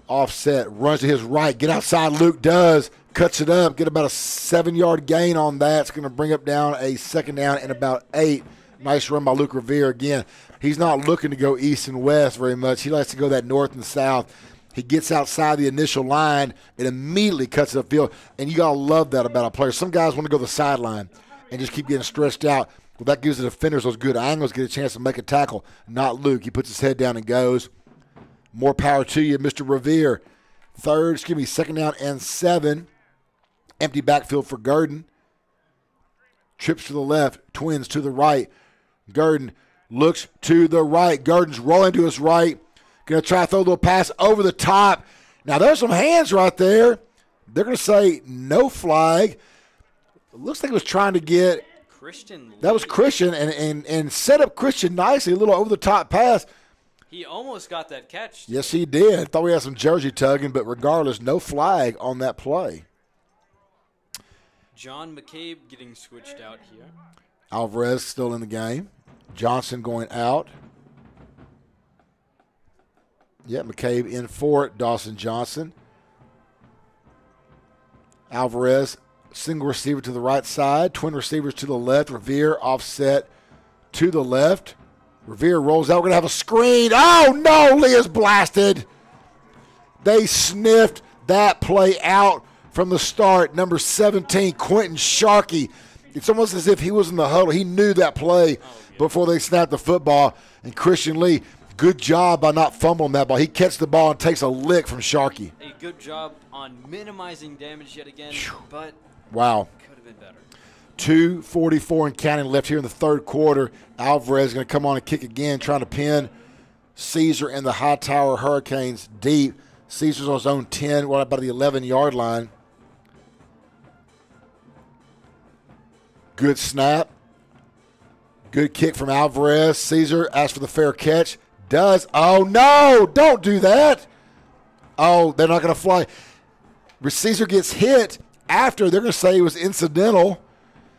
offset, runs to his right. Get outside, Luke does. Cuts it up. Get about a 7-yard gain on that. It's going to bring up down a 2nd down and about 8. Nice run by Luke Revere. Again, he's not looking to go east and west very much. He likes to go that north and south. He gets outside the initial line and immediately cuts it upfield. And you got to love that about a player. Some guys want to go to the sideline and just keep getting stretched out. Well, that gives the defenders those good angles, get a chance to make a tackle. Not Luke. He puts his head down and goes. More power to you, Mr. Revere. 2nd down and 7. Empty backfield for Garden. Trips to the left, Twins to the right. Garden looks to the right. Garden's rolling to his right. Going to try to throw a little pass over the top. Now, there's some hands right there. They're going to say no flag. It looks like he was trying to get Christian. That was Christian and set up Christian nicely. A little over-the-top pass. He almost got that catch. Yes, he did. Thought we had some jersey tugging, but regardless, no flag on that play. John McCabe getting switched out here. Alvarez still in the game. Johnson going out. Yeah, McCabe in for it. Dawson Johnson. Alvarez, single receiver to the right side. Twin receivers to the left. Revere offset to the left. Revere rolls out. We're going to have a screen. Oh, no. Lee is blasted. They sniffed that play out from the start. Number 17, Quentin Sharkey. It's almost as if he was in the huddle. He knew that play before they snapped the football. And Christian Lee, good job by not fumbling that ball. He catches the ball and takes a lick from Sharkey. A good job on minimizing damage yet again, but wow. Could have been better. 2:44 and counting left here in the third quarter. Alvarez is going to come on and kick again, trying to pin Caesar and the Hightower Hurricanes deep. Caesar's on his own 10, right about the 11-yard line. Good snap. Good kick from Alvarez. Caesar asks for the fair catch. Does. Oh, no, don't do that. Oh, they're not going to fly. Caesar gets hit after. They're going to say it was incidental.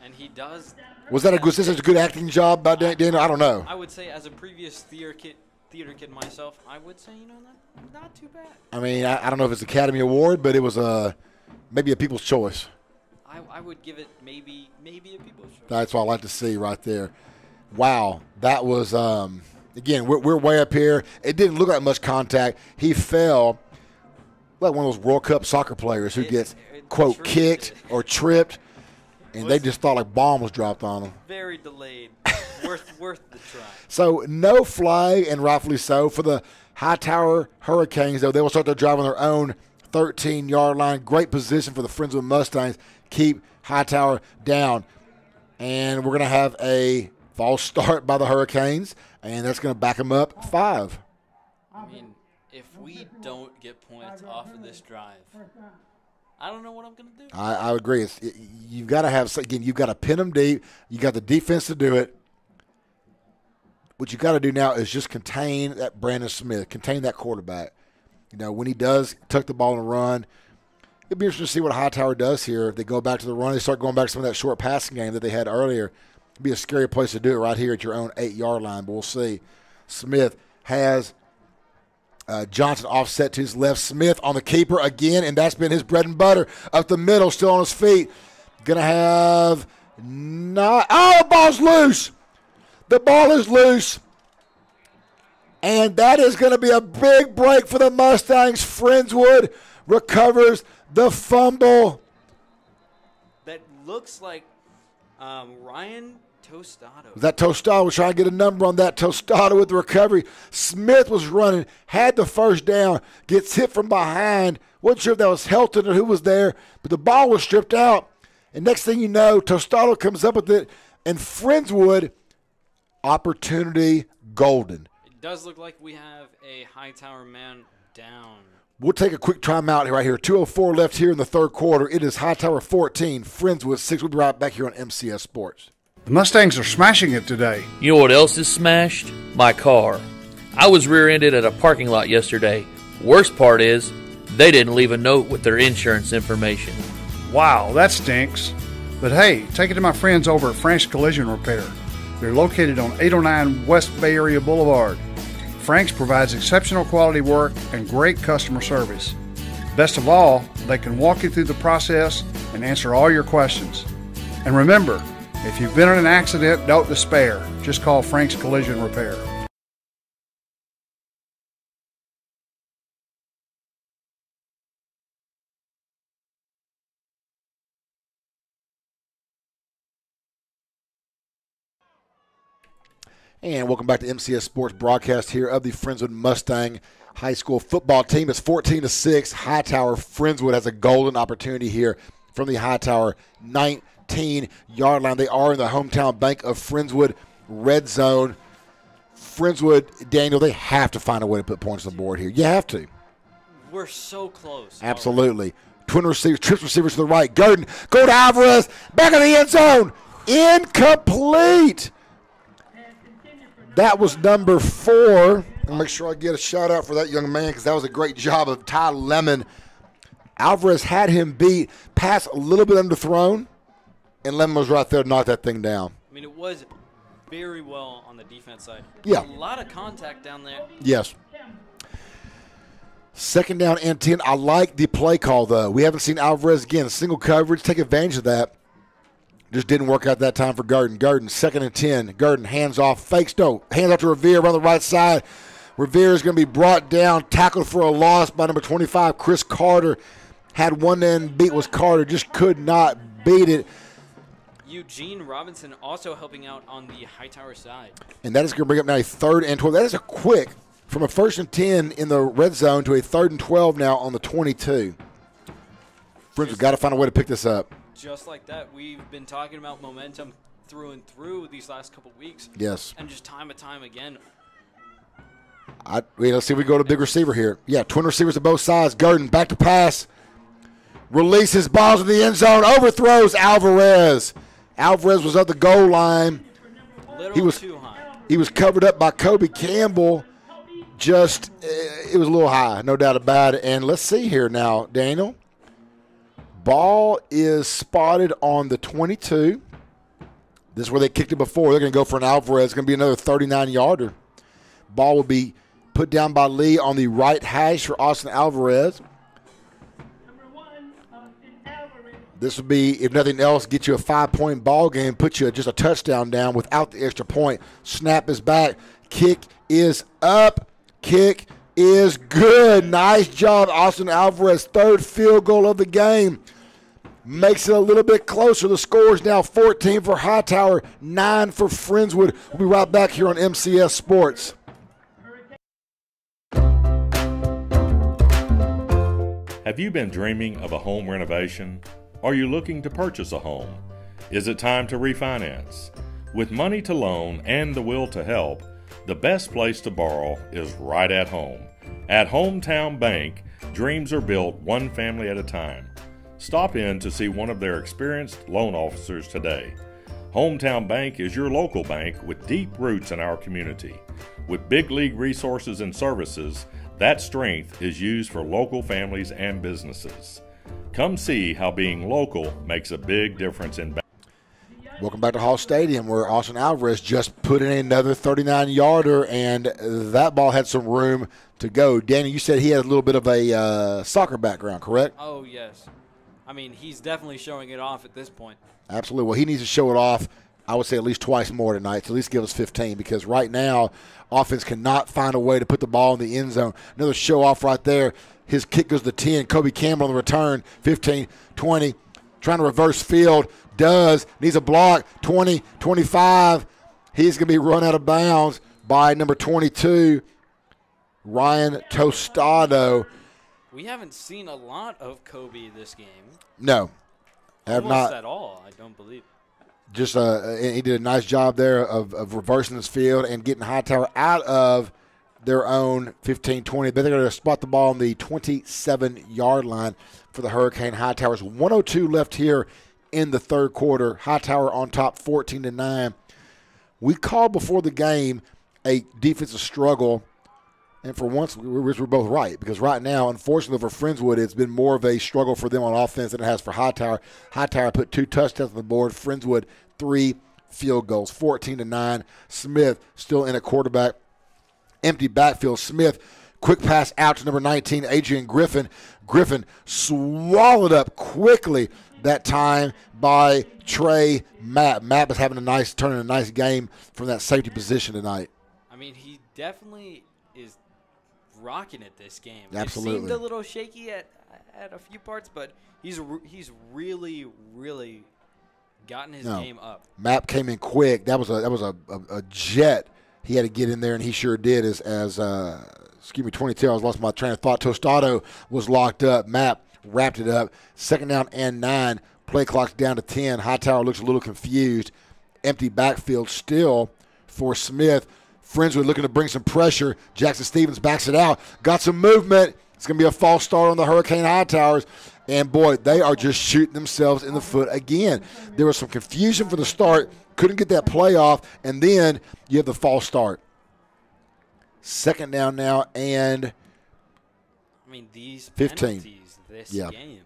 And he does. Was that a good acting job by Daniel? I don't know. I would say as a previous theater kid myself, I would say, not too bad. I mean, I don't know if it's Academy Award, but it was maybe a People's Choice. I would give it maybe a People's Choice. That's what I like to see right there. Wow, that was again. We're way up here. It didn't look like much contact. He fell like one of those World Cup soccer players who gets quote kicked or tripped, and they just thought like bomb was dropped on them. Very delayed. worth the try. So no flag, and rightfully so, for the Hightower Hurricanes. Though they will start their drive on their own 13-yard line. Great position for the Friendswood Mustangs. Keep Hightower down, and we're going to have a false start by the Hurricanes, and that's going to back them up 5. I mean, if we don't get points off of this drive, I don't know what I'm going to do. I agree. You've got to have, again, you've got to pin them deep. You got the defense to do it. What you got to do now is just contain that Brandon Smith, contain that quarterback. You know, when he does tuck the ball and run, it'd be interesting to see what Hightower does here. If they go back to the run, they start going back to some of that short passing game that they had earlier. It'd be a scary place to do it right here at your own 8-yard line, but we'll see. Smith has Johnson offset to his left. Smith on the keeper again, and that's been his bread and butter. Up the middle, still on his feet. Going to have not – oh, the ball's loose. The ball is loose. And that is going to be a big break for the Mustangs. Friendswood recovers the fumble. That looks like Ryan Tostado. That Tostado was trying to get a number on that. Tostado with the recovery. Smith was running, had the first down, gets hit from behind. Wasn't sure if that was Helton or who was there, but the ball was stripped out. And next thing you know, Tostado comes up with it, and Friendswood, opportunity golden. It does look like we have a Hightower man down. We'll take a quick timeout right here. 2:04 left here in the third quarter. It is Hightower 14, Friendswood 6. We'll be right back here on MCS Sports. The Mustangs are smashing it today. You know what else is smashed? My car. I was rear-ended at a parking lot yesterday. Worst part is, they didn't leave a note with their insurance information. Wow, that stinks. But hey, take it to my friends over at Frank's Collision Repair. They're located on 809 West Bay Area Boulevard. Frank's provides exceptional quality work and great customer service. Best of all, they can walk you through the process and answer all your questions. And remember, if you've been in an accident, don't despair. Just call Frank's Collision Repair. And welcome back to MCS Sports broadcast here of the Friendswood Mustang High School football team. It's 14-6. Hightower Friendswood has a golden opportunity here from the Hightower 19-yard line. They are in the hometown bank of Friendswood red zone. Friendswood, Daniel, they have to find a way to put points on the board here. You have to. We're so close. Absolutely. Twin receivers, trips receivers to the right. Gurdon, go to Alvarez, back of the end zone. Incomplete. That was number 4. I'll make sure I get a shout-out for that young man because that was a great job of Ty Lemon. Alvarez had him beat, pass a little bit underthrown, and Lemon was right there to knock that thing down. I mean, it was very well on the defense side. Yeah. A lot of contact down there. Yes. Second down and 10. I like the play call, though. We haven't seen Alvarez again. Single coverage. Take advantage of that. Just didn't work out that time for Gurdon. Gurdon, 2nd and 10. Gurdon, hands off, fakes, no. Hands off to Revere around the right side. Revere is going to be brought down, tackled for a loss by number 25, Chris Carter. Had one end beat, was Carter, just could not beat it. Eugene Robinson also helping out on the Hightower side. And that is going to bring up now a 3rd and 12. That is a quick, from a 1st and 10 in the red zone to a 3rd and 12 now on the 22. Friends, we've got to find a way to pick this up. Just like that, we've been talking about momentum through and through these last couple weeks. Yes. And just time and time again. Let's see if we go to big receiver here. Yeah, twin receivers to both sides. Gurdon back to pass. Releases balls in the end zone. Overthrows Alvarez. Alvarez was at the goal line. He was covered up by Kobe Campbell. It was a little high, no doubt about it. And let's see here now, Daniel. Ball is spotted on the 22. This is where they kicked it before. They're going to go for an Alvarez. It's going to be another 39-yarder. Ball will be put down by Lee on the right hash for Austin Alvarez. This would be, if nothing else, get you a 5-point ball game, put you just a touchdown down without the extra point. Snap is back. Kick is up. Kick is good. Nice job, Austin Alvarez. 3rd field goal of the game. Makes it a little bit closer. The score is now 14 for Hightower, 9 for Friendswood. We'll be right back here on MCS Sports. Have you been dreaming of a home renovation? Are you looking to purchase a home? Is it time to refinance? With money to loan and the will to help, the best place to borrow is right at home. At Hometown Bank, dreams are built one family at a time. Stop in to see one of their experienced loan officers today. Hometown Bank is your local bank with deep roots in our community. With big league resources and services, that strength is used for local families and businesses. Come see how being local makes a big difference in banking. Welcome back to Hall Stadium, where Austin Alvarez just put in another 39-yarder, and that ball had some room to go. Danny, you said he had a little bit of a soccer background, correct? Oh, yes. I mean, he's definitely showing it off at this point. Absolutely. Well, he needs to show it off, I would say, at least twice more tonight, to at least give us 15, because right now, offense cannot find a way to put the ball in the end zone. Another show off right there. His kick goes to 10. Kobe Campbell on the return, 15, 20. Trying to reverse field. Needs a block. 20, 25. He's going to be run out of bounds by number 22, Ryan Tostado. We haven't seen a lot of Kobe this game. No. Have Almost not at all, I don't believe. Just he did a nice job there of reversing this field and getting Hightower out of their own 15-20. But they're going to spot the ball on the 27-yard line for the Hurricane Hightowers. 1:02 left here in the third quarter. Hightower on top 14-9. We called before the game a defensive struggle, and for once we're both right, because right now, unfortunately for Friendswood, it's been more of a struggle for them on offense than it has for Hightower. Hightower put 2 touchdowns on the board. Friendswood 3 field goals, 14-9. Smith still in at quarterback. Empty backfield. Smith, quick pass out to number 19, Adrian Griffin. Griffin swallowed up quickly that time by Trey Mapp. Mapp is having a nice game from that safety position tonight. I mean, he definitely is rocking it this game. Absolutely. It seemed a little shaky at a few parts, but he's really, really gotten his game up. Mapp came in quick. That was a jet. He had to get in there, and he sure did. As 22, I lost my train of thought. Tostado was locked up. Mapp wrapped it up. 2nd down and 9. Play clock's down to 10. Hightower looks a little confused. Empty backfield still for Smith. Friendswood looking to bring some pressure. Jackson Stevens backs it out. Got some movement. It's going to be a false start on the Hurricane Hightowers. And, boy, they are just shooting themselves in the foot again. There was some confusion for the start. Couldn't get that play off. And then you have the false start. 2nd down now and I mean, these 15. Penalties this game.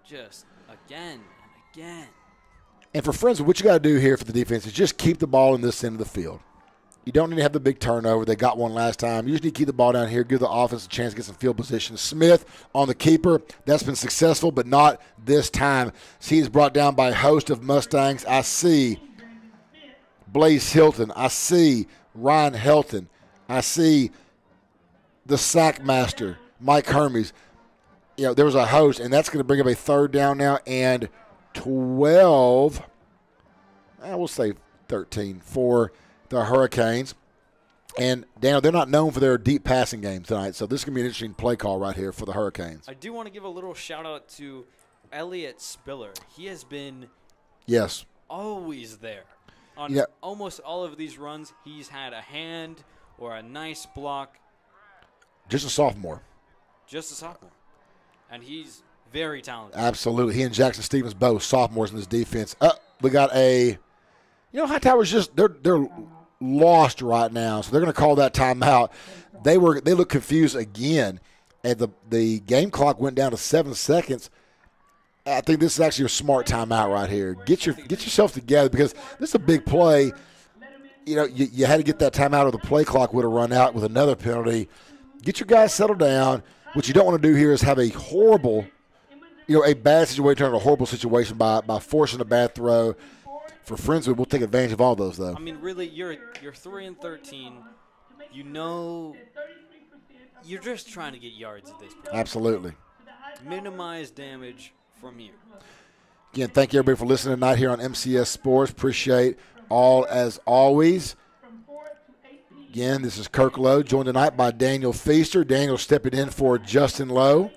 Just again and again. And for Friendswood, what you got to do here for the defense is just keep the ball in this end of the field. You don't need to have the big turnover. They got one last time. You just need to keep the ball down here, give the offense a chance to get some field position. Smith on the keeper. That's been successful, but not this time. He's brought down by a host of Mustangs. I see Blaze Hilton. I see Ryan Helton. I see the sack master, Mike Hermes. There was a host, and that's going to bring up a third down now and 12, I will say 13 for the Hurricanes. And, Daniel, they're not known for their deep passing game tonight, so this is going to be an interesting play call right here for the Hurricanes. I do want to give a little shout-out to Elliott Spiller. He has been always there. On almost all of these runs, he's had a hand or a nice block. Just a sophomore. And he's very talented. Absolutely. He and Jackson Stevens both sophomores in this defense. We got Hightower's just they're lost right now, so they're going to call that timeout. They look confused again, and the game clock went down to 7 seconds. I think this is actually a smart timeout right here. Get yourself together, because this is a big play. You had to get that timeout, or the play clock would have run out with another penalty. Get your guys settled down. What you don't want to do here is have a horrible, a bad situation turn into a horrible situation by forcing a bad throw. For Friendswood, we'll take advantage of all those, though. I mean, really, you're 3-13. You're just trying to get yards at this point. Absolutely. Minimize damage from you. Again, thank you, everybody, for listening tonight here on MCS Sports. Appreciate all as always. Again, this is Kirk Lowe, joined tonight by Daniel Feaster. Daniel stepping in for Justin Lowe.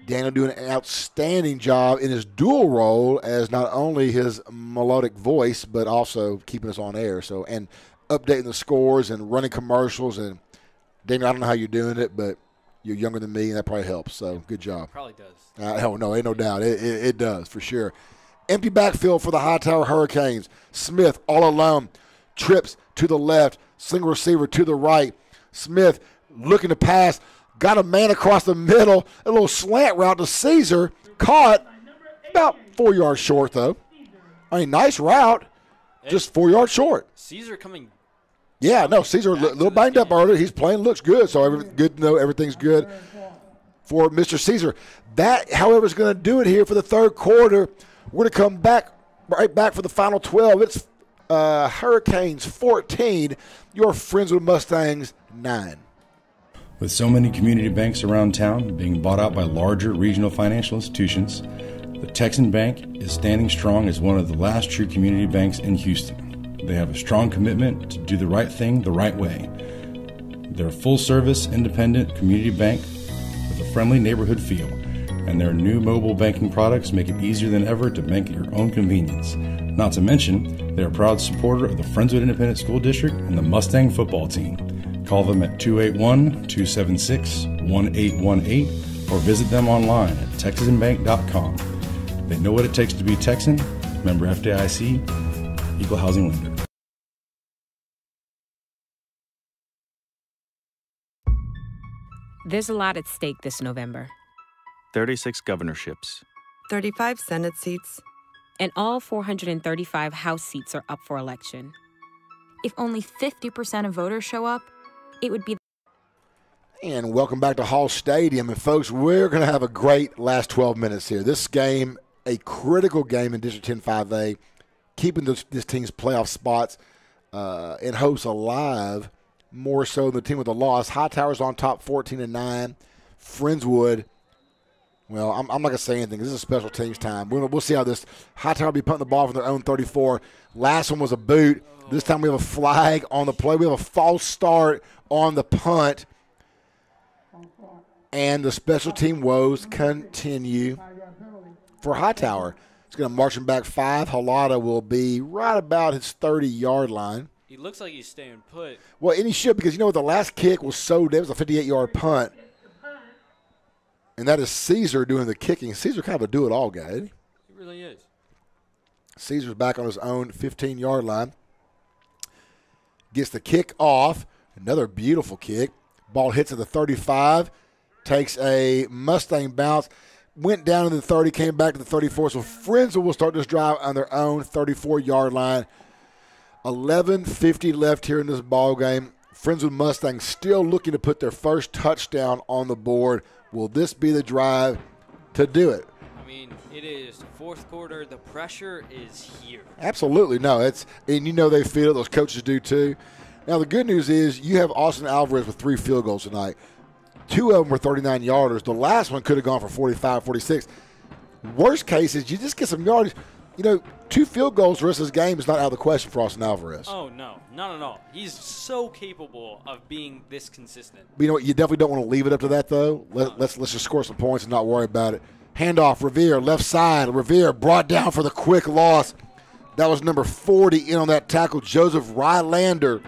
Daniel doing an outstanding job in his dual role as not only his melodic voice, but also keeping us on air. And updating the scores and running commercials. And Daniel, I don't know how you're doing it, but you're younger than me, and that probably helps. So good job. Probably does. No, ain't no doubt. It does for sure. Empty backfield for the Hightower Hurricanes. Smith all alone. Trips to the left. Single receiver to the right. Smith looking to pass. Got a man across the middle. A little slant route to Caesar. Caught about 4 yards short, though. I mean, nice route. Just 4 yards short. Caesar coming. Yeah, no, Caesar a little banged up earlier. He's playing, looks good. So good to know everything's good for Mr. Caesar. That, however, is going to do it here for the third quarter. We're going to come back right back for the final 12. It's Hurricanes 14, your Friendswood Mustangs 9. With so many community banks around town being bought out by larger regional financial institutions, the Texan Bank is standing strong as one of the last true community banks in Houston. They have a strong commitment to do the right thing the right way. They're a full-service, independent community bank with a friendly neighborhood feel, and their new mobile banking products make it easier than ever to bank at your own convenience. Not to mention, they're a proud supporter of the Friendswood Independent School District and the Mustang football team. Call them at 281-276-1818 or visit them online at texanbank.com. They know what it takes to be Texan. Member FDIC, Equal Housing Lender. There's a lot at stake this November. 36 governorships, 35 Senate seats, and all 435 House seats are up for election. If only 50% of voters show up, it would be. And welcome back to Hall Stadium. And, folks, we're going to have a great last 12 minutes here. This game, a critical game in District 10 5A, keeping this team's playoff spots in hopes alive, more so than the team with a loss. Hightower's on top 14-9. Friendswood, well, I'm not going to say anything. This is a special teams time. We'll see how this. Hightower will be punting the ball from their own 34. Last one was a boot. This time we have a flag on the play. We have a false start on the punt. And the special team woes continue for Hightower. It's going to march him back 5. Halada will be right about his 30-yard line. He looks like he's staying put. Well, and he should, because, the last kick was so dead. It was a 58-yard punt. And that is Caesar doing the kicking. Caesar kind of a do-it-all guy, isn't he? He really is. Caesar's back on his own 15-yard line. Gets the kick off. Another beautiful kick. Ball hits at the 35. Takes a Mustang bounce. Went down to the 30, came back to the 34. So Friendswood will start this drive on their own 34-yard line. 11:50 left here in this ball game. Friendswood Mustangs still looking to put their first touchdown on the board. Will this be the drive to do it? I mean, it is fourth quarter. The pressure is here. Absolutely. No, and they feel it. Those coaches do too. Now, the good news is you have Austin Alvarez with 3 field goals tonight. 2 of them were 39-yarders. The last one could have gone for 45, 46. Worst case is you just get some yardage. 2 field goals the rest of this game is not out of the question for Austin Alvarez. Oh, no. Not at all. He's so capable of being this consistent. But you know what? You definitely don't want to leave it up to that, though. Let's just score some points and not worry about it. Handoff, Revere, left side. Revere brought down for the quick loss. That was number 40 in on that tackle, Joseph Rylander.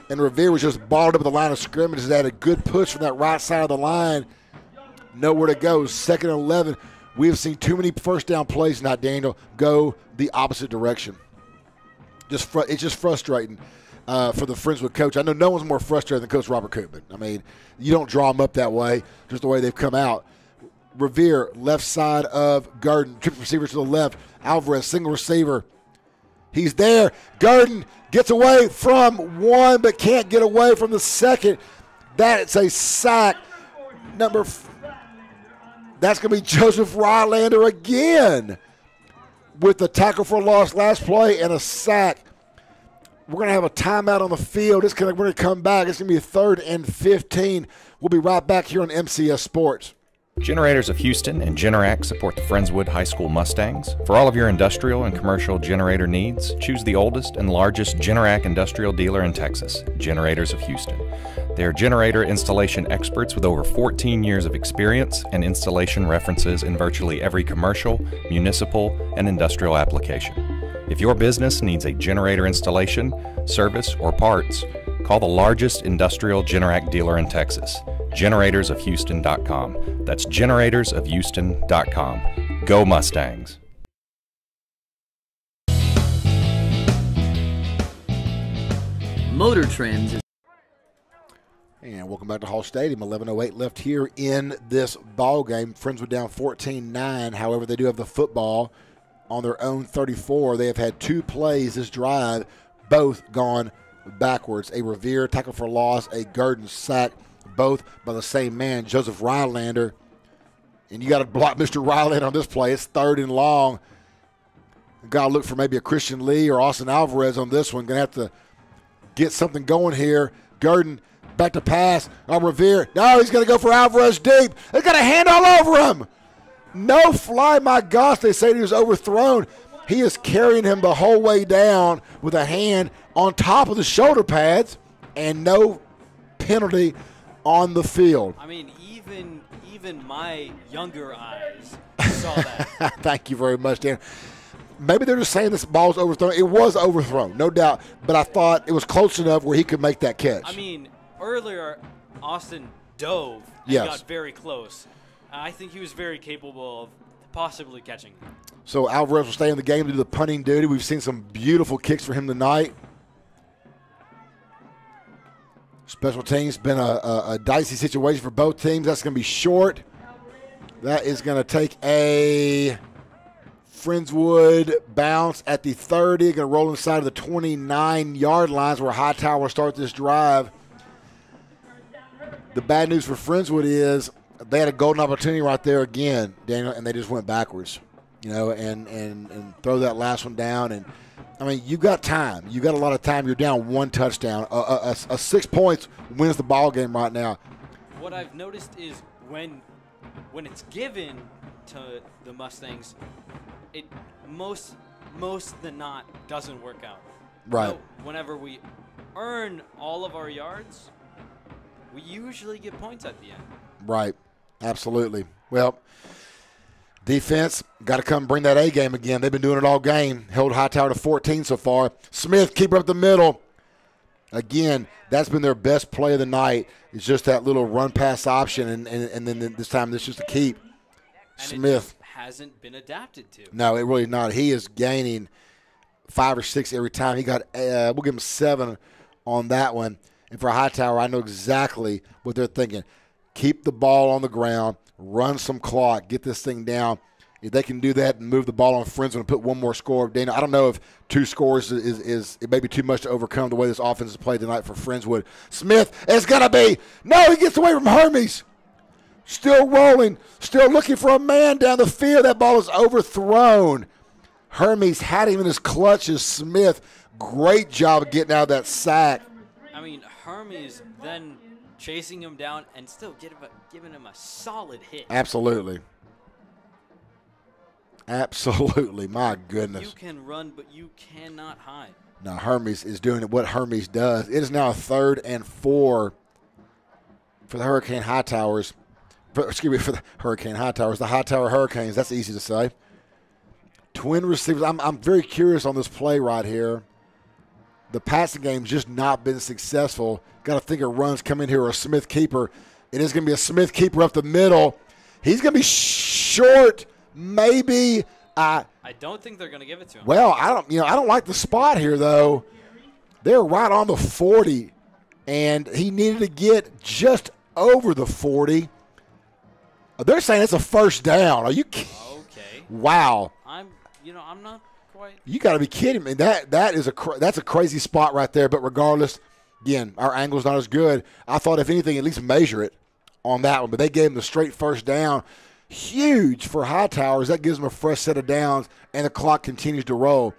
And Revere was just balled up at the line of scrimmage. He had a good push from that right side of the line. Nowhere to go. 2nd and 11. We have seen too many first down plays, not Daniel, go the opposite direction. It's just frustrating for the Friendswood coach. I know no one's more frustrated than Coach Robert Koopman. I mean, you don't draw them up that way, just the way they've come out. Revere, left side of Garden. Triple receiver to the left. Alvarez, single receiver. He's there. Garden gets away from one, but can't get away from the second. That's a sack. That's going to be Joseph Rylander again with the tackle for loss last play and a sack. We're going to have a timeout on the field. We're going to come back. It's going to be 3rd and 15. We'll be right back here on MCS Sports. Generators of Houston and Generac support the Friendswood High School Mustangs. For all of your industrial and commercial generator needs, choose the oldest and largest Generac industrial dealer in Texas, Generators of Houston. They are generator installation experts with over 14 years of experience and installation references in virtually every commercial, municipal, and industrial application. If your business needs a generator installation, service, or parts, call the largest industrial Generac dealer in Texas, generatorsofhouston.com. That's generatorsofhouston.com. Go Mustangs. Motor Trends is And welcome back to Hall Stadium. 11:08 left here in this ball game. Friendswood down 14-9. However, they do have the football on their own 34. They have had 2 plays this drive, both gone backwards. A Revere tackle for loss, a Garden sack, both by the same man, Joseph Rylander. And you got to block Mr. Rylander on this play. It's 3rd and long. Got to look for maybe a Christian Lee or Austin Alvarez on this one. Going to have to get something going here. Garden back to pass. Revere. No, he's going to go for Alvarez deep. They got a hand all over him. No fly. My gosh, they say he was overthrown. He is carrying him the whole way down with a hand on top of the shoulder pads and no penalty on the field. I mean, even my younger eyes saw that. Thank you very much, Dan. Maybe they're just saying this ball's overthrown. It was overthrown, no doubt, but I thought it was close enough where he could make that catch. I mean, earlier Austin dove and got very close. I think he was very capable of possibly catching. So Alvarez will stay in the game to do the punting duty. We've seen some beautiful kicks for him tonight. Special teams been a dicey situation for both teams. That's going to be short. That is going to take a Friendswood bounce at the 30. Going to roll inside of the 29-yard lines where Hightower will start this drive. The bad news for Friendswood is they had a golden opportunity right there again, Daniel, and they just went backwards, and throw that last one down. And I mean, you got time. You got a lot of time. You're down 1 touchdown. A 6 points wins the ball game right now. What I've noticed is when it's given to the Mustangs, it most than not doesn't work out. Right. So whenever we earn all of our yards, we usually get points at the end. Right. Absolutely. Well, defense got to come bring that A game again. They've been doing it all game. Held Hightower to 14 so far. Smith, keep her up the middle. Again, that's been their best play of the night. It's just that little run pass option, and then this time it's just a keep. And Smith it hasn't been adapted to. No, it really not. He is gaining 5 or 6 every time. He got we'll give him 7 on that one. And for Hightower, I know exactly what they're thinking. Keep the ball on the ground, run some clock, get this thing down. If they can do that and move the ball on Friendswood and put one more score, Dana, I don't know if 2 scores is it may be too much to overcome the way this offense is played tonight for Friendswood. Smith, it's going to be. No, he gets away from Hermes. Still rolling, still looking for a man down the field. That ball is overthrown. Hermes had him in his clutches. Smith, great job of getting out of that sack. mean, Hermes then chasing him down and still giving him a solid hit. Absolutely. Absolutely. My goodness. You can run, but you cannot hide. Now, Hermes is doing what Hermes does. It is now a 3rd and 4 for the Hurricane Hightowers. For the Hurricane Hightowers, the Hightower Hurricanes. That's easy to say. Twin receivers. I'm very curious on this play right here. The passing game's just not been successful. Got to think it runs come in here or a Smith keeper. It is going to be a Smith keeper up the middle. He's going to be short, maybe. I don't think they're going to give it to him. Well, I don't like the spot here though. They're right on the 40, and he needed to get just over the 40. They're saying it's a first down. Are you kidding? Okay. Wow. I'm not quite. You got to be kidding me. That's a crazy spot right there. But regardless, again, our angle's not as good. I thought if anything, at least measure it on that one. But they gave him the straight first down. Huge for Hightowers. That gives them a fresh set of downs, and the clock continues to roll.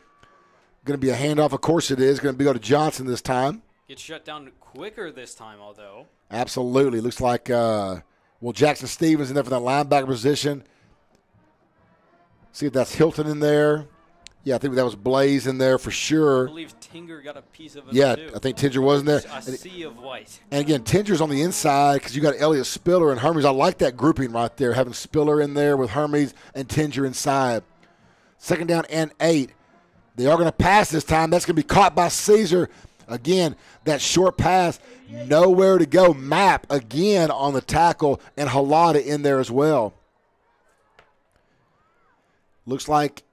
Going to be a handoff. Of course it is. Going to go to Johnson this time. Gets shut down quicker this time, although. Absolutely. Looks like, Jackson Stevens in there for that linebacker position. See if that's Hilton in there. Yeah, I think that was Blaze in there for sure. I believe Tinger got a piece of it, yeah, too. I think Tinger was in there. A sea of white. And, again, Tinger's on the inside because you got Elliott Spiller and Hermes. I like that grouping right there, having Spiller in there with Hermes and Tinger inside. 2nd down and 8. They are going to pass this time. That's going to be caught by Caesar. Again, that short pass, nowhere to go. Map again on the tackle, and Halada in there as well. Looks like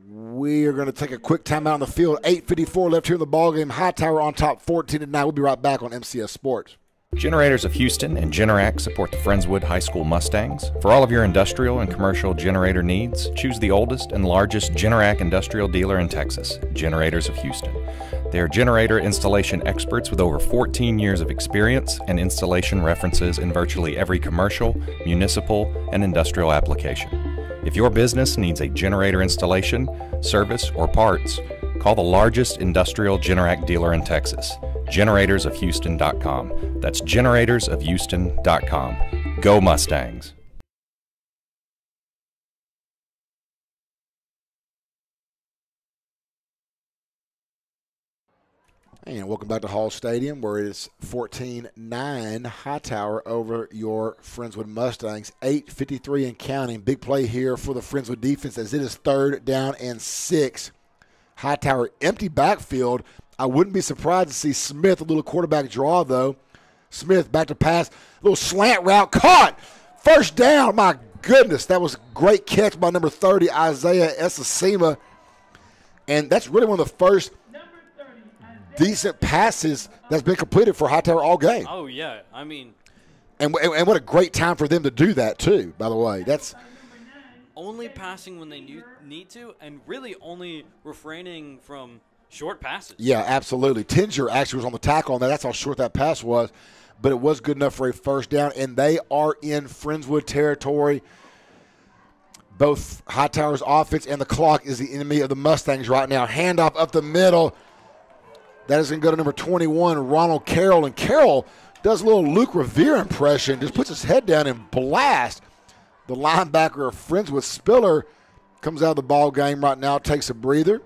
we are going to take a quick timeout on the field. 8:54 left here in the ballgame. Hightower on top 14-9. We'll be right back on MCS Sports. Generators of Houston and Generac support the Friendswood High School Mustangs. For all of your industrial and commercial generator needs, choose the oldest and largest Generac industrial dealer in Texas, Generators of Houston. They are generator installation experts with over 14 years of experience and installation references in virtually every commercial, municipal, and industrial application. If your business needs a generator installation, service, or parts, call the largest industrial Generac dealer in Texas, generatorsofhouston.com. That's generatorsofhouston.com. Go Mustangs! And welcome back to Hall Stadium, where it's 14-9 Hightower over your Friendswood Mustangs. 8:53 and counting. Big play here for the Friendswood defense as it is 3rd down and 6. Hightower empty backfield. I wouldn't be surprised to see Smith, a little quarterback draw, though. Smith back to pass. Little slant route. Caught. First down. My goodness. That was a great catch by number 30, Isaiah Esasima. And that's really one of the first decent passes that's been completed for Hightower all game. Oh, yeah. I mean. And what a great time for them to do that, too, by the way. That's only passing when they need to, and really only refraining from short passes. Yeah, absolutely. Tinger actually was on the tackle on that. That's how short that pass was. But it was good enough for a first down, and they are in Friendswood territory. Both Hightower's offense and the clock is the enemy of the Mustangs right now. Handoff up the middle. That is going to go to number 21, Ronald Carroll. And Carroll does a little Luke Revere impression, just puts his head down and blasts the linebacker of Friendswood. Spiller comes out of the ball game right now, takes a breather.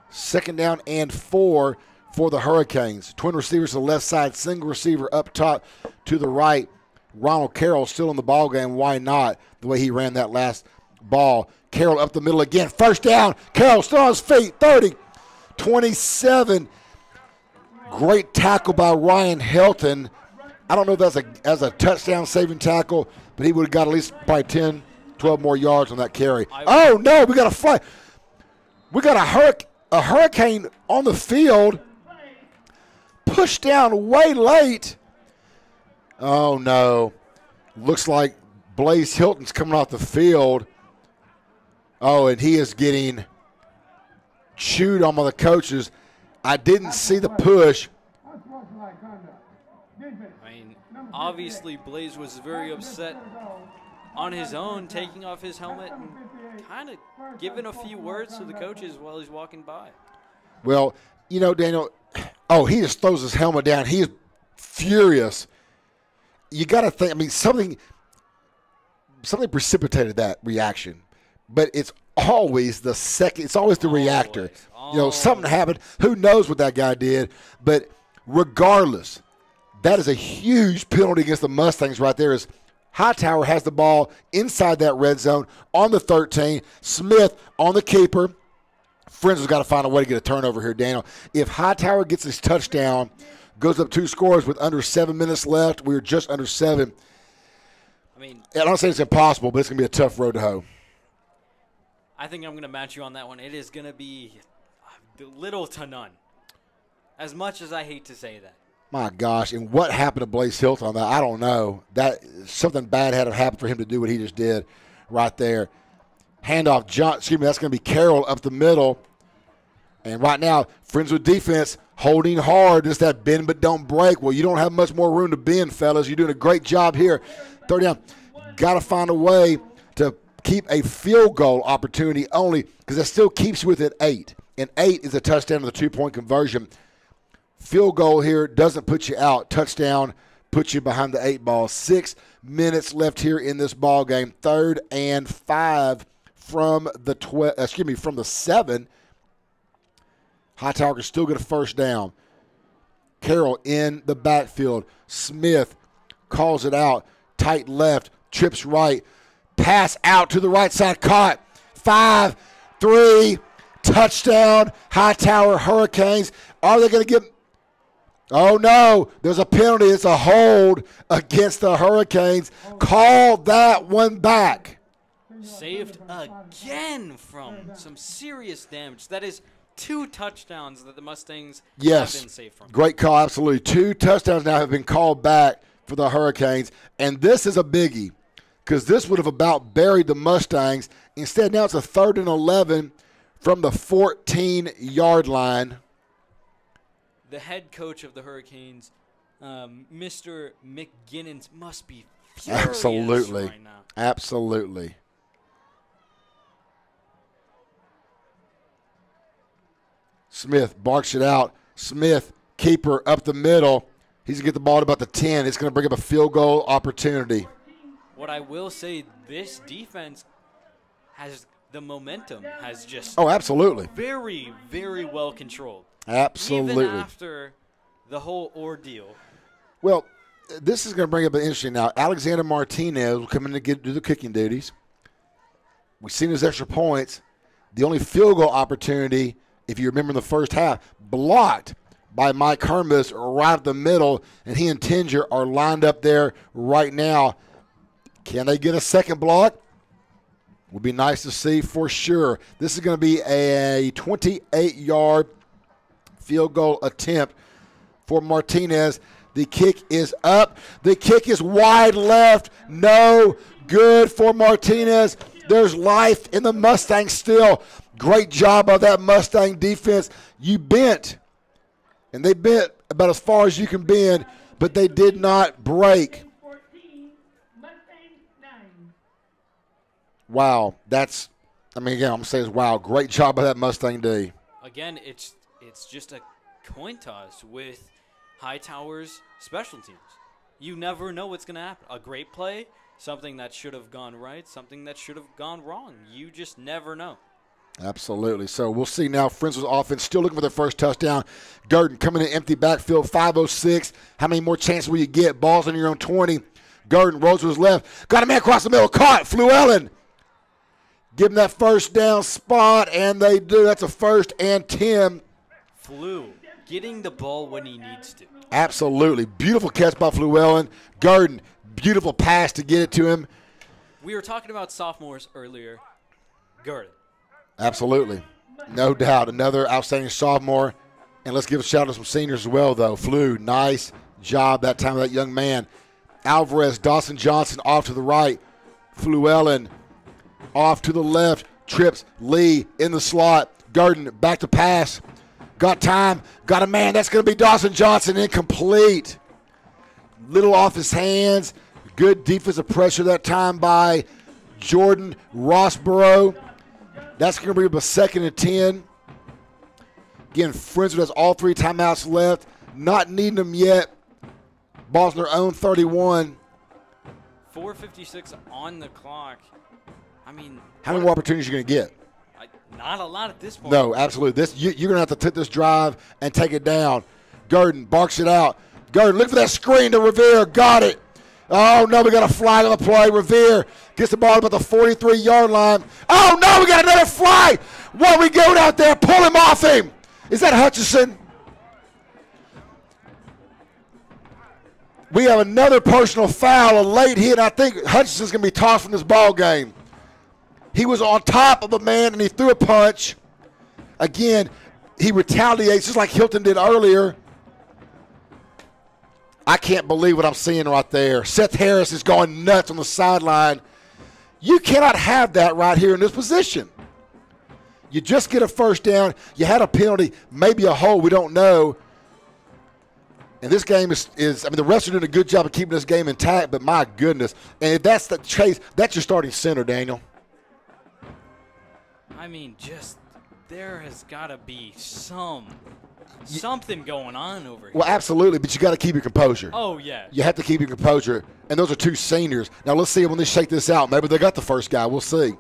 2nd down and 4 for the Hurricanes. Twin receivers to the left side, single receiver up top to the right. Ronald Carroll still in the ball game. Why not? The way he ran that last ball. Carroll up the middle again. First down. Carroll still on his feet. 30, 27. Great tackle by Ryan Helton. I don't know if that's a touchdown-saving tackle, but he would have got at least probably 10, 12 more yards on that carry. Oh, no, we got a flag. We got a Hurricane on the field. Pushed down way late. Oh, no. Looks like Blaze Hilton's coming off the field. Oh, and he is getting chewed on by the coaches. I didn't see the push. I mean, obviously Blaze was very upset on his own, taking off his helmet and kind of giving a few words to the coaches while he's walking by. Well, you know, Daniel, Oh, he just throws his helmet down. He's furious. You got to think, I mean, something precipitated that reaction. But it's always the second, it's always the reactor. You know, something happened. Who knows what that guy did? But regardless, that is a huge penalty against the Mustangs right there. As Hightower has the ball inside that red zone on the 13. Smith on the keeper. Friendswood's got to find a way to get a turnover here, Daniel. If Hightower gets his touchdown, goes up 2 scores with under 7 minutes left, we were just under 7. I mean, I don't say it's impossible, but it's going to be a tough road to hoe. I think I'm going to match you on that one. It is going to be little to none. As much as I hate to say that. My gosh, and what happened to Blaze Hilton on that? I don't know. That something bad had to happen for him to do what he just did right there. Handoff, that's going to be Carroll up the middle. And right now, Friendswood defense holding hard. Just that bend but don't break. Well, you don't have much more room to bend, fellas. You're doing a great job here. Third down. Got to find a way to keep a field goal opportunity only, because that still keeps you within 8. And 8 is a touchdown to the 2-point conversion. Field goal here doesn't put you out. Touchdown puts you behind the 8 ball. 6 minutes left here in this ball game. 3rd and 5 from the from the 7. Hightower can still get a first down. Carroll in the backfield. Smith calls it out. Tight left, trips right. Pass out to the right side, caught. 5, 3, touchdown. Hightower Hurricanes. Are they going to get? Oh, no, there's a penalty. It's a hold against the Hurricanes. Call that one back. Saved again from some serious damage. That is 2 touchdowns that the Mustangs have been saved from. Great call, absolutely. 2 touchdowns now have been called back for the Hurricanes. And this is a biggie, because this would have about buried the Mustangs. Instead, now it's a 3rd and 11 from the 14-yard line. The head coach of the Hurricanes, Mr. McGinnis, must be furious right now. Absolutely. Smith barks it out. Smith, keeper up the middle. He's going to get the ball at about the 10. It's going to bring up a field goal opportunity. What I will say, this defense has the momentum, has just absolutely very, very well controlled. Absolutely. Even after the whole ordeal. Well, this is going to bring up an interesting now. Alexander Martinez will come in to do the kicking duties. We've seen his extra points. The only field goal opportunity, if you remember in the first half, blocked by Mike Hermes right up the middle, and he and Tinger are lined up there right now. Can they get a second block? Would be nice to see for sure. This is going to be a 28-yard field goal attempt for Martinez. The kick is up. The kick is wide left. No good for Martinez. There's life in the Mustangs still. Great job of that Mustang defense. You bent, and they bent about as far as you can bend, but they did not break. Wow, again, I'm going to say it's wow. Great job by that Mustang D. Again, it's just a coin toss with Hightower's special teams. You never know what's going to happen. A great play, something that should have gone right, something that should have gone wrong. You just never know. Absolutely. So we'll see now. Friendswood's offense still looking for their first touchdown. Gurdon coming in empty backfield, 5:06. How many more chances will you get? Ball's on your own 20. Gurdon rolls to his left. Got a man across the middle. Caught. Fluellen. Give him that first down spot, and they do. That's a 1st and 10. Flew, getting the ball when he needs to. Absolutely. Beautiful catch by Fluellen. Gurdon, beautiful pass to get it to him. We were talking about sophomores earlier. Gurdon. Absolutely. No doubt. Another outstanding sophomore. And let's give a shout out to some seniors as well, though. Flew, nice job that time of that young man. Alvarez, Dawson Johnson off to the right. Fluellen off to the left. Trips Lee in the slot. Gurdon back to pass. Got time. Got a man. That's going to be Dawson Johnson. Incomplete. Little off his hands. Good defensive pressure that time by Jordan Rossborough. That's going to bring up a 2nd and 10. Again, Friendswood has all 3 timeouts left. Not needing them yet. Ball's on their own 31. 4:56 on the clock. I mean, how many more opportunities are you going to get? Not a lot at this point. No, absolutely. You're going to have to take this drive and take it down. Gurdon barks it out. Gurdon, look for that screen to Revere. Got it. Oh, no, we got a flag on the play. Revere gets the ball about the 43-yard line. Oh, no, we got another flag. What are we going out there? Pull him off him. Is that Hutchison? We have another personal foul, a late hit. I think Hutchison's going to be tossed from this ball game. He was on top of the man, and he threw a punch. Again, he retaliates just like Hilton did earlier. I can't believe what I'm seeing right there. Seth Harris is going nuts on the sideline. You cannot have that right here in this position. You just get a first down. You had a penalty, maybe a hold. We don't know. And this game is I mean, the refs are doing a good job of keeping this game intact, but my goodness. And if that's the chase, that's your starting center, Daniel. I mean, just there has got to be something going on over here. Well, absolutely, but you got to keep your composure. Oh, yeah. You have to keep your composure. And those are 2 seniors. Now, let's see when they shake this out. Maybe they got the first guy. We'll see.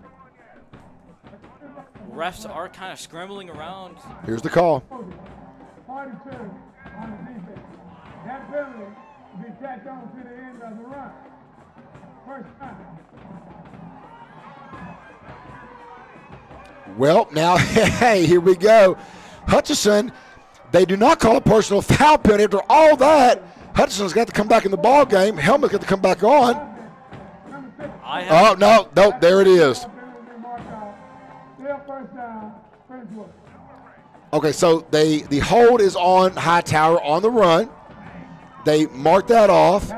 Refs are kind of scrambling around. Here's the call. 42 on the defense. That penalty will be tacked on to the end of the run. First time. Well, now, hey, here we go. Hutchison, they do not call a personal foul penalty. After all that, Hutchison's got to come back in the ball game. Helmet's got to come back on. Oh, no, there it is. Okay, so the hold is on Hightower on the run. They mark that off.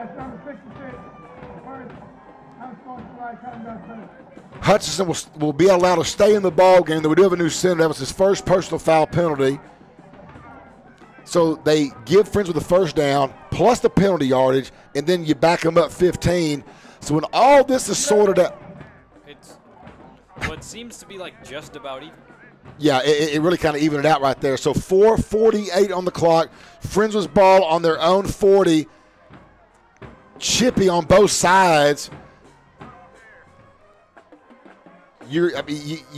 Hutchison will be allowed to stay in the ball game. We do have a new center. That was his first personal foul penalty. So they give Friendswood the first down plus the penalty yardage, and then you back them up 15. So when all this is sorted out, it's what seems to be like just about even. Yeah, it really kind of evened it out right there. So 4:48 on the clock. Friendswood's ball on their own 40. Chippy on both sides. You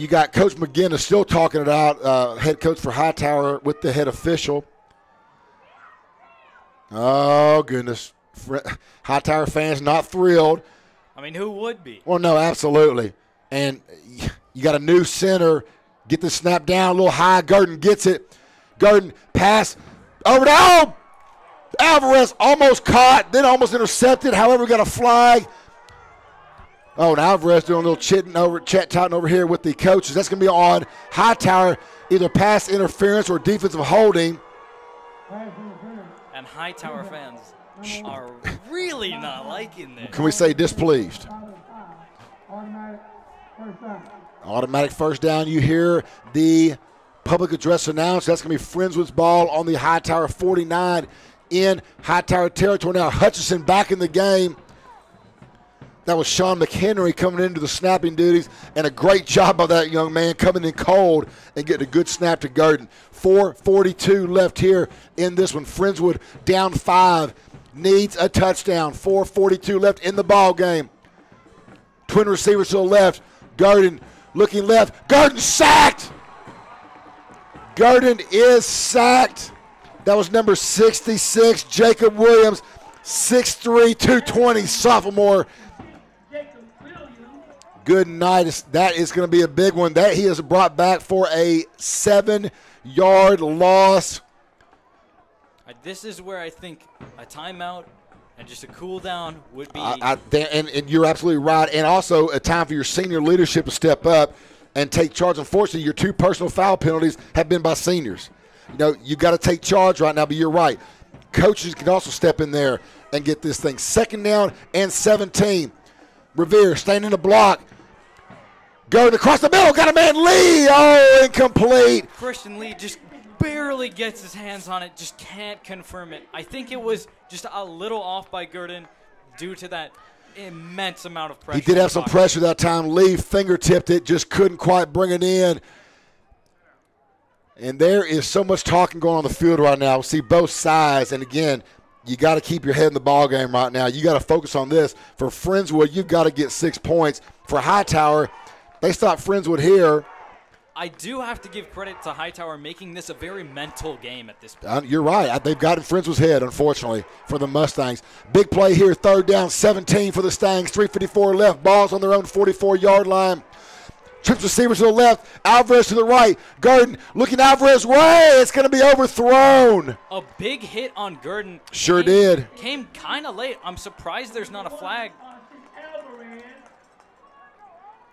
got Coach McGinnis still talking it out, head coach for Hightower with the head official. Oh, goodness. Hightower fans not thrilled. I mean, who would be? Well, no, absolutely. And you got a new center. Get the snap down a little high. Gurdon gets it. Gurdon pass over to Alvarez, almost caught, then almost intercepted. However, got a flag. Oh, and Alvarez doing a little chat-touting over here with the coaches. That's going to be on Hightower, either pass interference or defensive holding. And Hightower fans are really not liking this. Can we say displeased? Automatic first down. You hear the public address announced. That's going to be Friendswood's ball on the Hightower 49 in Hightower territory. Now Hutchison back in the game. That was Sean McHenry coming into the snapping duties, and a great job by that young man coming in cold and getting a good snap to Gurdon. 4:42 left here in this one. Friendswood down 5, needs a touchdown. 4:42 left in the ball game. Twin receivers to the left. Gurdon looking left. Gurdon sacked. Gurdon is sacked. That was number 66, Jacob Williams, 6'3", 220, sophomore. Good night. That is going to be a big one. That he is brought back for a 7-yard loss. This is where I think a timeout and just a cool down would be. And you're absolutely right. And also a time for your senior leadership to step up and take charge. Unfortunately, your 2 personal foul penalties have been by seniors. You know, you got to take charge right now, but you're right. Coaches can also step in there and get this thing. 2nd down and 17. Revere staying in the block. Going across the middle. Got a man, Lee. Oh, incomplete. Christian Lee just barely gets his hands on it, just can't confirm it. I think it was just a little off by Gurdon due to that immense amount of pressure. He did have some pressure that time. Lee fingertipped it, just couldn't quite bring it in. And there is so much talking going on the field right now. We see both sides. And, again, you got to keep your head in the ball game right now. You got to focus on this. For Friendswood, you've got to get 6 points. For Hightower, they stopped Friendswood here. I do have to give credit to Hightower making this a very mental game at this point. You're right. They've got in Friendswood's head, unfortunately, for the Mustangs. Big play here, 3rd down, 17 for the Stangs. 3:54 left. Ball's on their own 44-yard line. Trips receiver to the left. Alvarez to the right. Gurdon looking Alvarez way. It's going to be overthrown. A big hit on Gurdon. Sure did. Came kind of late. I'm surprised there's not a flag.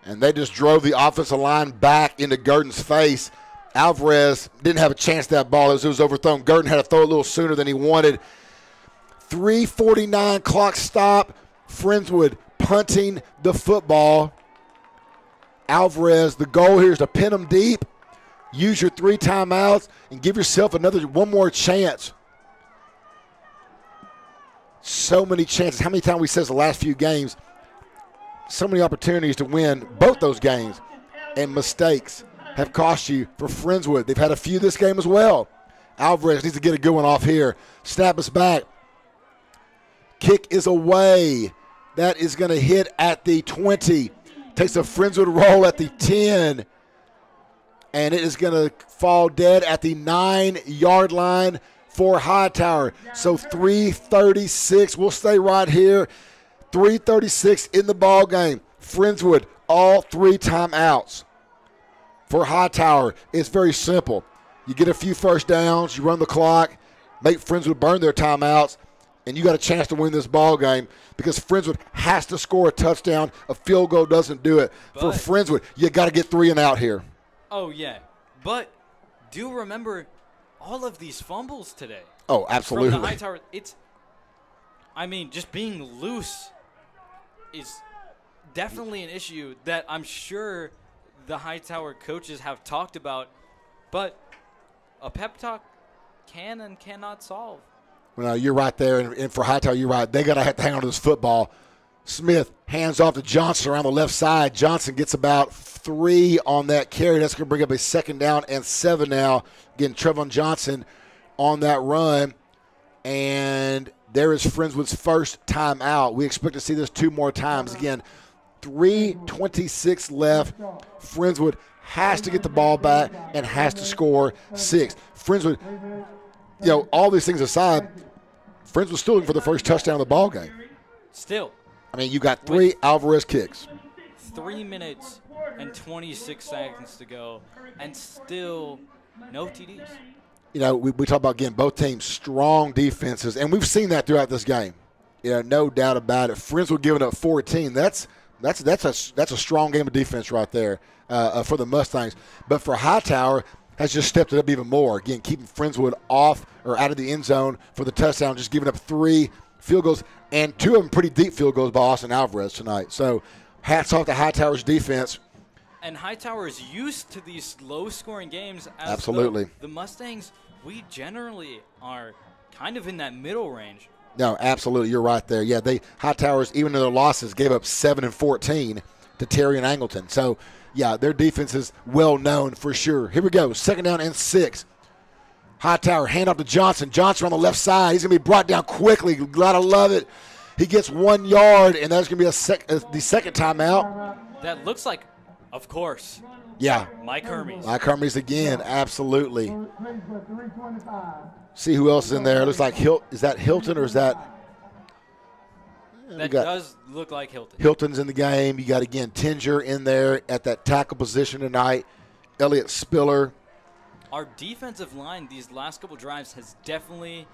And they just drove the offensive line back into Gurdon's face. Alvarez didn't have a chance at that ball as it was overthrown. Gurdon had to throw it a little sooner than he wanted. 3:49 clock stop. Friendswood punting the football. Alvarez, the goal here is to pin them deep, use your 3 timeouts, and give yourself one more chance. So many chances. How many times we said the last few games? So many opportunities to win both those games, and mistakes have cost you for Friendswood. They've had a few this game as well. Alvarez needs to get a good one off here. Snap us back. Kick is away. That is going to hit at the 20. Takes a Friendswood roll at the 10. And it is going to fall dead at the 9-yard line for Hightower. So 3:36. We'll stay right here. 3:36 in the ball game. Friendswood, all 3 timeouts. For Hightower, it's very simple. You get a few first downs, you run the clock, make Friendswood burn their timeouts, and you got a chance to win this ball game because Friendswood has to score a touchdown. A field goal doesn't do it. For Friendswood, you got to get 3 and out here. Oh, yeah. But do remember all of these fumbles today. Oh, absolutely. From the Hightower, just being loose is definitely an issue that I'm sure the Hightower coaches have talked about, but a pep talk can and cannot solve. Well, you're right there, and for Hightower, you're right. They got to have to hang on to this football. Smith hands off to Johnson around the left side. Johnson gets about 3 on that carry. That's going to bring up a 2nd down and 7 now. Again, Trevon Johnson on that run, and there is Friendswood's first timeout. We expect to see this 2 more times. Again, 3:26 left. Friendswood has to get the ball back and has to score 6. Friendswood, all these things aside, Friendswood still looking for the first touchdown of the ball game. Still. I mean, you got 3 Alvarez kicks. 3 minutes and 26 seconds to go, and still no TDs. We talk about, again, both teams, strong defenses, and we've seen that throughout this game. No doubt about it. Friendswood giving up 14. That's a strong game of defense right there for the Mustangs. But for Hightower, has just stepped it up even more. Again, keeping Friendswood off or out of the end zone for the touchdown, just giving up 3 field goals, and 2 of them pretty deep field goals by Austin Alvarez tonight. So hats off to Hightower's defense. And Hightower is used to these low-scoring games. Absolutely. The Mustangs, we generally are kind of in that middle range. No, absolutely. You're right there. Yeah, Hightowers, even in their losses, gave up 7 and 14 to Terry and Angleton. So, yeah, their defense is well known for sure. Here we go. 2nd down and 6. Hightower, hand off to Johnson. Johnson on the left side. He's going to be brought down quickly. Gotta love it. He gets 1 yard, and that's going to be the second timeout. That looks like, of course. Yeah. Mike Hermes. Mike Hermes again. Absolutely. See who else is in there. It looks like is that Hilton or is that? That does look like Hilton. Hilton's in the game. You got, again, Tinger in there at that tackle position tonight. Elliott Spiller. Our defensive line these last couple drives has definitely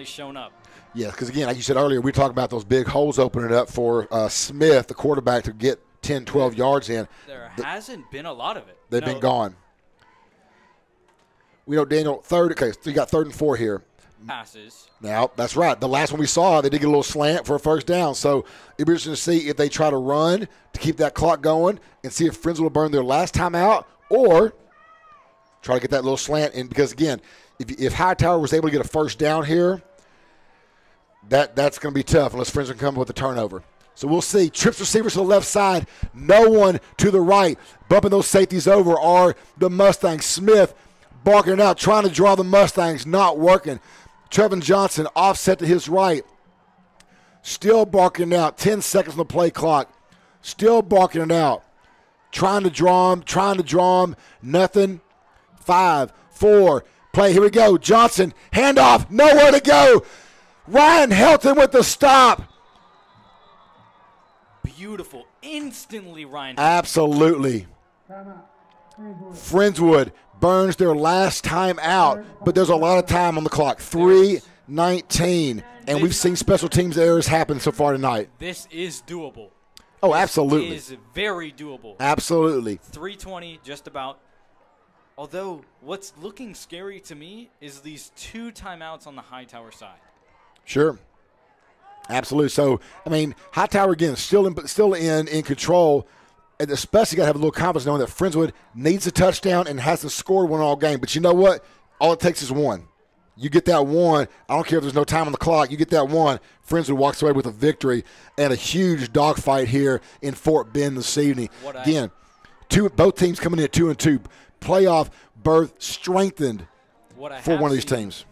shown up. Yeah, because, again, like you said earlier, we talked about those big holes opening up for Smith, the quarterback, to get 10, 12 yards in. There hasn't been a lot of it. They've been gone. We know Daniel, so you got 3rd and 4 here. Passes. Now, that's right. The last one we saw, they did get a little slant for a first down. So it'll be interesting to see if they try to run to keep that clock going and see if Friendswood will burn their last time out or try to get that little slant in. Because, again, if Hightower was able to get a first down here, that's going to be tough unless Friendswood come with a turnover. So we'll see. Trips receivers to the left side. No one to the right. Bumping those safeties over are the Mustangs. Smith barking it out, trying to draw the Mustangs, not working. Trevin Johnson offset to his right. Still barking it out. 10 seconds on the play clock. Still barking it out. Trying to draw him. Nothing. 5, 4, play. Here we go. Johnson, handoff, nowhere to go. Ryan Helton with the stop. Beautiful. Instantly, Ryan. Absolutely. Friendswood burns their last time out, but there's a lot of time on the clock. 3:19, and we've seen special teams errors happen so far tonight. This is doable. Oh, absolutely. This is very doable. Absolutely. 3:20, just about. Although, what's looking scary to me is these 2 timeouts on the Hightower side. Sure. Absolutely. So, I mean, Hightower, again, still in control, and especially got to have a little confidence knowing that Friendswood needs a touchdown and hasn't scored one all game. But you know what? All it takes is one. You get that one. I don't care if there's no time on the clock. You get that one. Friendswood walks away with a victory and a huge dogfight here in Fort Bend this evening. Again, both teams coming in at 2-2. Playoff berth strengthened for one of these teams.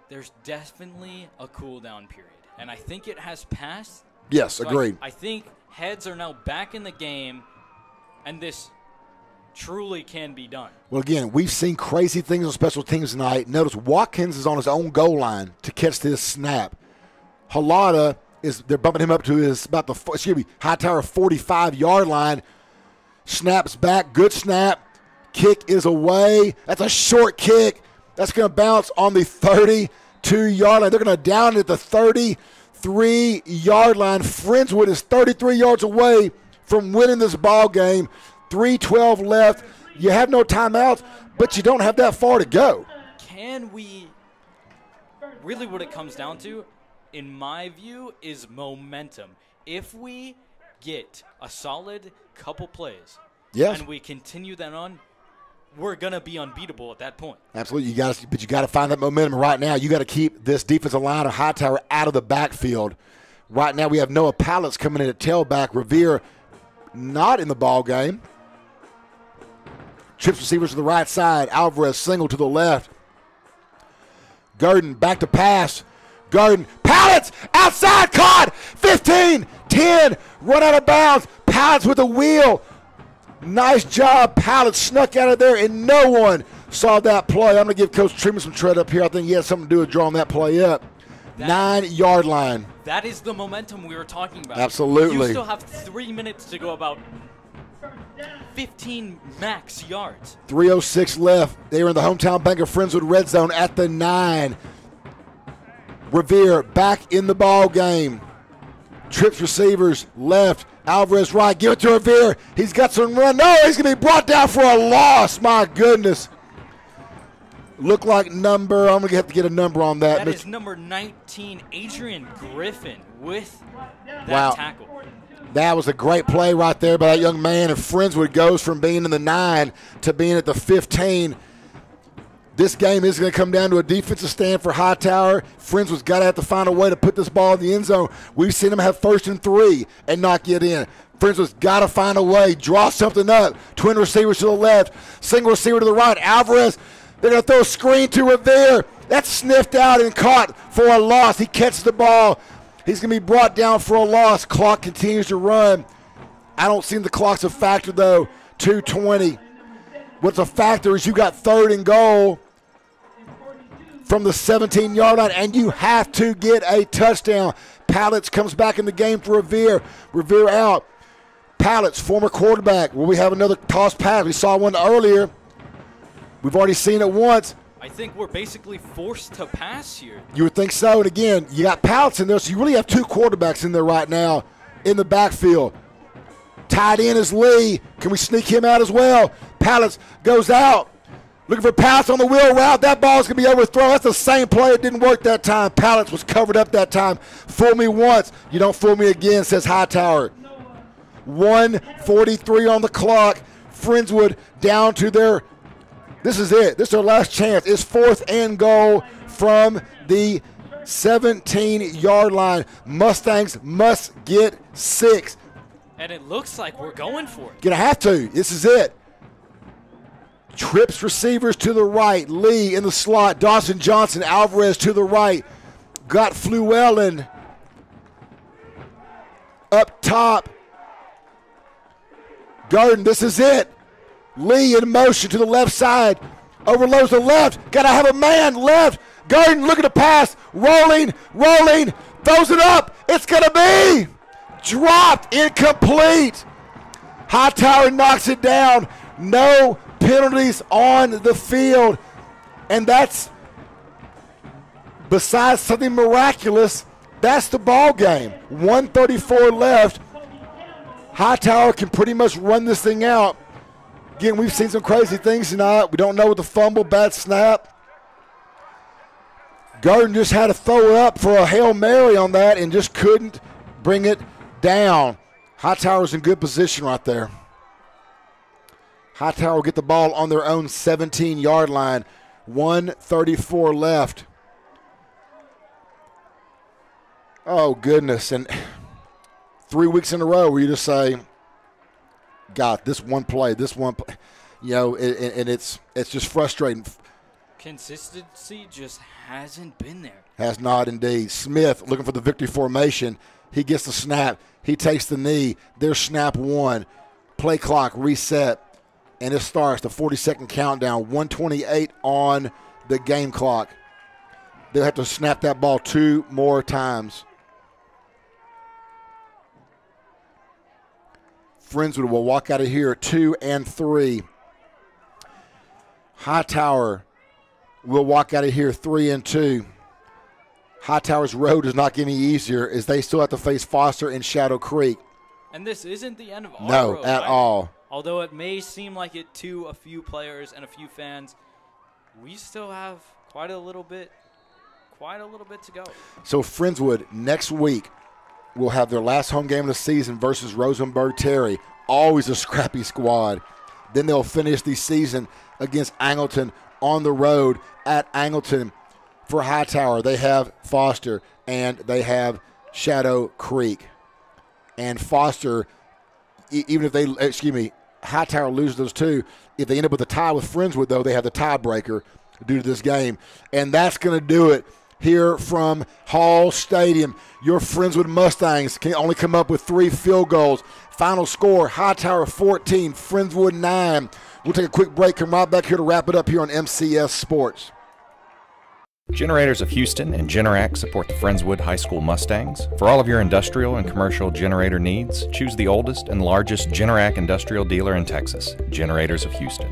There's definitely a cool-down period, and I think it has passed. Yes, so agreed. I think heads are now back in the game, and this truly can be done. Well, again, we've seen crazy things on special teams tonight. Notice Watkins is on his own goal line to catch this snap. Halada they're bumping him up to Hightower 45-yard line. Snaps back, good snap. Kick is away. That's a short kick. That's going to bounce on the 32-yard line. They're going to down it at the 33-yard line. Friendswood is 33 yards away from winning this ball game. 3:12 left. You have no timeouts, but you don't have that far to go. Can we – really what it comes down to, in my view, is momentum. If we get a solid couple plays and we continue that on, we're going to be unbeatable at that point. Absolutely. You got to find that momentum right now. You got to keep this defensive line of Hightower out of the backfield. Right now we have Noah Pallets coming in at tailback. Revere not in the ball game. Trips receivers to the right side. Alvarez single to the left. Gurdon back to pass. Gurdon, Pallets, outside, caught, 15, 10, run out of bounds. Pallets with a wheel. Nice job. Pallets snuck out of there, and no one saw that play. I'm going to give Coach Truman some credit up here. I think he had something to do with drawing that play up. 9-yard line. That is the momentum we were talking about. Absolutely. You still have 3 minutes to go, about 15 max yards. 3:06 left. They were in the hometown bank of Friendswood red zone at the 9. Revere back in the ball game. Trips receivers left. Alvarez right. Give it to Revere. He's got some run. No, he's going to be brought down for a loss. My goodness. Look like number. I'm going to have to get a number on that. That is number 19, Adrian Griffin, with that tackle. That was a great play right there by that young man. And Friendswood goes from being in the 9 to being at the 15. This game is going to come down to a defensive stand for Hightower. Friendswood's got to have to find a way to put this ball in the end zone. We've seen them have 1st and 3 and not get in. Friendswood's got to find a way, draw something up. Twin receivers to the left, single receiver to the right. Alvarez, they're going to throw a screen to Revere. That's sniffed out and caught for a loss. He catches the ball. He's going to be brought down for a loss. Clock continues to run. I don't see the clock's a factor, though. 2:20. What's a factor is you got 3rd and goal from the 17-yard line, and you have to get a touchdown. Pallets comes back in the game for Revere. Revere out. Pallets, former quarterback. Will we have another toss pass? We saw one earlier. We've already seen it once. I think we're basically forced to pass here. You would think so. And again, you got Pallets in there, so you really have 2 quarterbacks in there right now in the backfield. Tied in is Lee. Can we sneak him out as well? Pallets goes out. Looking for Pallets on the wheel route. That ball's going to be overthrown. That's the same play. It didn't work that time. Pallets was covered up that time. Fool me once. You don't fool me again, says Hightower. 1:43 on the clock. Friendswood down to their – this is it. This is their last chance. It's 4th and goal from the 17-yard line. Mustangs must get 6. And it looks like we're going for it. Gonna have to. This is it. Trips receivers to the right. Lee in the slot. Dawson Johnson, Alvarez to the right. Got Fluellen up top. Garden, this is it. Lee in motion to the left side. Overloads the left. Got to have a man left. Garden looking to pass. Rolling. Throws it up. It's going to be dropped. Incomplete. Hightower knocks it down. No penalties on the field. And that's, besides something miraculous, that's the ball game. 1:34 left. Hightower can pretty much run this thing out. Again, we've seen some crazy things tonight. We don't know what the fumble, bad snap. Garden just had to throw it up for a Hail Mary on that and just couldn't bring it down. Hightower's in good position right there. Hightower will get the ball on their own 17-yard line. 1:34 left. Oh, goodness. And 3 weeks in a row where you just say, God, this one play, and it's just frustrating. Consistency just hasn't been there. Has not indeed. Smith looking for the victory formation. He gets the snap. He takes the knee. There's snap one. Play clock reset. And it starts the 40-second countdown. 1:28 on the game clock. They'll have to snap that ball 2 more times. Friendswood will walk out of here 2 and 3. Hightower will walk out of here 3 and 2. Hightower's road is not getting any easier as they still have to face Foster and Shadow Creek. And this isn't the end of our No, road, at all. Although it may seem like it to a few players and a few fans, we still have quite a little bit to go. So Friendswood next week will have their last home game of the season versus Rosenberg Terry. Always a scrappy squad. Then they'll finish the season against Angleton on the road at Angleton. For Hightower, they have Foster and they have Shadow Creek. And Foster, even if Hightower loses those two, if they end up with a tie with Friendswood, though, they have the tiebreaker due to this game. And that's going to do it here from Hall Stadium. Your Friendswood Mustangs can only come up with 3 field goals. Final score, Hightower 14, Friendswood 9. We'll take a quick break, come right back here to wrap it up here on MCS Sports. Generators of Houston and Generac support the Friendswood High School Mustangs. For all of your industrial and commercial generator needs, choose the oldest and largest Generac industrial dealer in Texas, Generators of Houston.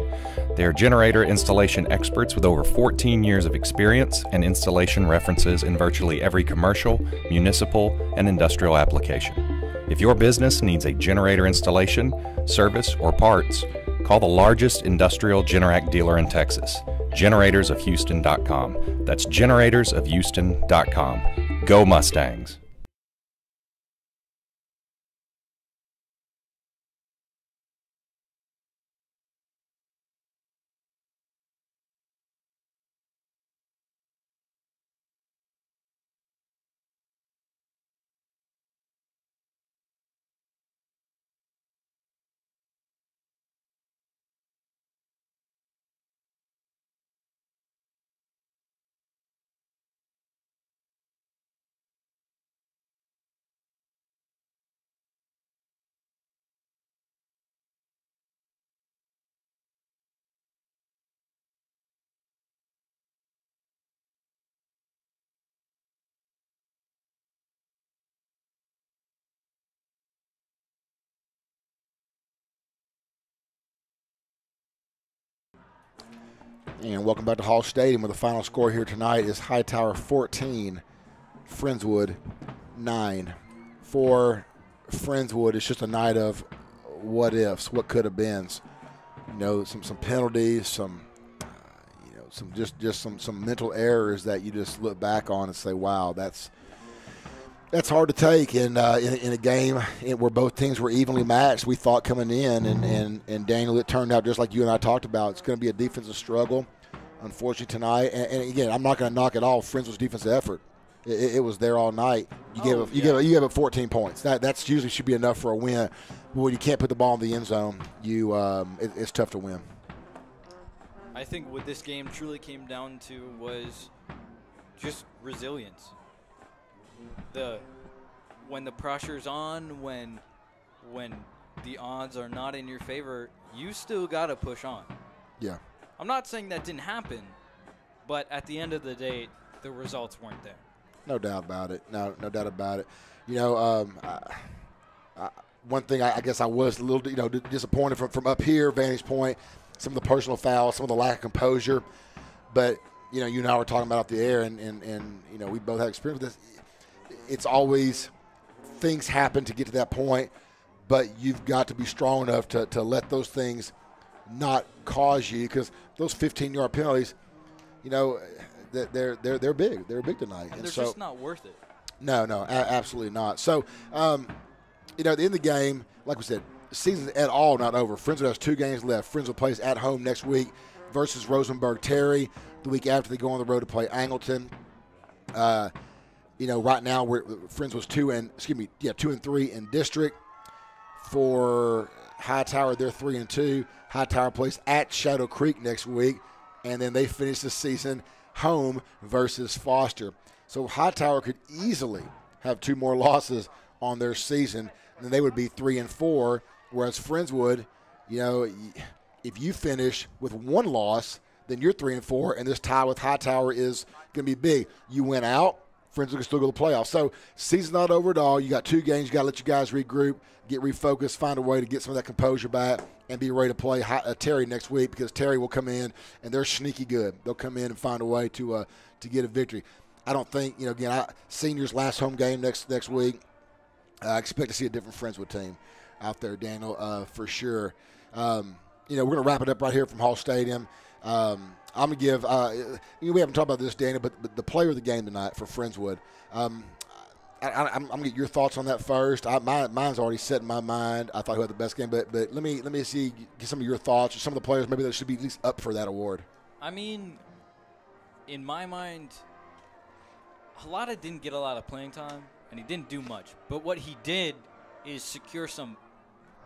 They are generator installation experts with over 14 years of experience and installation references in virtually every commercial, municipal, and industrial application. If your business needs a generator installation, service, or parts, call the largest industrial Generac dealer in Texas, generatorsofhouston.com. That's generatorsofhouston.com. Go Mustangs! And welcome back to Hall Stadium, where the final score here tonight is Hightower 14, Friendswood 9. For Friendswood, it's just a night of what ifs, what could have been. You know, some penalties, some mental errors that you just look back on and say, wow, that's hard to take in a game where both teams were evenly matched. We thought coming in, and Daniel, it turned out just like you and I talked about. It's going to be a defensive struggle, unfortunately, tonight. And again, I'm not going to knock it all. Friendswood's defensive effort, it was there all night. You gave up 14 points. That's usually should be enough for a win. But when you can't put the ball in the end zone, it's tough to win. I think what this game truly came down to was just resilience. When the pressure's on, when the odds are not in your favor, you still got to push on. Yeah. I'm not saying that didn't happen, but at the end of the day, the results weren't there. No doubt about it. No doubt about it. You know, one thing I guess I was a little, disappointed from up here, vantage point, some of the personal fouls, some of the lack of composure. But, you and I were talking about off the air, and we both had experience with this. It's always things happen to get to that point, but you've got to be strong enough to let those things not cause you, because those 15-yard penalties, they're big. They're big tonight. And they're just not worth it. No, absolutely not. So, at the end of the game, like we said, the season's at all not over. Friendswood has 2 games left. Friendswood plays at home next week versus Rosenberg-Terry. The week after, they go on the road to play Angleton. Right now, Friendswood's 2-3 in district. For Hightower, they're 3-2. Hightower plays at Shadow Creek next week, and then they finish the season home versus Foster. So Hightower could easily have 2 more losses on their season, and then they would be 3-4. Whereas Friendswood, if you finish with 1 loss, then you're 3-4, and this tie with Hightower is going to be big. You win out, Friendswood can still go to the playoffs. So season's not over at all. You got 2 games. You got to let you guys regroup, get refocused, find a way to get some of that composure back, and be ready to play Terry next week, because Terry will come in, and they're sneaky good. They'll come in and find a way to get a victory. I don't think, seniors' last home game next week. I expect to see a different Friendswood team out there, Daniel, for sure. We're going to wrap it up right here from Hall Stadium. I'm going to give we haven't talked about this, Daniel, but the player of the game tonight for Friendswood. I'm going to get your thoughts on that first. Mine's already set in my mind. I thought who had the best game, but let me see, get some of your thoughts, or some of the players maybe that should be at least up for that award. I mean, in my mind, Halata didn't get a lot of playing time, and he didn't do much. But what he did is secure some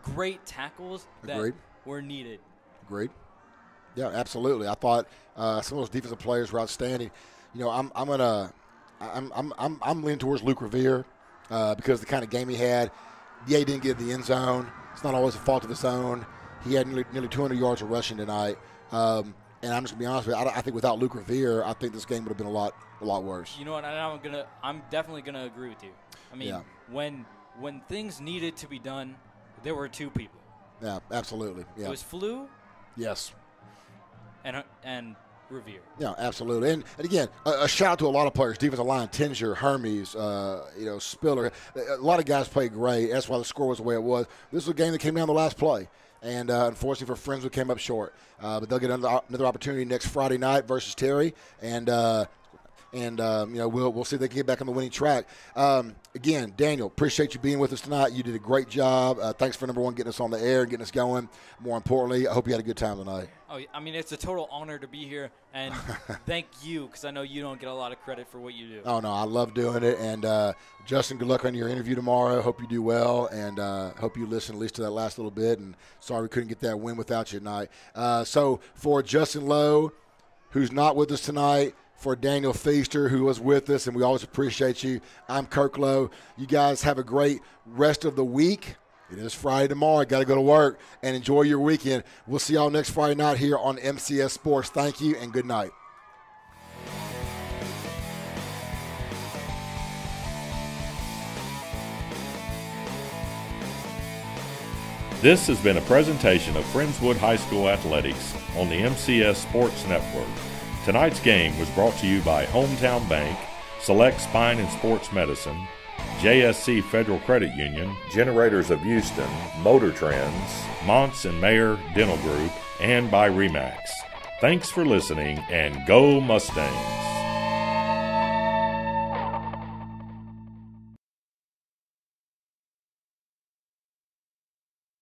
great tackles that were needed. Agreed. Yeah, absolutely. I thought some of those defensive players were outstanding. I'm leaning towards Luke Revere because of the kind of game he had. Yeah, he didn't get in the end zone. It's not always a fault of his own. He had nearly 200 yards of rushing tonight. And I'm just gonna be honest with you. I think without Luke Revere, I think this game would have been a lot worse. You know what? I'm definitely gonna agree with you. I mean, when things needed to be done, there were 2 people. Yeah, absolutely. Yeah. It was Flew. Yes. And Revere. Yeah, absolutely. And again, a shout out to a lot of players. Defensive line, Tinger, Hermes, Spiller. A lot of guys played great. That's why the score was the way it was. This was a game that came down the last play. And unfortunately for Friendswood, came up short. But they'll get another opportunity next Friday night versus Terry. And we'll see if they can get back on the winning track. Again, Daniel, appreciate you being with us tonight. You did a great job. Thanks for, number one, getting us on the air and getting us going. More importantly, I hope you had a good time tonight. Oh, I mean, it's a total honor to be here, and thank you, because I know you don't get a lot of credit for what you do. Oh, no, I love doing it. And, Justin, good luck on your interview tomorrow. Hope you do well, and hope you listen at least to that last little bit. And sorry we couldn't get that win without you tonight. So for Justin Lowe, who's not with us tonight, for Daniel Feaster, who was with us, and we always appreciate you, I'm Kirk Lowe. You guys have a great rest of the week. It is Friday tomorrow. Got to go to work, and enjoy your weekend. We'll see y'all next Friday night here on MCS Sports. Thank you, and good night. This has been a presentation of Friendswood High School Athletics on the MCS Sports Network. Tonight's game was brought to you by Hometown Bank, Select Spine and Sports Medicine, JSC Federal Credit Union, Generators of Houston, Motor Trends, Montz and Mayer Dental Group, and by RE/MAX. Thanks for listening, and go Mustangs!